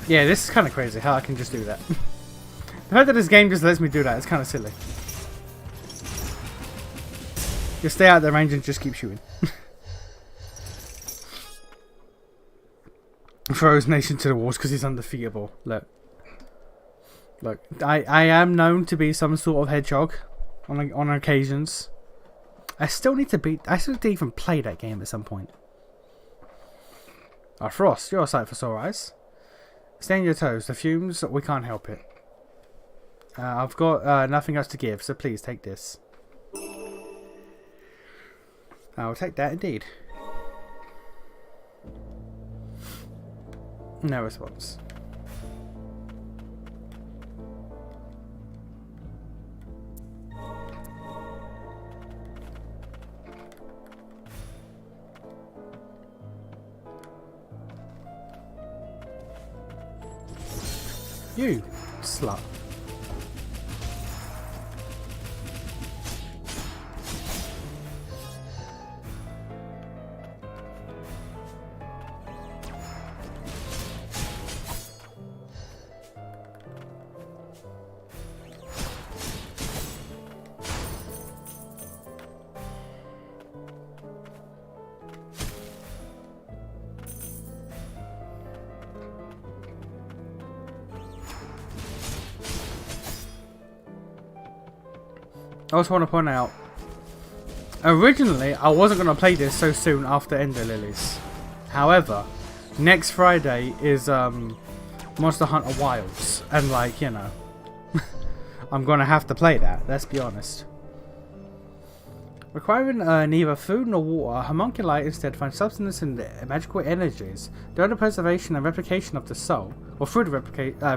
Yeah, this is kind of crazy how I can just do that. The fact that this game just lets me do that is kind of silly. Just stay out of the range and just keep shooting. Throws nation to the walls because he's undefeatable. Look. Look, I am known to be some sort of hedgehog on occasions. I still need to even play that game at some point. Frost, you're a sight for sore eyes. Stay on your toes. The fumes, we can't help it. I've got nothing else to give, so please take this. I'll take that indeed. No response. You slut. I also want to point out, originally I wasn't going to play this so soon after Ender Lilies. However, next Friday is Monster Hunter Wilds, and like, you know, I'm going to have to play that, let's be honest. Requiring neither food nor water, homunculi instead find substance in the magical energies during the preservation and replication of the soul, or through the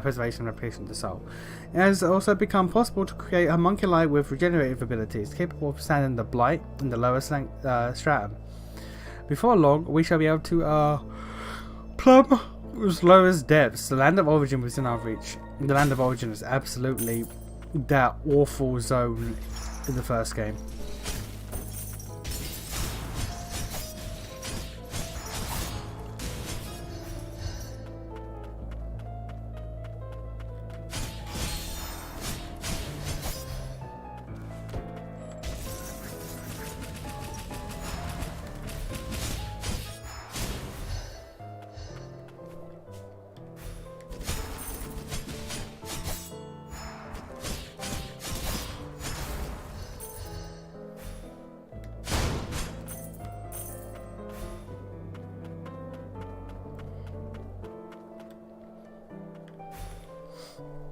preservation and replication of the soul. It has also become possible to create homunculi with regenerative abilities, capable of standing the blight in the lower stratum. Before long, we shall be able to plumb as low as depths. The land of origin was in our reach. The land of origin is absolutely that awful zone in the first game.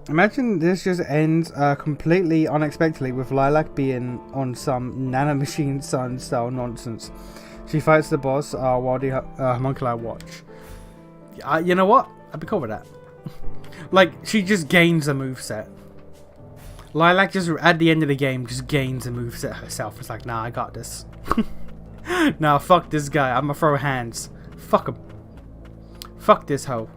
Imagine this just ends completely unexpectedly with Lilac being on some nanomachine sun style nonsense. She fights the boss while the homunculi watch. You know what? I'd be cool with that. Like, she just gains a moveset. Lilac just, at the end of the game, just gains a moveset herself. It's like, nah, I got this. Nah, fuck this guy. I'm gonna throw hands. Fuck him. Fuck this hoe.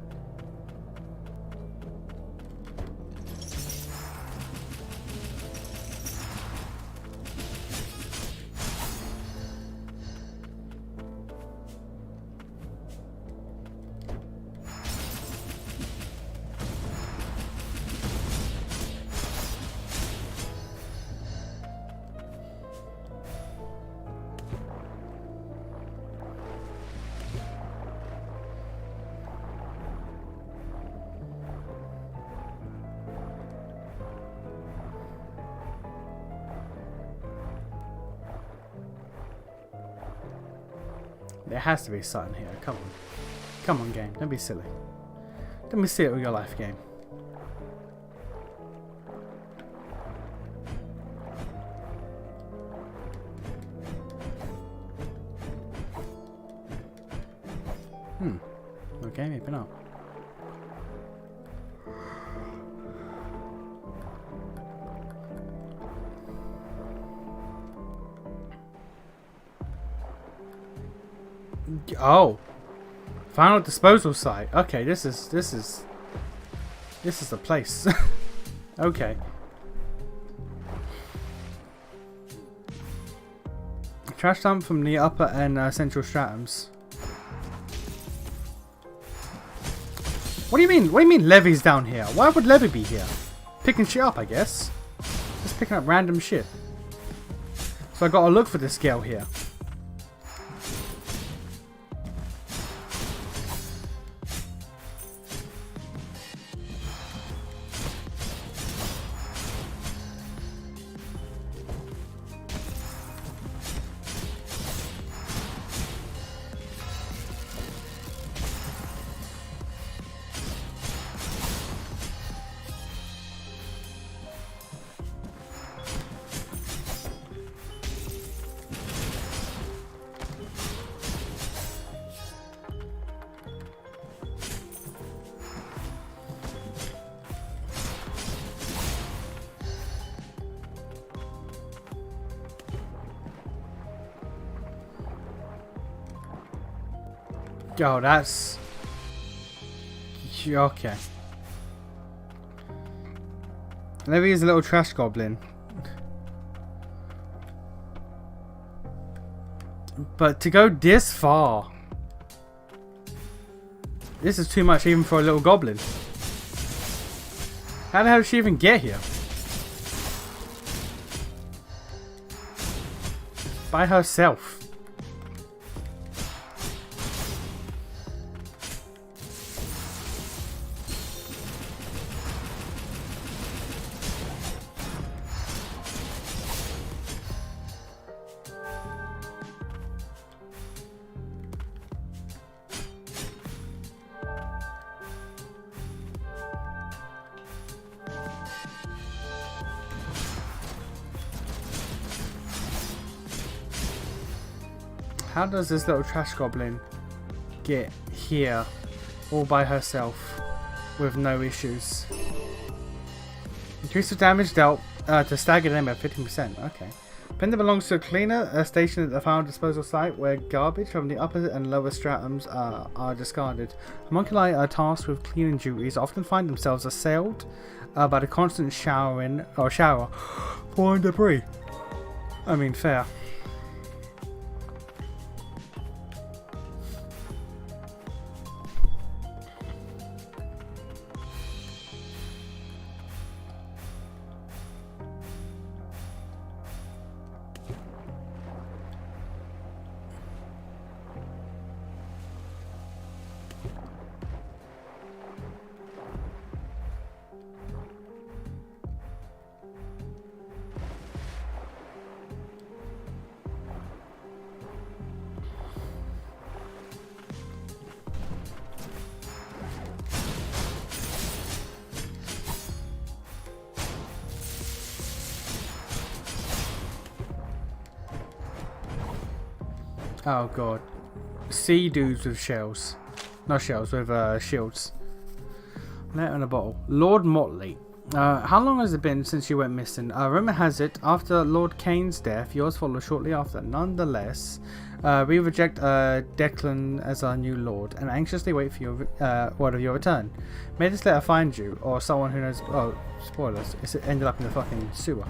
There has to be something here. Come on. Come on, game. Don't be silly. Don't be silly with your life, game. Okay, maybe not. Oh, final disposal site. Okay, this is the place. Okay. Trash dump from the upper and central stratums. What do you mean? What do you mean Levy's down here? Why would Levy be here? Picking shit up, I guess. Just picking up random shit. So I gotta look for this girl here. Oh, that's... Okay. Levy is a little trash goblin. But to go this far... This is too much even for a little goblin. How the hell did she even get here? By herself. How does this little trash goblin get here all by herself with no issues? Increase the damage dealt to staggered enemy by 15%. Okay. Pender belongs to a cleaner station at the final disposal site where garbage from the upper and lower stratums are discarded. Homunculi are tasked with cleaning duties, often find themselves assailed by the constant shower pouring debris. I mean, fair. Oh god. Sea dudes with shells. Not shells, with shields. Letter in a bottle. Lord Motley. How long has it been since you went missing? Rumour has it, after Lord Kane's death, yours followed shortly after. Nonetheless, we reject Declan as our new lord and anxiously wait for your word of your return. May this letter find you, or someone who knows... Oh, spoilers. It ended up in the fucking sewer.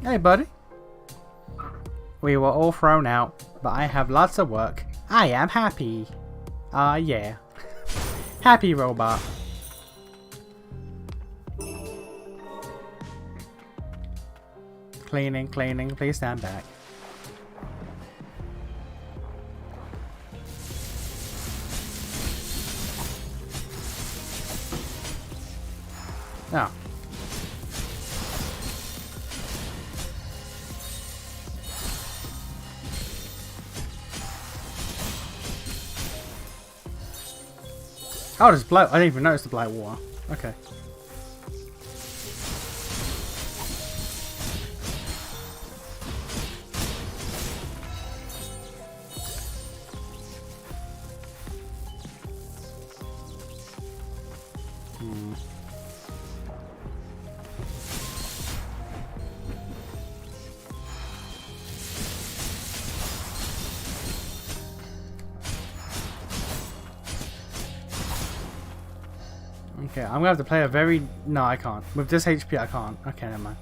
Hey, buddy. We were all thrown out, but I have lots of work. I am happy. Yeah. Happy robot. Cleaning, cleaning, please stand back. Oh. Oh, there's black. I didn't even notice the black water. Okay. Okay, I'm gonna have to play a very... No, I can't. With this HP, I can't. Okay, never mind.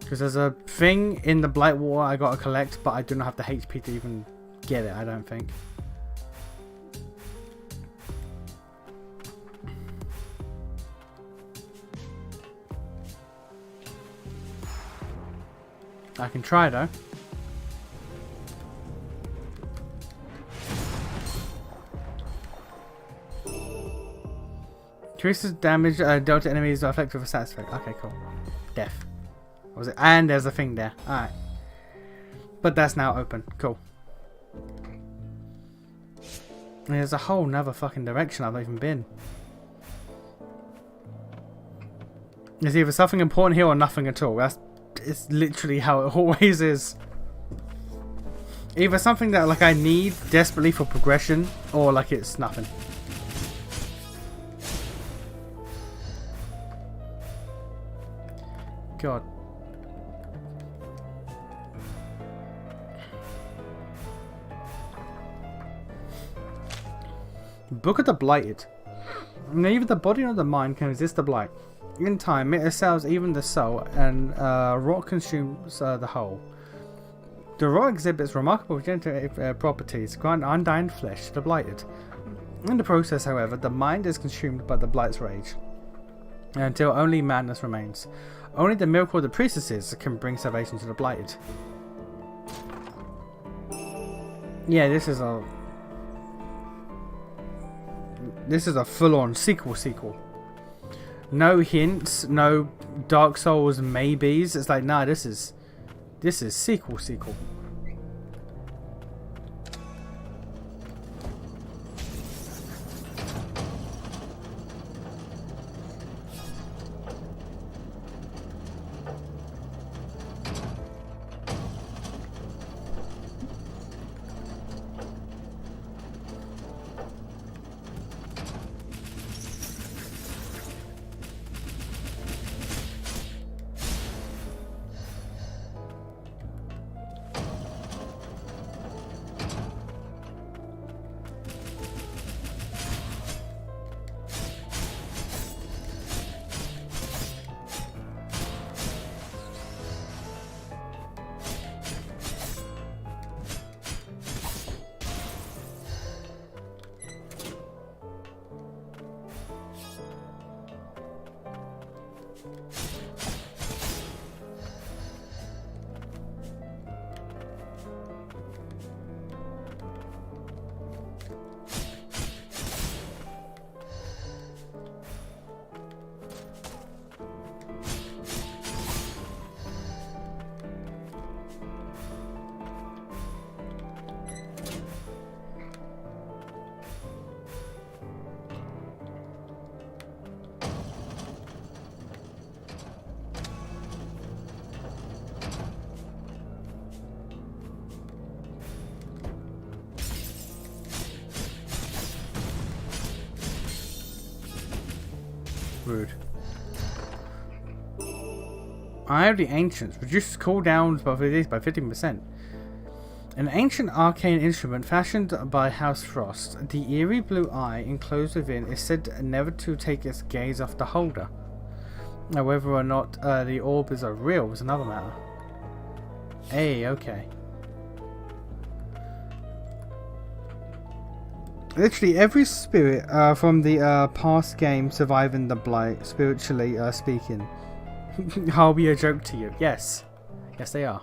Because there's a thing in the blight water I gotta collect, but I do not have the HP to even get it, I don't think. I can try, though. Increases damage dealt to enemies affected with a status effect. Okay, cool. Death. What was it? And there's a thing there. Alright. But that's now open. Cool. And there's a whole nother fucking direction I've not even been. There's either something important here or nothing at all. It's literally how it always is. Either something that like I need desperately for progression, or like it's nothing. God. Book of the Blighted. Neither the body nor the mind can resist the blight. In time, it assails even the soul, and rot consumes the whole. The rot exhibits remarkable regenerative properties, grant undying flesh to the blighted. In the process, however, the mind is consumed by the blight's rage, until only madness remains. Only the miracle of the priestesses can bring salvation to the blighted. Yeah, this is a full-on sequel. No hints, no Dark Souls maybes. It's like, nah, this is sequel. Rude. Eye of the Ancients. Reduces cooldowns by 15%. An ancient arcane instrument fashioned by House Frost. The eerie blue eye enclosed within is said never to take its gaze off the holder. Now, whether or not the orbs are real is another matter. Hey, okay. Literally every spirit from the past game surviving the blight, spiritually speaking, I'll be a joke to you. Yes. Yes, they are.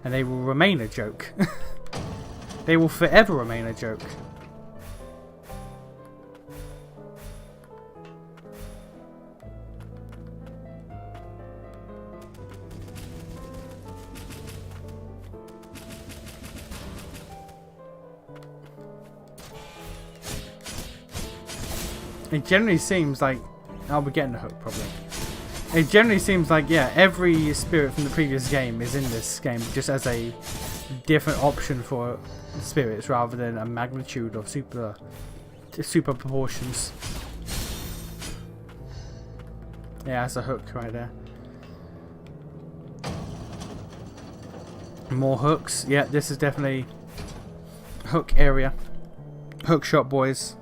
And they will remain a joke. They will forever remain a joke. It generally seems like... I'll be getting the hook, probably. It generally seems like, yeah, every spirit from the previous game is in this game, just as a different option for spirits, rather than a magnitude of super proportions. Yeah, that's a hook right there. More hooks. Yeah, this is definitely hook area. Hook shot, boys.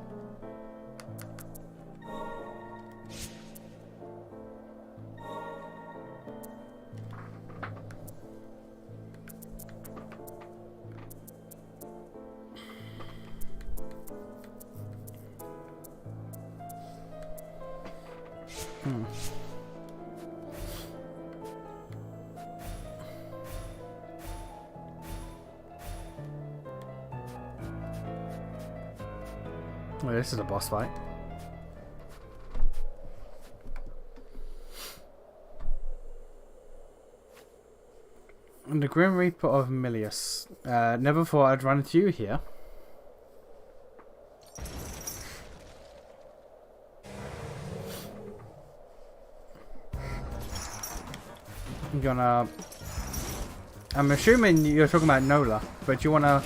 Well, this is a boss fight. And the Grim Reaper of Milius. Never thought I'd run into you here. I'm gonna... I'm assuming you're talking about Nola, but you wanna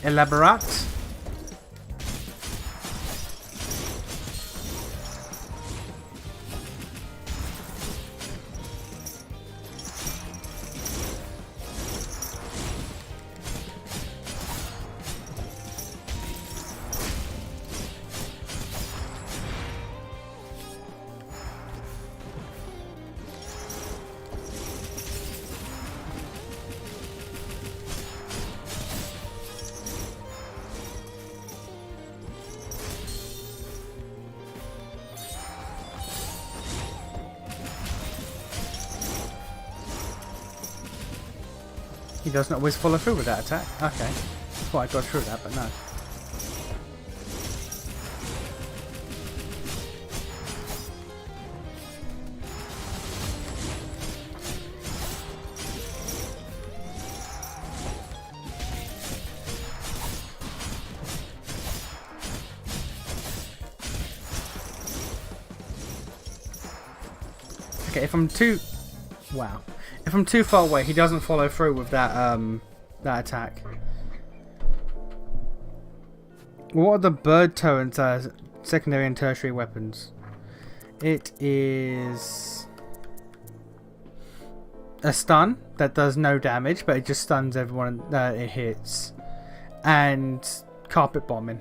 elaborate? He doesn't always follow through with that attack. Okay. Thought I got through that, but no. Okay, if I'm too... Wow. If I'm too far away, he doesn't follow through with that that attack. What are the bird turrets as secondary and tertiary weapons? It is a stun that does no damage, but it just stuns everyone that it hits, and carpet bombing.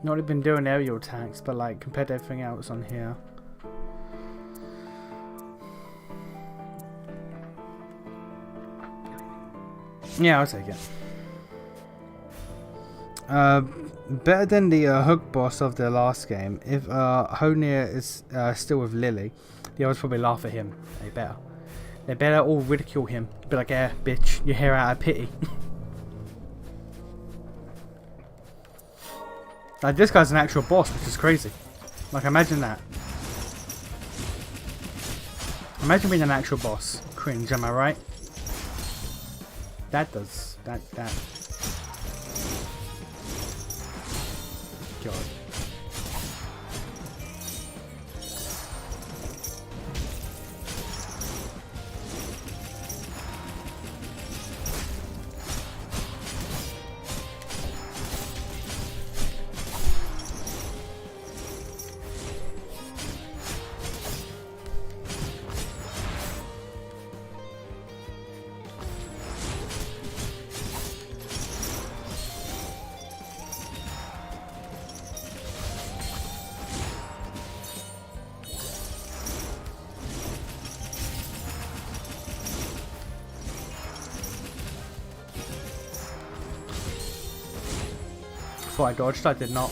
Not even doing aerial attacks, but like compared to everything else on here. Yeah, I'll take it. Better than the hook boss of the last game. If Honir is still with Lily, the others probably laugh at him. They better. They better all ridicule him. Be like, eh, bitch, you're here out of pity. Like, this guy's an actual boss, which is crazy. Like, imagine that. Imagine being an actual boss. Cringe, am I right? That does... That... God. Before I dodged, I did not.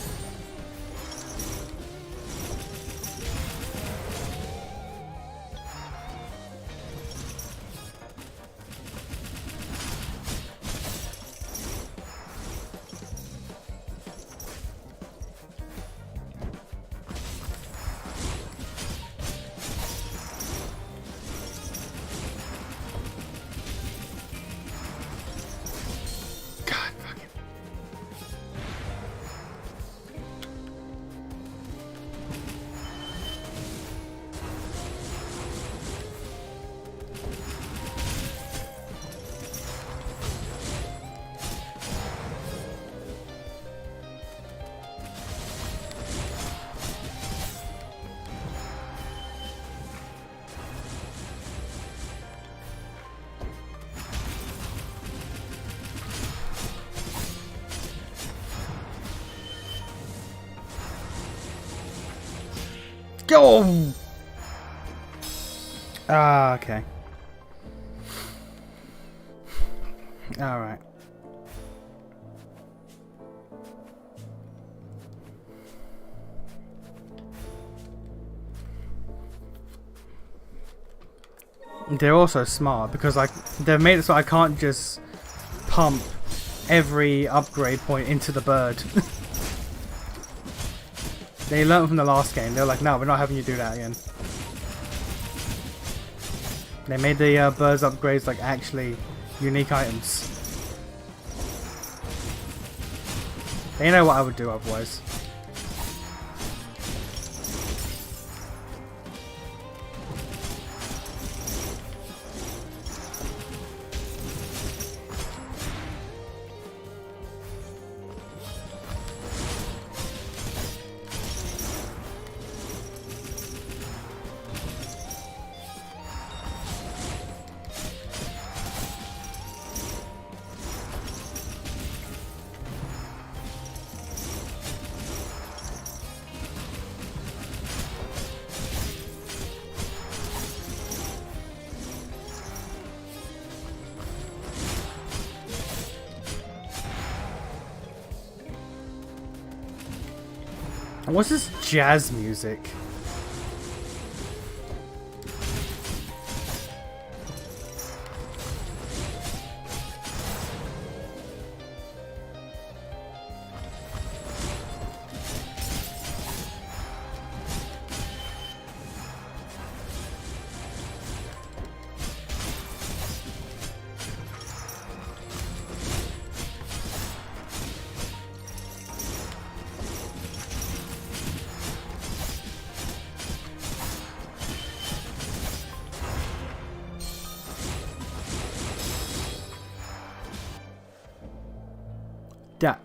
Go! Ah, okay. Alright. They're also smart because like they've made it so I can't just pump every upgrade point into the bird. They learned from the last game. They're like, no, we're not having you do that again. They made the birds upgrades like actually unique items. They know what I would do otherwise. What's this jazz music?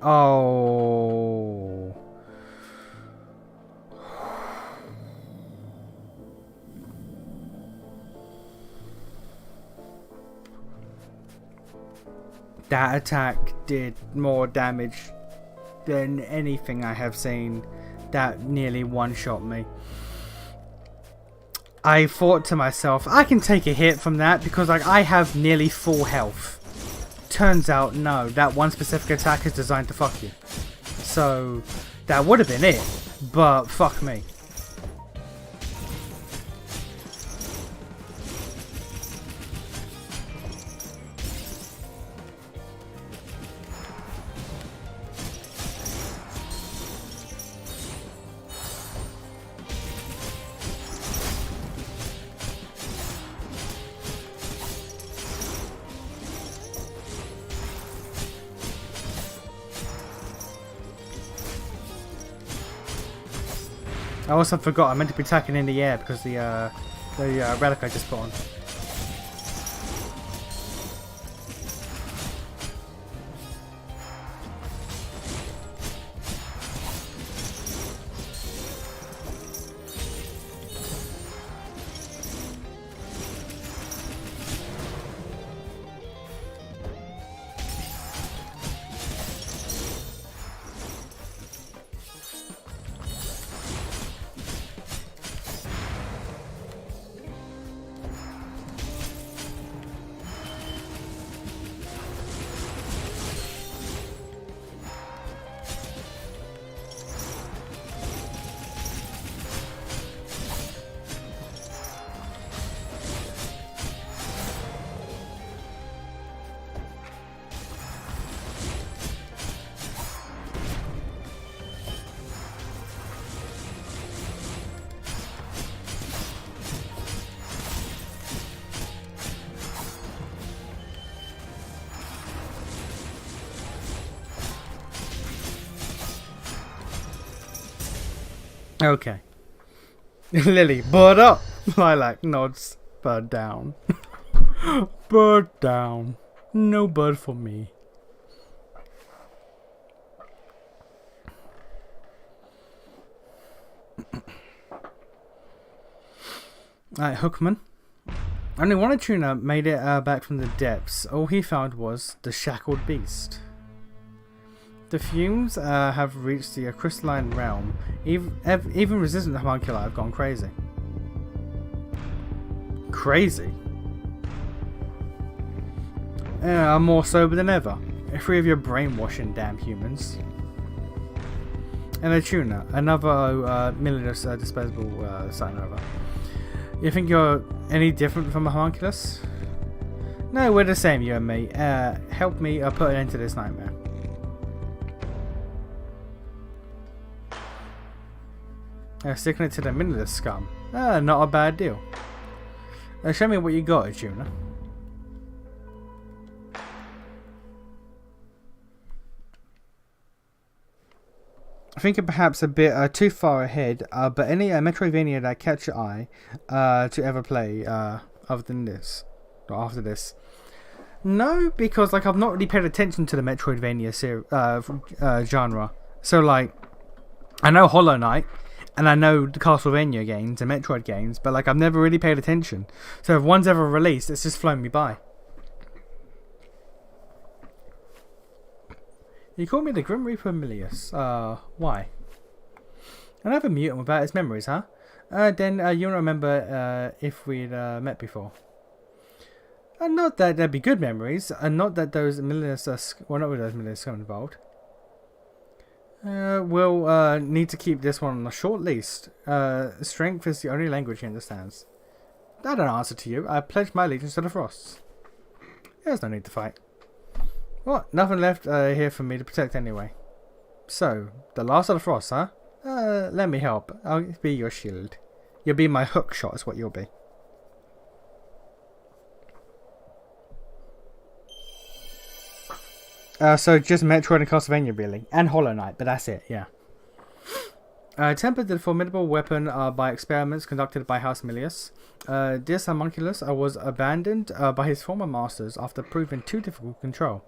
Oh. That attack did more damage than anything I have seen. That nearly one-shot me. I thought to myself, I can take a hit from that because like I have nearly full health. Turns out, no, that one specific attack is designed to fuck you. So, that would have been it, but fuck me. I also forgot I meant to be attacking in the air because the relic I just put on. Okay. Lily, bird up! Lilac nods. Bird down. Bird down. No bird for me. Alright, Hookman. Only one tuna made it back from the depths. All he found was the shackled beast. The fumes have reached the crystalline realm. Even resistant homunculi have gone crazy. Crazy? I'm more sober than ever. Free of your brainwashing, damn humans. And a tuna, another millinous disposable sign over. You think you're any different from a homunculus? No, we're the same, you and me. Help me put an end to this nightmare. Sticking it to the millinous scum. Not a bad deal. Show me what you got, tuna. I think it perhaps a bit too far ahead, but any Metroidvania that catch your eye to ever play other than this, or after this? No, because like I've not really paid attention to the Metroidvania genre. So like, I know Hollow Knight, and I know the Castlevania games and Metroid games, but like I've never really paid attention. So if one's ever released, it's just flown me by. You call me the Grim Reaper Milius. Why? Another mutant without his memories, huh? Then you don't remember if we'd met before. Not that there'd be good memories, and not that those Milius well, not with those Milius come involved. We'll need to keep this one on a short leash. Strength is the only language he understands. I don't answer to you. I pledge my allegiance to the Frosts. There's no need to fight. What? Nothing left here for me to protect anyway. So, the last of the Frost, huh? Let me help. I'll be your shield. You'll be my hook shot is what you'll be. So just Metroid and Castlevania really. And Hollow Knight, but that's it, yeah. Tempered the formidable weapon by experiments conducted by House Milius. This homunculus was abandoned by his former masters after proving too difficult to control.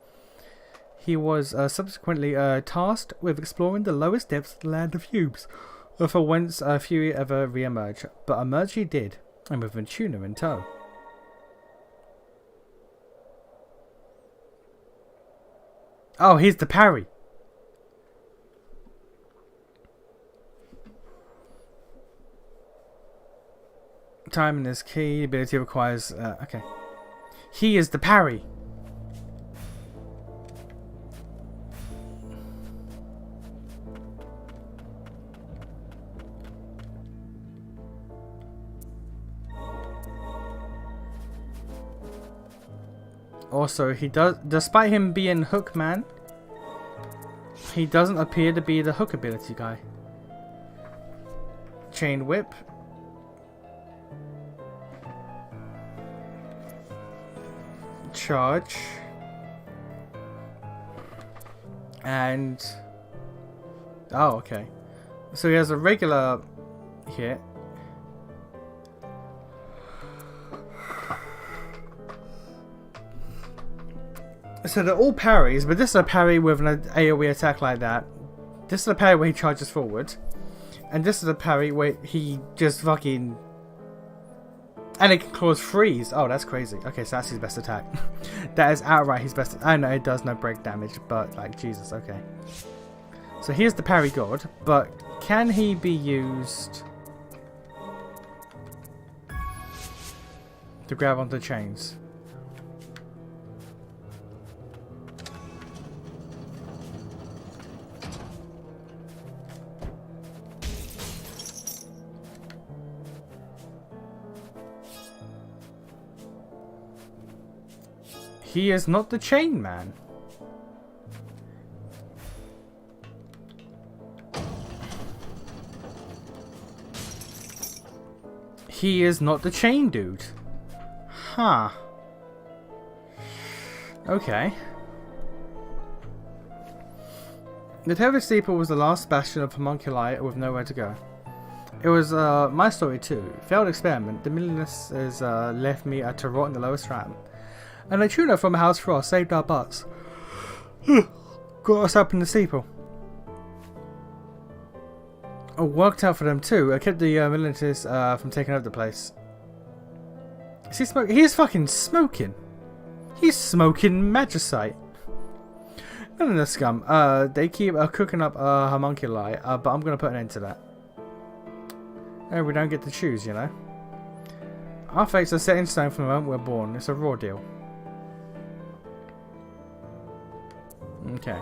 He was subsequently tasked with exploring the lowest depths of the land of Hubes, for whence few ever re-emerge, but emerge he did, and with a tuna in tow. Oh, here's the parry. Timing is key. Ability requires. Okay. He is the parry. Also, he does, despite him being Hookman, he doesn't appear to be the hook ability guy. Chain whip. Charge. And... oh, okay. So he has a regular hit. So they're all parries, but this is a parry with an AoE attack like that. This is a parry where he charges forward. And this is a parry where he just fucking... and it can cause freeze. Oh, that's crazy. Okay, so that's his best attack. That is outright his best... I know it does no break damage, but like, Jesus, okay. So here's the parry god, but can he be used to grab onto chains? He is not the chain man. He is not the chain dude. Huh. Okay. The Terror Steeple was the last bastion of homunculi with nowhere to go. It was my story too. Failed experiment. The millionaires has left me to rot in the lowest ram. And a tuna from a house frost saved our butts. Got us up in the steeple. It worked out for them too. I kept the millionaires from taking over the place. Is he smoking? He's fucking smoking. He's smoking magicite. None of the scum. They keep cooking up homunculi, but I'm gonna put an end to that. And we don't get to choose, you know. Our fates are set in stone from the moment we're born. It's a raw deal. Okay.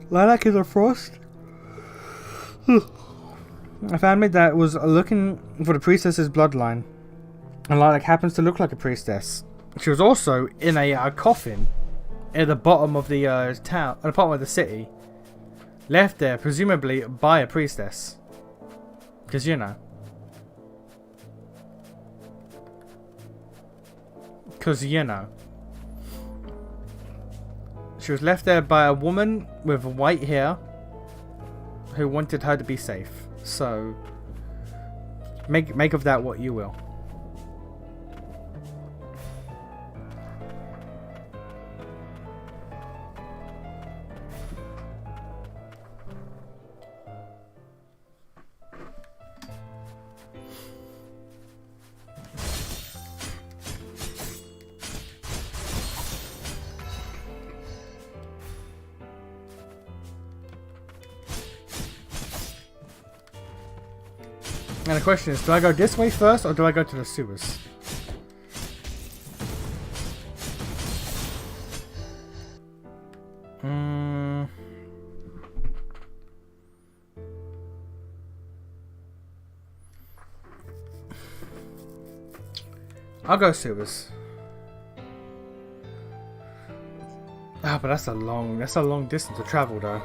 Lilac is a frost. A family that was looking for the priestess's bloodline. And Lilac happens to look like a priestess. She was also in a coffin at the bottom of the town, at the bottom of the city. Left there, presumably by a priestess. Because, you know. She was left there by a woman with white hair who wanted her to be safe. So, make of that what you will. And the question is, do I go this way first or do I go to the sewers? I'll go sewers. Ah, but that's a long distance to travel though.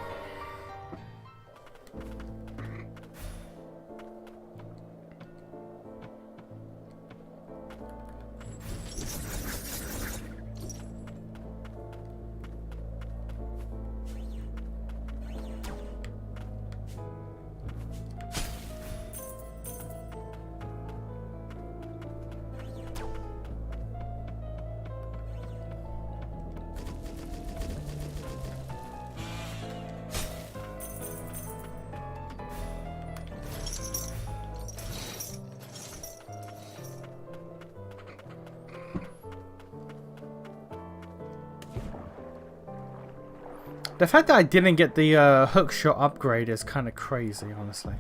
The fact that I didn't get the hook shot upgrade is kind of crazy, honestly.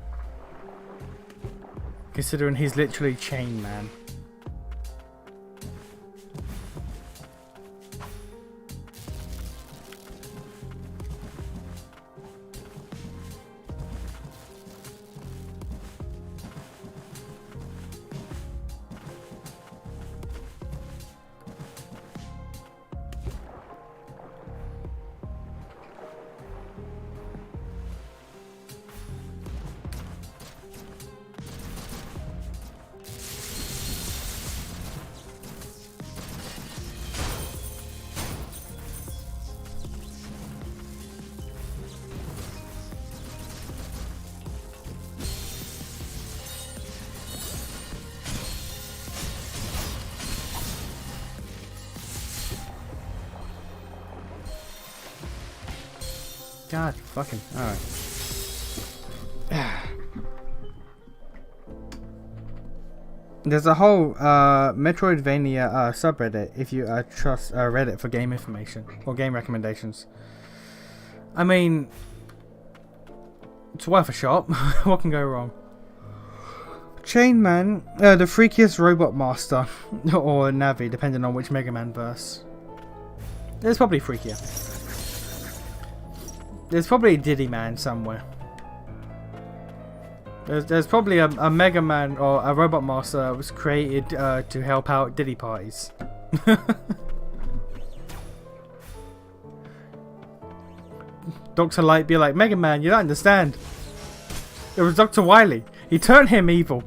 Considering he's literally Chain Man. God fucking alright. There's a whole Metroidvania subreddit if you trust Reddit for game information or game recommendations. I mean, it's worth a shot. What can go wrong? Chain Man, the freakiest robot master, or Navi, depending on which Mega Man verse. It's probably freakier. There's probably a Diddy Man somewhere. There's probably a Mega Man or a Robot Master that was created to help out Diddy parties. Dr. Light be like, Mega Man, you don't understand. It was Dr. Wily. He turned him evil.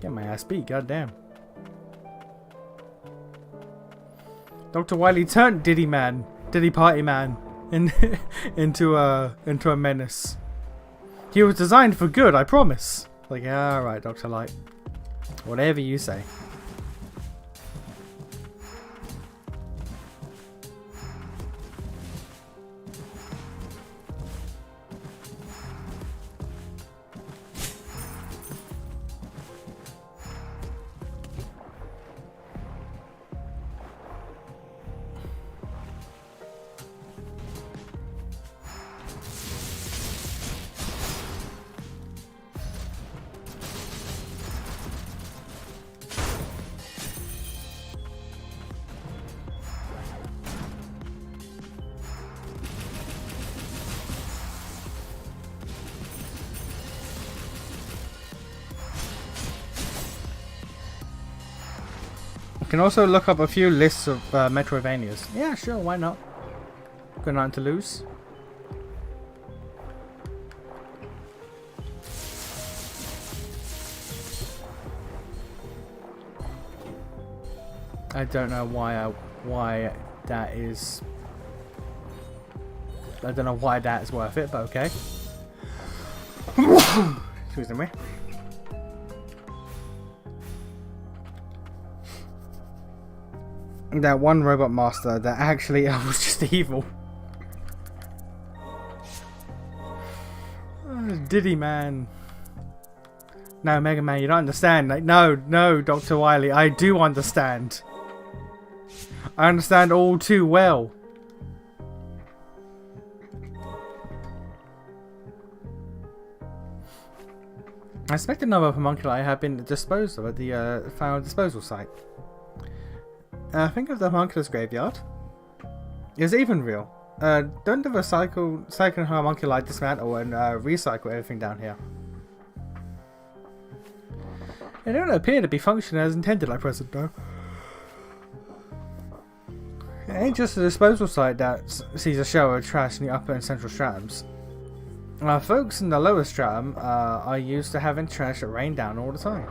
Get my ass beat, goddamn. Dr. Wily turned Diddy Party Man, into a menace. He was designed for good, I promise. Like, yeah, alright, Dr. Light. Whatever you say. You can also look up a few lists of Metroidvanias. Yeah, sure, why not? Got nothing to lose. I don't know why that is. I don't know why that is worth it, but okay. Excuse me. That one robot master that actually was just evil. Diddy man. No, Mega Man, you don't understand. Like, no, Dr. Wily, I do understand. I understand all too well. I suspect another homunculi have been disposed of at the final disposal site. Think of the homunculus graveyard. Is it even real? Don't the recycle homunculi dismantle and recycle everything down here? They don't appear to be functioning as intended like present though. It ain't just a disposal site that sees a shower of trash in the upper and central stratums. Folks in the lower stratum are used to having trash rain down all the time.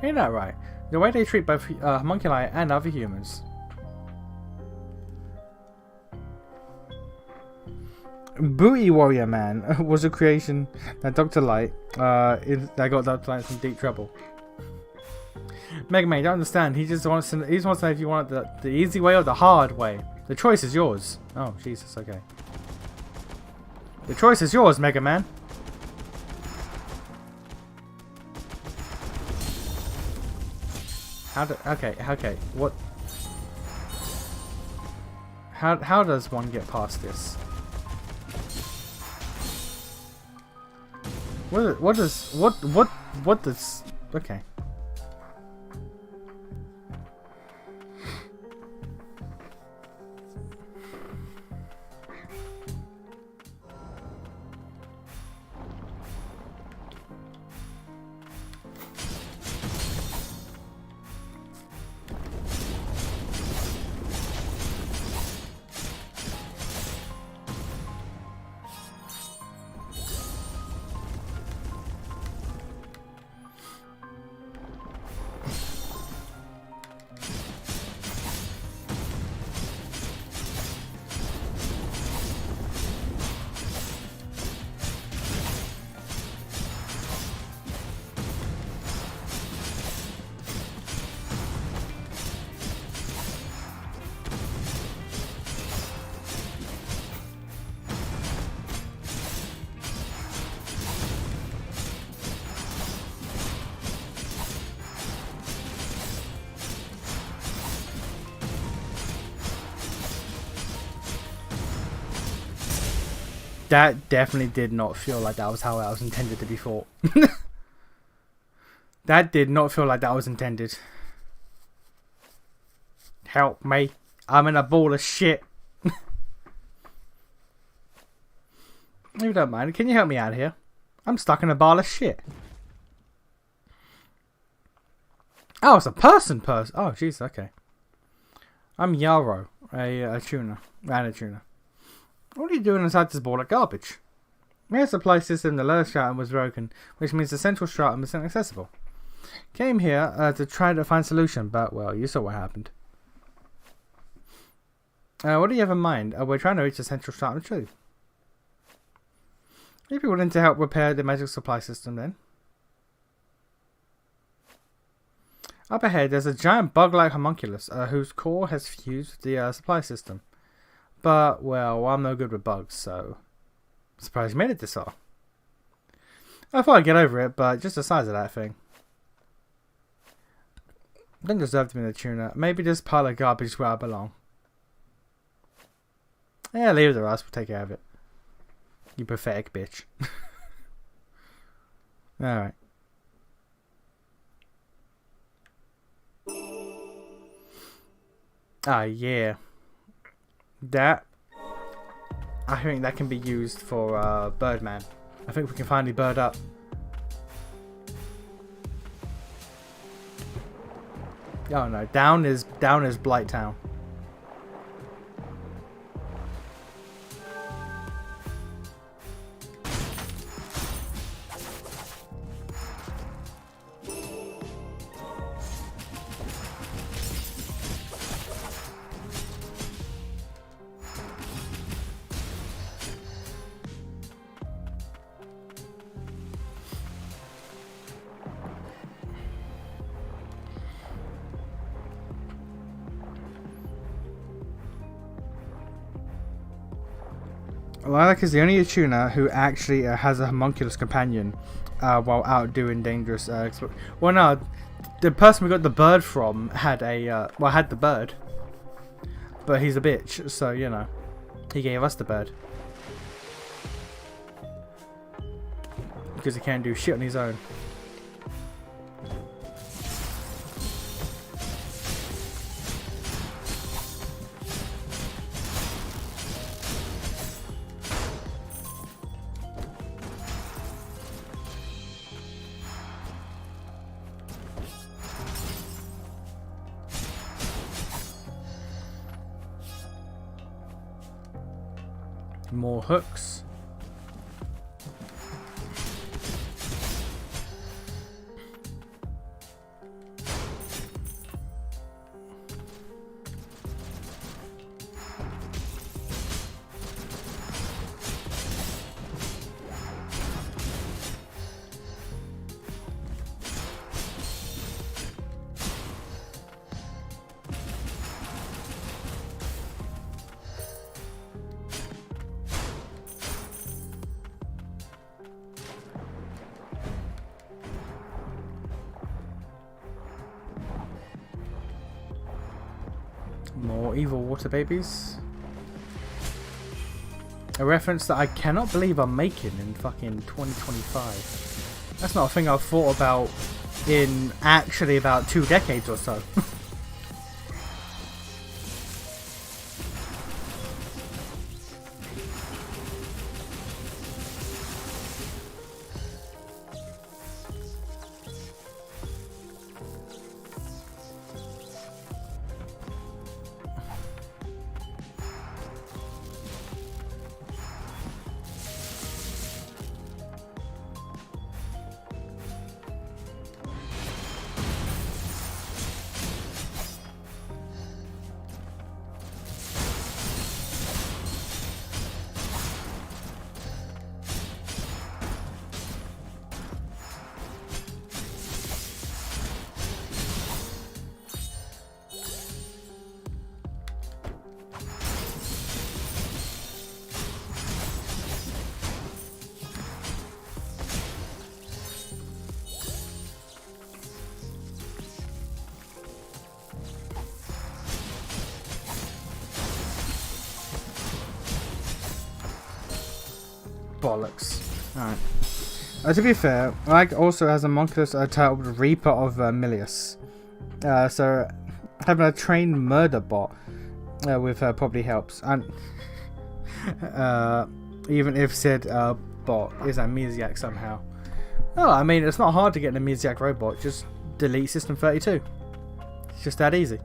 Ain't that right? The way they treat both homunculi and other humans. Booty Warrior Man was a creation that Dr. Light that got Dr. Light from deep trouble. Mega Man, you don't understand. He just wants to know if you want the easy way or the hard way. The choice is yours. Oh Jesus, okay. The choice is yours, Mega Man. Okay, what? How does one get past this? What does? Okay. That definitely did not feel like that was how I was intended to be fought. That did not feel like that was intended. Help me. I'm in a ball of shit. If you don't mind, can you help me out here? I'm stuck in a ball of shit. Oh, it's a person. Oh, jeez, okay. I'm Yarrow, a tuna. And a tuna. What are you doing inside this ball of garbage? The air supply system in the lower stratum was broken, which means the central stratum is inaccessible. Came here to try to find a solution, but, well, you saw what happened. What do you have in mind? We're trying to reach the central starting tree. Maybe willing to help repair the magic supply system then. Up ahead, there's a giant bug-like homunculus whose core has fused with the supply system. But, well, I'm no good with bugs, so I'm surprised you made it this far. I thought I'd get over it, but just the size of that thing. Don't deserve to be in the tuna. Maybe this pile of garbage is where I belong. Yeah, leave it to us. We'll take care of it. You pathetic bitch. Alright. Ah, yeah. That. I think that can be used for Birdman. I think we can finally bird up. Oh no, down is Blight Town. Lilac is the only tuna who actually has a homunculus companion while out doing dangerous well, no, the person we got the bird from had had the bird, but he's a bitch, so you know, he gave us the bird because he can't do shit on his own. More hooks. More evil water babies. A reference that I cannot believe I'm making in fucking 2025. That's not a thing I've thought about in actually about 2 decades or so. Bollocks. Alright. To be fair, Lag also has a homunculus titled Reaper of Milius. So having a trained murder bot with her probably helps. And even if said bot is amnesiac somehow. Oh, I mean, it's not hard to get an amnesiac robot. Just delete System 32. It's just that easy.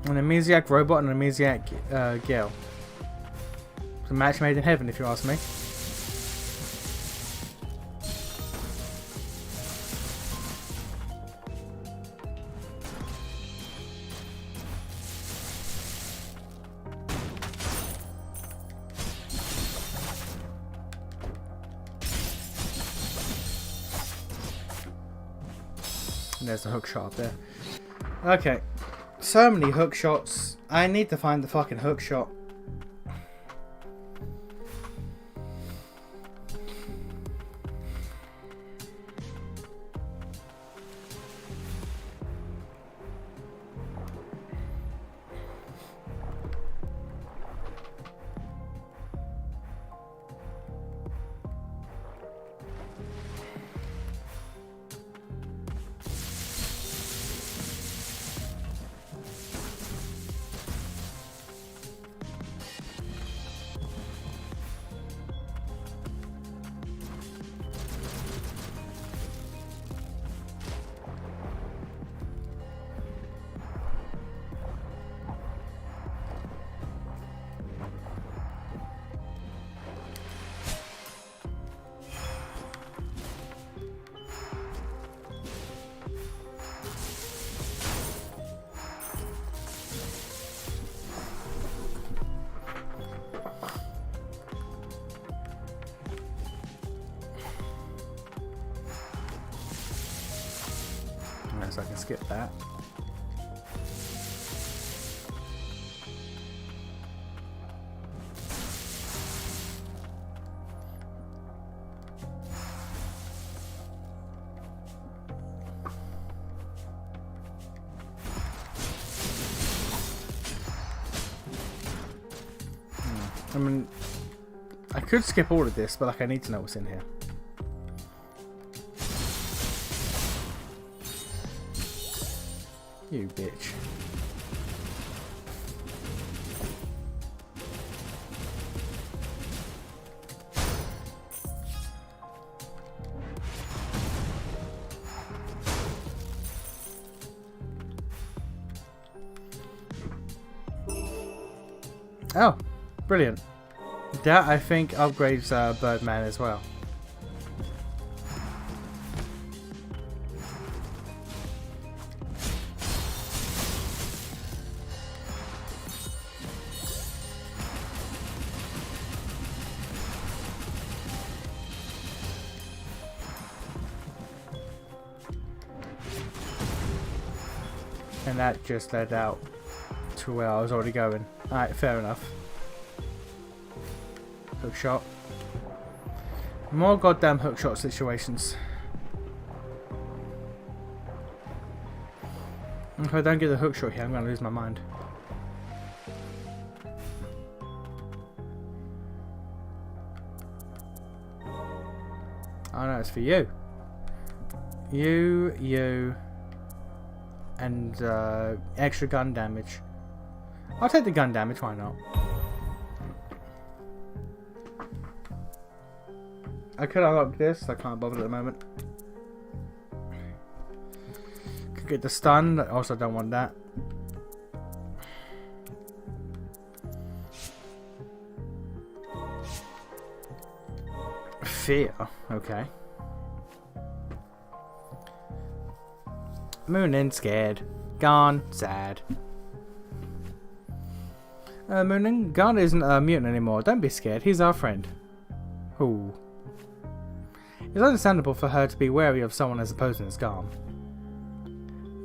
An amnesiac robot and an amnesiac girl. It's a match made in heaven, if you ask me. There's a hook shot up there. Okay. So many hook shots. I need to find the fucking hook shot. So I can skip that. I mean, I could skip all of this, but like I need to know what's in here. You bitch. Oh, brilliant. That, I think, upgrades Birdman as well. And that just led out to where I was already going. Alright, fair enough. Hook shot. More goddamn hook shot situations. If I don't get the hook shot here, I'm going to lose my mind. Oh no, it's for you. You, and extra gun damage. I'll take the gun damage, why not? I could unlock this, I can't bother at the moment. Could get the stun, also don't want that. Fear, okay. Moonin scared. Gone sad. Moonin, Garn isn't a mutant anymore. Don't be scared. He's our friend. Ooh. It's understandable for her to be wary of someone as opposing as Garn.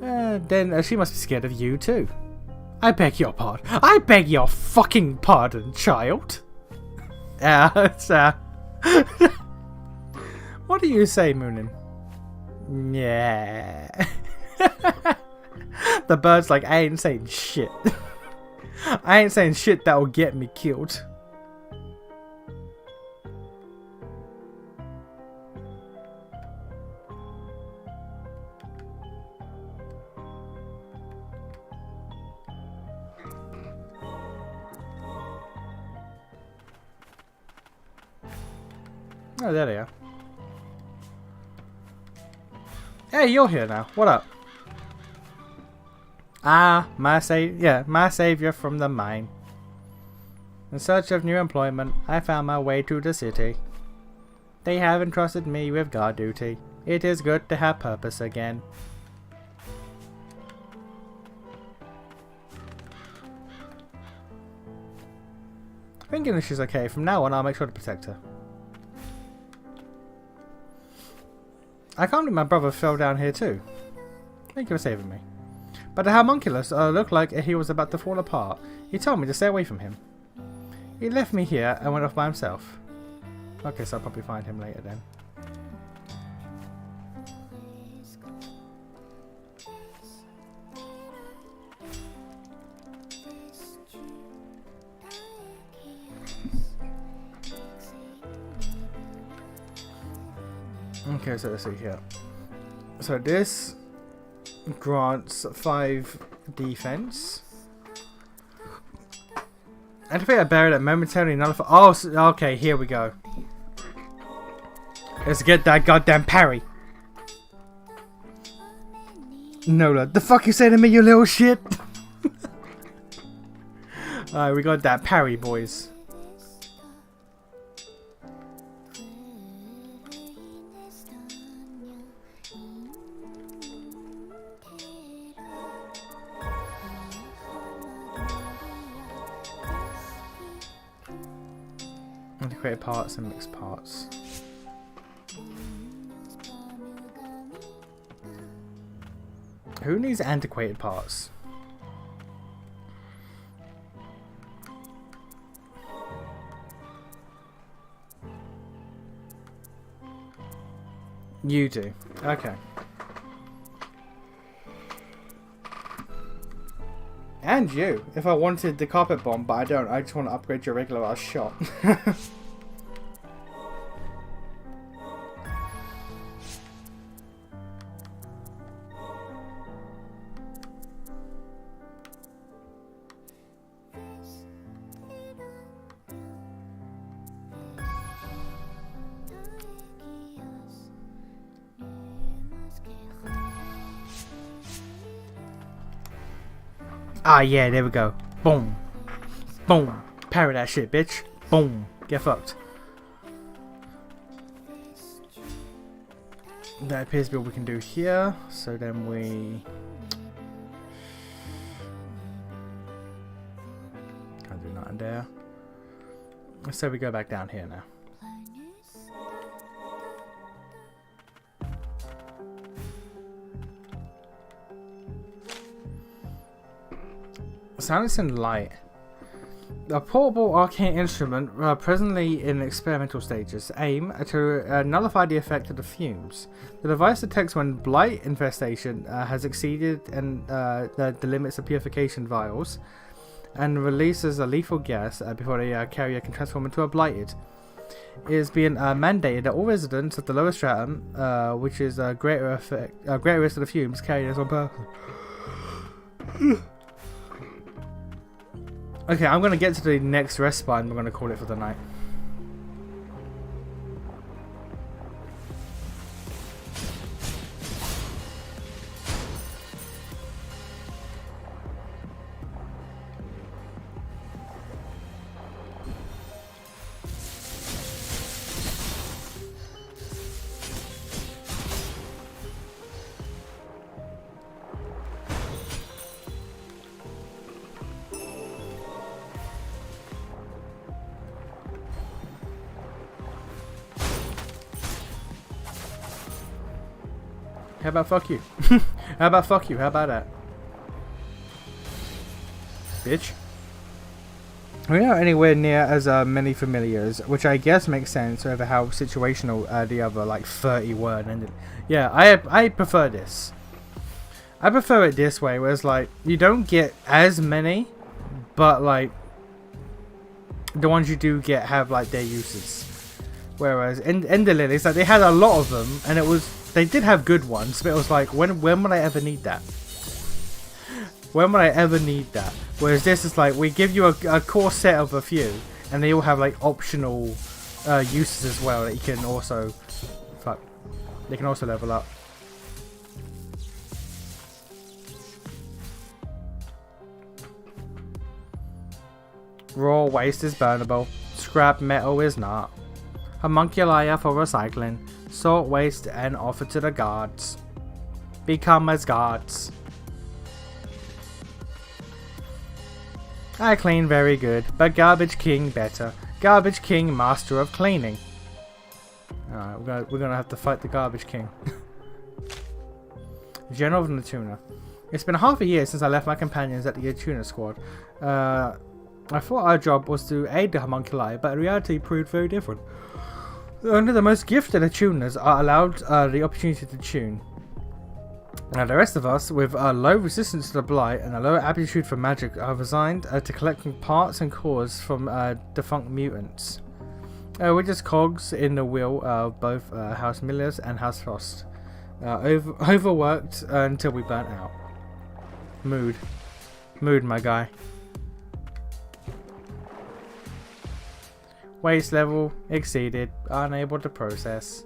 Then she must be scared of you too. I beg your pardon. I beg your fucking pardon, child. It's what do you say, Moonin? Yeah. The bird's like, I ain't saying shit. I ain't saying shit that will get me killed. Oh, there they are. Hey, you're here now. What up? Ah, my savior from the mine. In search of new employment, I found my way to the city. They have entrusted me with guard duty. It is good to have purpose again. I think English is okay. From now on, I'll make sure to protect her. I can't believe my brother fell down here too. Thank you for saving me. But the homunculus looked like he was about to fall apart. He told me to stay away from him. He left me here and went off by himself. Okay, so I'll probably find him later then. Okay, so let's see here. So this grants 5 defense. Activate a barrier that momentarily nullifies. Oh, okay, here we go. Let's get that goddamn parry. Nola, the fuck you say to me, you little shit? Alright, we got that parry, boys. Integrated parts and mixed parts. Who needs antiquated parts? You do. Okay. And you. If I wanted the carpet bomb, but I don't. I just want to upgrade your regular ass shot. Ah, yeah, there we go. Boom. Boom. Parry that shit, bitch. Boom. Get fucked. That appears to be what we can do here. So then we... can't do nothing there. So we go back down here now. Silence and light. A portable arcane instrument presently in experimental stages. Aim to nullify the effect of the fumes. The device detects when blight infestation has exceeded the limits of purification vials and releases a lethal gas before the carrier can transform into a blighted. It is being mandated that all residents of the lower stratum, which is a greater risk of the fumes, carry this on purpose. Okay, I'm going to get to the next rest spot and we're going to call it for the night. How about fuck you? How about fuck you? How about that? Bitch. We're not anywhere near as many familiars, which I guess makes sense over how situational the other like 30 were and ended. Yeah, I prefer this. I prefer it this way, where it's like you don't get as many, but like the ones you do get have like their uses. Whereas in the lilies, like they had a lot of them, and it was. They did have good ones, but it was like, when would I ever need that? When would I ever need that? Whereas this is like, we give you a core set of a few, and they all have like optional uses as well that you can also, fuck, they can also level up. Raw waste is burnable. Scrap metal is not. Homunculi are for recycling. Sort waste and offer to the gods. Become as gods. I clean very good, but Garbage King better. Garbage King, master of cleaning. Alright, we're gonna have to fight the Garbage King. General of the Tuna. It's been half a year since I left my companions at the Tuna Squad. I thought our job was to aid the homunculi, but reality proved very different. Only the most gifted tuners are allowed the opportunity to tune. Now the rest of us, with a low resistance to the blight and a low aptitude for magic, are resigned to collecting parts and cores from defunct mutants. We're just cogs in the wheel of both House Millers and House Frost. Overworked until we burnt out. Mood, my guy. Waste level exceeded. Unable to process.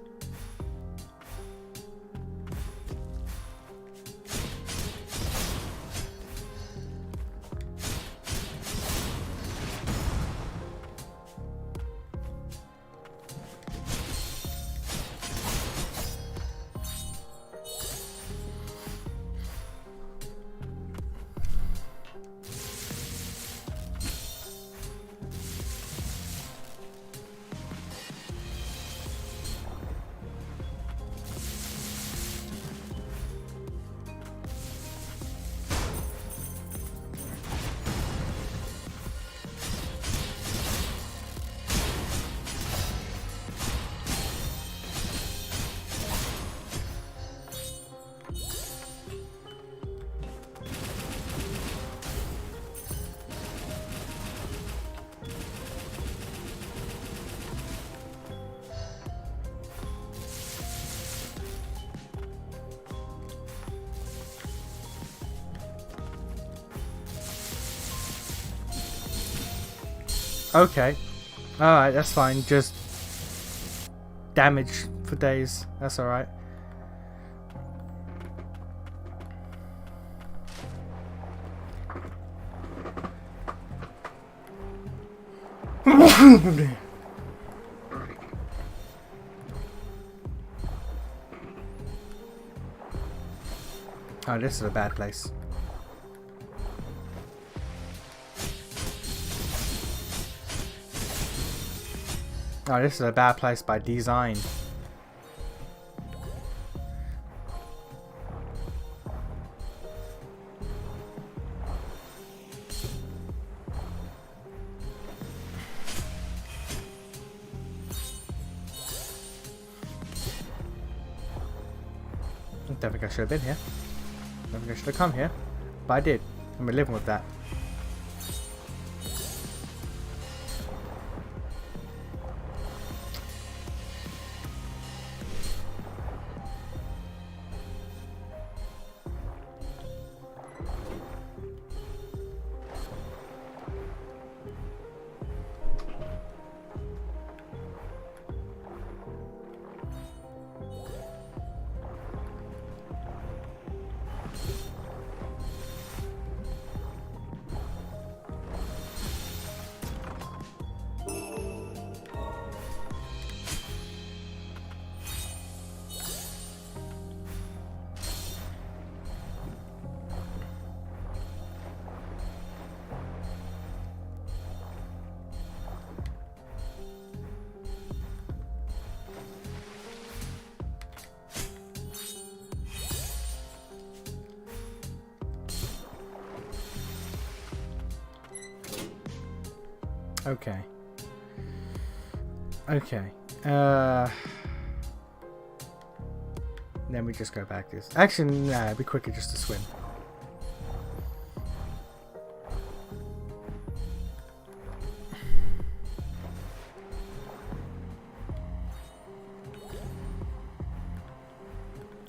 Okay. Alright, that's fine. Just damage for days. That's alright. Oh, this is a bad place. Oh, this is a bad place by design. I don't think I should have been here. I don't think I should have come here. But I did. And we're living with that. Okay. Okay. Then we just go back this. Actually, nah, it'd be quicker just to swim.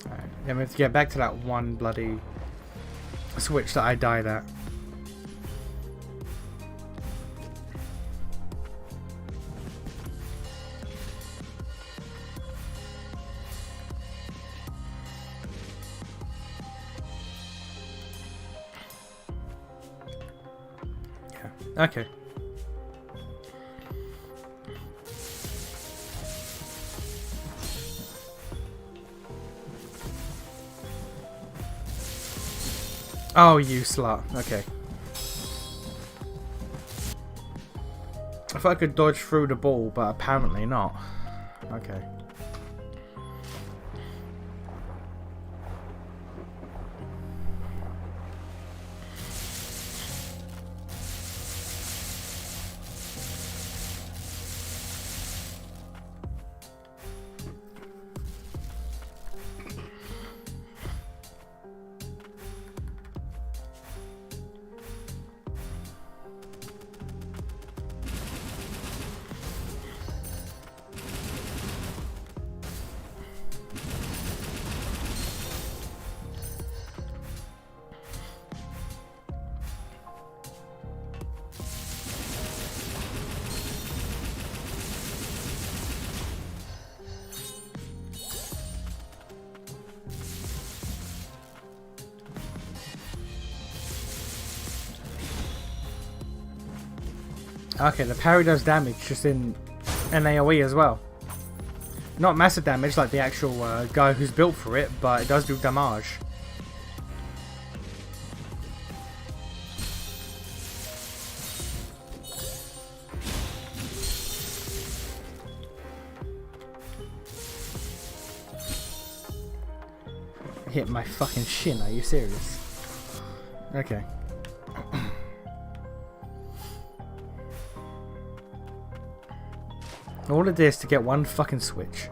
Alright, then we have to get back to that one bloody switch that I died at. Okay. Oh, you slut. Okay. I thought I could dodge through the ball, but apparently not. Okay. Okay, the parry does damage just in an AoE as well. Not massive damage like the actual guy who's built for it, but it does do damage. Hit my fucking shin, are you serious? Okay. All of this to get one fucking switch.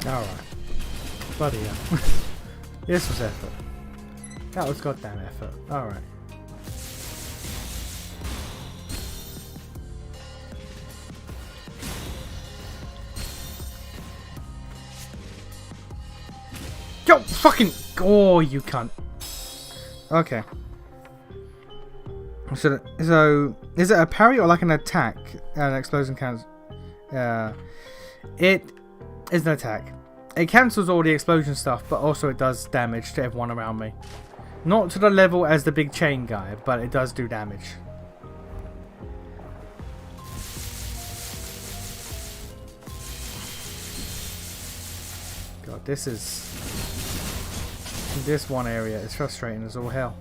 Alright. Bloody hell. This was effort. That was goddamn effort. Alright. Yo, fucking... Oh, you cunt. Okay. So, is it a parry or like an attack? An explosion counts. It is an attack. It cancels all the explosion stuff, but also it does damage to everyone around me. Not to the level as the big chain guy, but it does do damage. God, this one area is frustrating as all hell.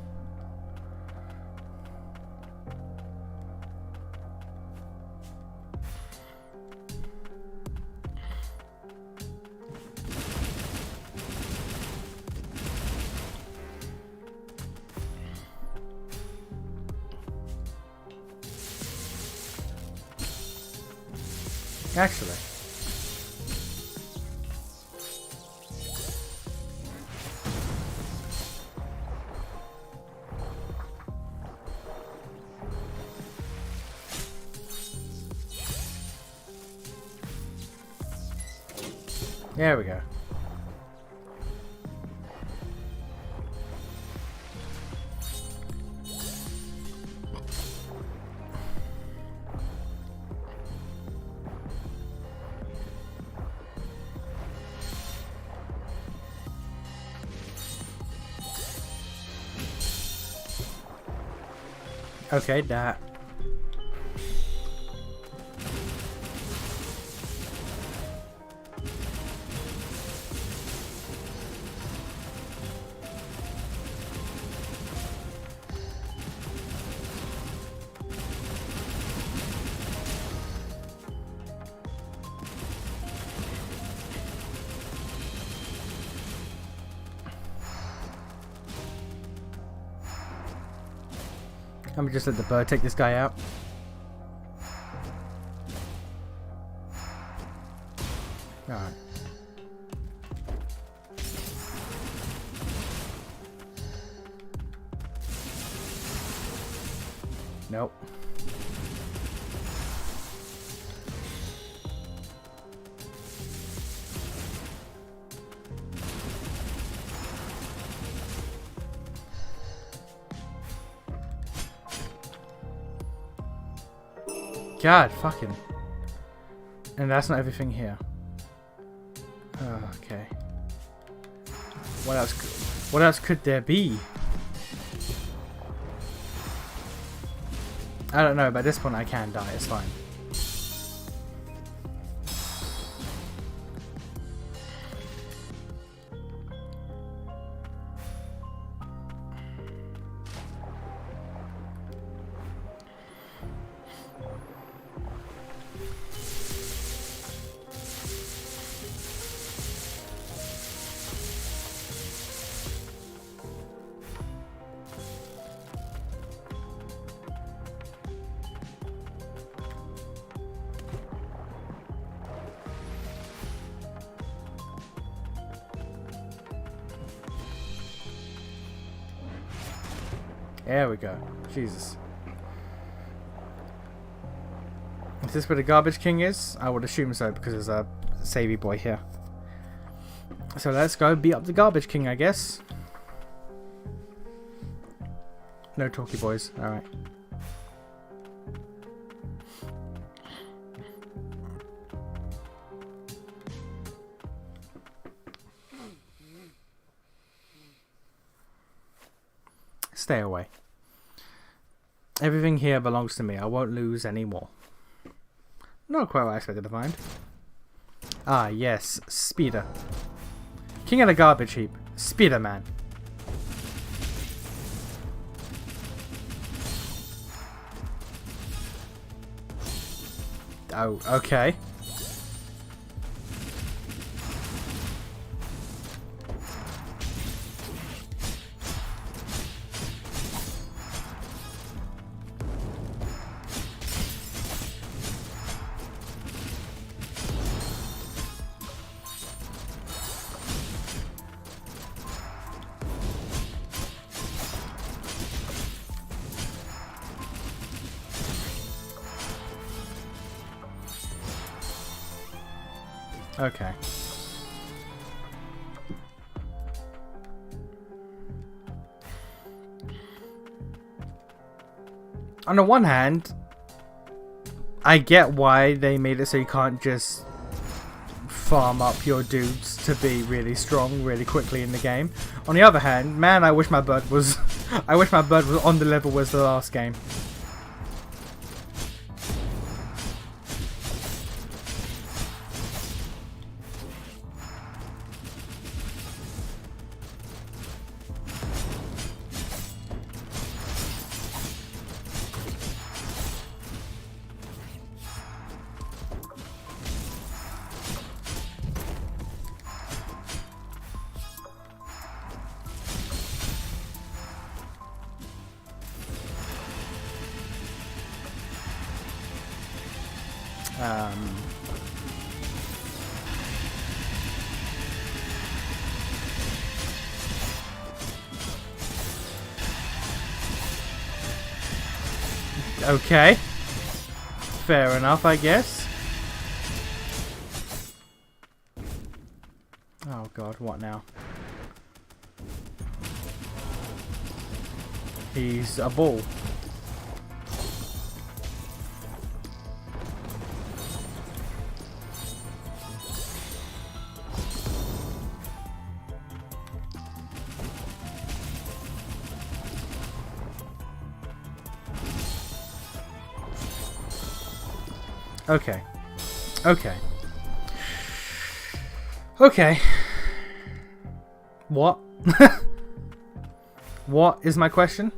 Actually. There we go. Okay, that. Let me just let the bird take this guy out. Alright. Nope. God, fucking. And that's not everything here. Oh, okay. What else? What else could there be? I don't know, but at this point I can die. It's fine. There we go. Jesus. Is this where the garbage king is? I would assume so because there's a savey boy here. So let's go beat up the garbage king, I guess. No talkie boys. Alright. Stay away. Everything here belongs to me. I won't lose any more. Not quite what I expected to find. Ah, yes. Speeder. King of the garbage heap. Speeder man. Oh, okay. Okay. On the one hand, I get why they made it so you can't just farm up your dudes to be really strong really quickly in the game. On the other hand, man, I wish my bird was I wish my bird was on the level as the last game. Okay. Fair enough, I guess. Oh god, what now? He's a ball. Okay. Okay. Okay. What? What is my question?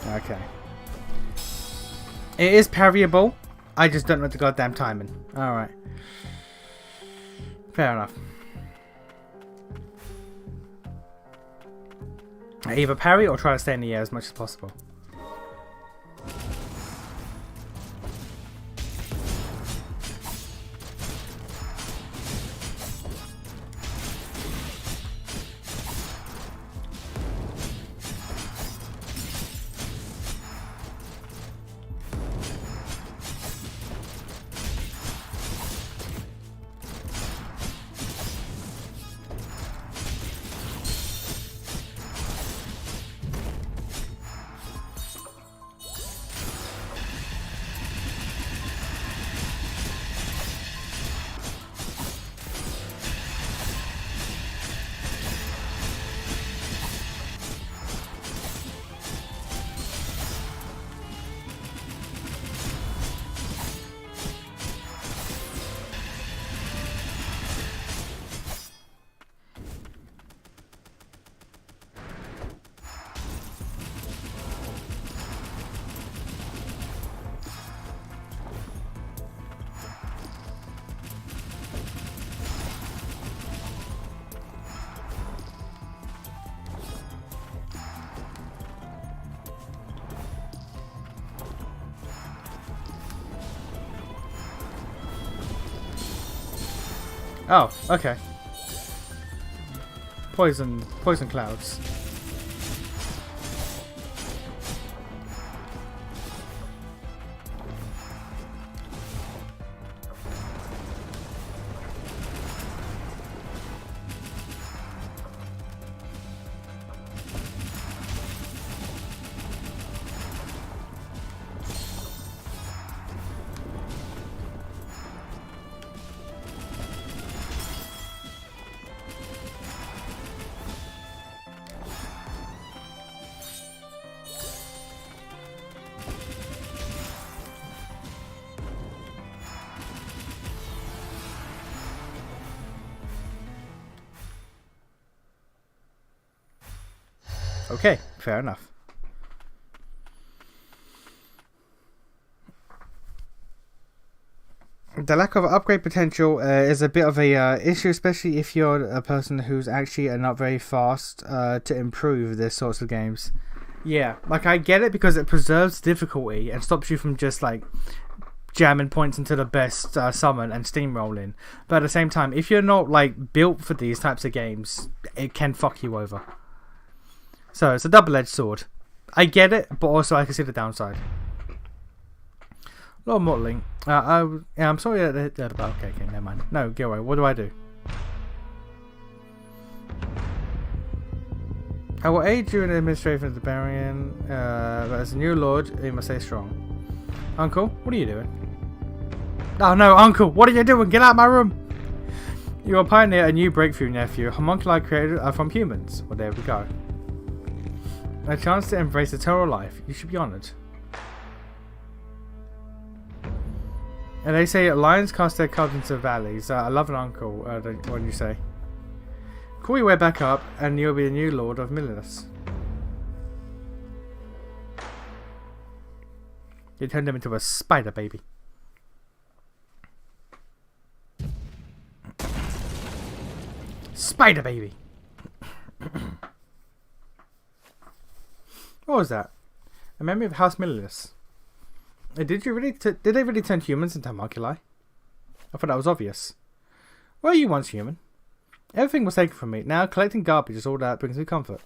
Okay. It is parryable. I just don't know the goddamn timing. Alright. Fair enough. I either parry or try to stay in the air as much as possible. Oh, okay. Poison clouds. Okay, fair enough. The lack of upgrade potential is a bit of a issue, especially if you're a person who's actually not very fast to improve this sorts of games. Yeah, like I get it because it preserves difficulty and stops you from just like jamming points into the best summon and steamrolling. But at the same time, if you're not like built for these types of games, it can fuck you over. So it's a double-edged sword. I get it, but also I can see the downside. Lord Mottling. I'm sorry that okay, never mind. No, go away. What do I do? I will aid you in the administration of the Barian, but as a new lord, you must stay strong. Uncle, what are you doing? Oh no, Uncle, what are you doing? Get out of my room! You are pioneer a new breakthrough, nephew. Homunculi created from humans. Well, there we go. A chance to embrace eternal life. You should be honoured. And they say lions cast their cubs into valleys. I love an uncle, what do you say? Call your way back up, and you'll be the new lord of Milenus. You turned him into a spider baby. Spider baby! What was that? A memory of House Milenus. Did they really turn humans into homunculi? I thought that was obvious. Were you once human? Everything was taken from me. Now collecting garbage is all that brings me comfort.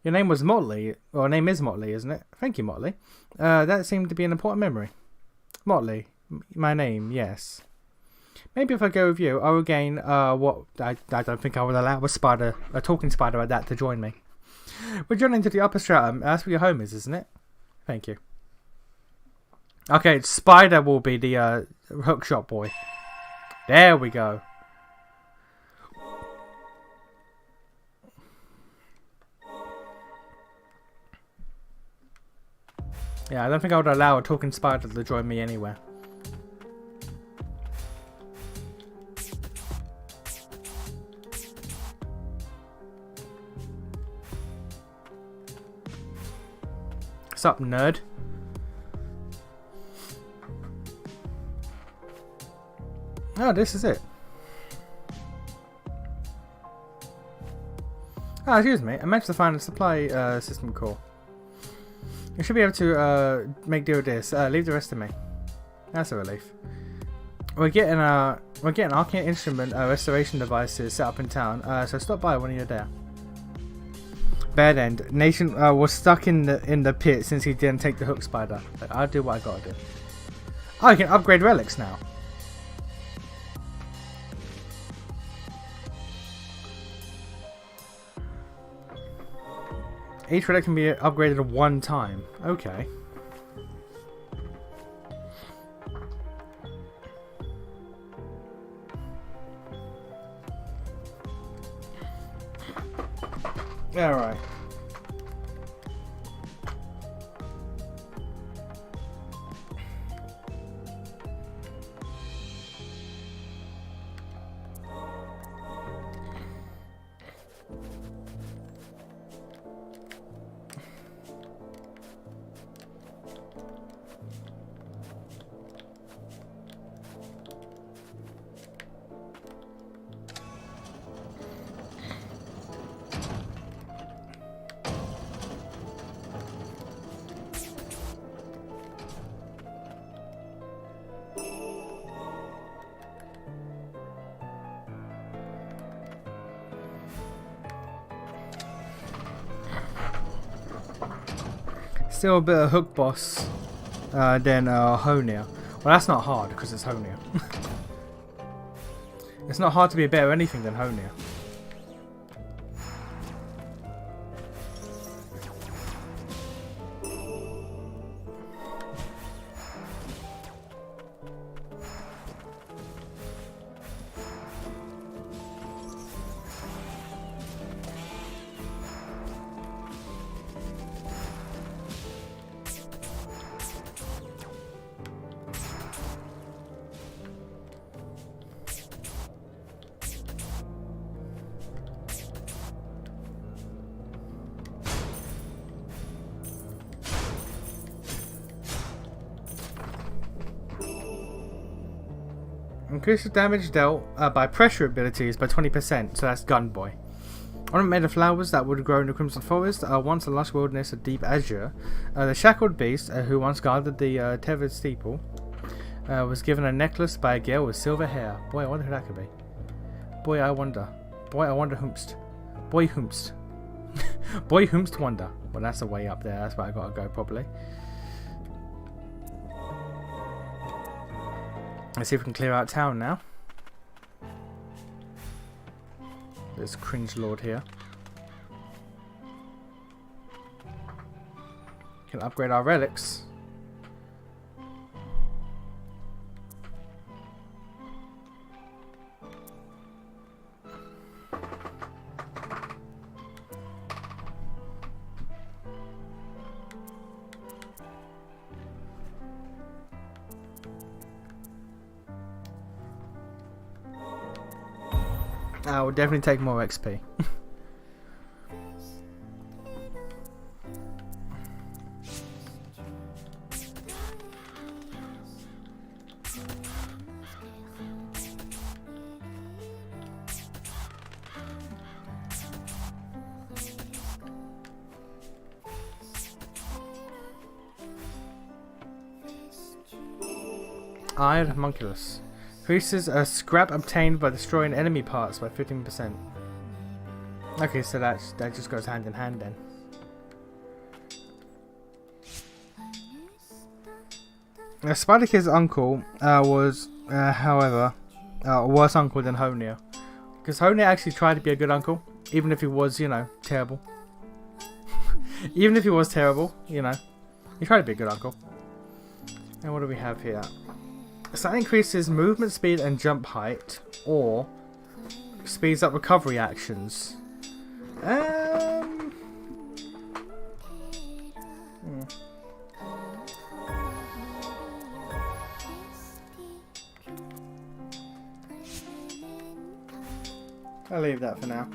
Your name was Motley, or name is Motley, isn't it? Thank you, Motley. That seemed to be an important memory. Motley, my name, yes. Maybe if I go with you, I will gain what I don't think I would allow a talking spider like that to join me. We're joining to the upper stratum. That's where your home is, isn't it? Thank you. Okay, Spider will be the hookshot boy. There we go. Yeah, I don't think I would allow a talking spider to join me anywhere. What's up, nerd? Oh, this is it. Oh, excuse me. I managed to find a supply system core. You should be able to make do with this. Leave the rest to me. That's a relief. We're getting arcane instrument restoration devices set up in town. So stop by when you're there. Bad end. Nation was stuck in the pit since he didn't take the hook spider. But I'll do what I gotta do. Oh, I can upgrade relics now. Each relic can be upgraded one time. Okay. Alright. Still a bit of hook boss than Honia. Well, that's not hard because it's Honia. It's not hard to be a better anything than Honia. Increases damage dealt by pressure abilities by 20%, so that's Gun Boy. Ornament made of flowers that would grow in the Crimson Forest are once a lush wilderness of deep azure. The shackled beast, who once guarded the tethered steeple, was given a necklace by a girl with silver hair. Boy, I wonder who that could be. Boy, I wonder. Boy, I wonder whomst. Boy, whomst. Boy, whomst wonder. Well, that's the way up there. That's where I gotta go, probably. Let's see if we can clear out town now. There's Cringe Lord here. Can upgrade our relics. I will definitely take more XP. Eye of Homunculus. Increases a scrap obtained by destroying enemy parts by 15%. Okay, so that just goes hand in hand then. Spider Kid's uncle was, however, a worse uncle than Honia. Because Honia actually tried to be a good uncle, even if he was, you know, terrible. Even if he was terrible, you know, he tried to be a good uncle. And what do we have here? So that increases movement speed and jump height, or speeds up recovery actions. I'll leave that for now.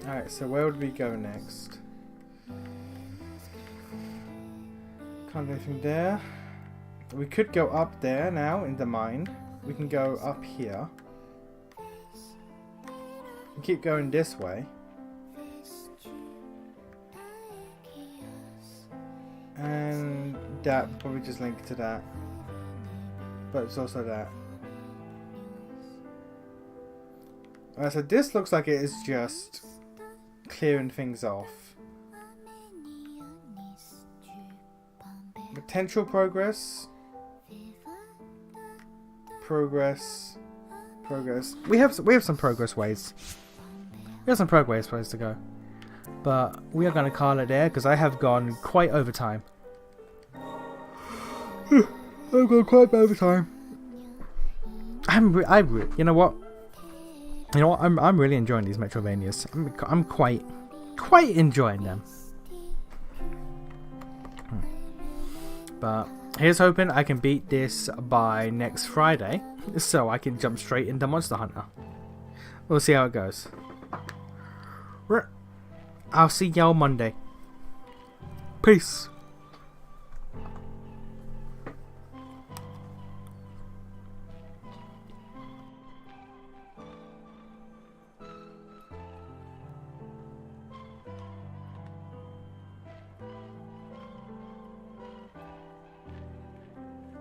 Alright, so where would we go next? Can't do anything there. We could go up there now in the mine. We can go up here. And keep going this way. And that will probably just link to that. But it's also that. Alright, so this looks like it is just clearing things off. Potential progress. Progress. We have some progress ways. We have some progress ways to go. But we are going to call it there because I have gone quite over time. I've gone quite over time. You know what? You know what? I'm really enjoying these Metrovanias. I'm quite enjoying them. But here's hoping I can beat this by next Friday, so I can jump straight into Monster Hunter. We'll see how it goes. I'll see y'all Monday. Peace.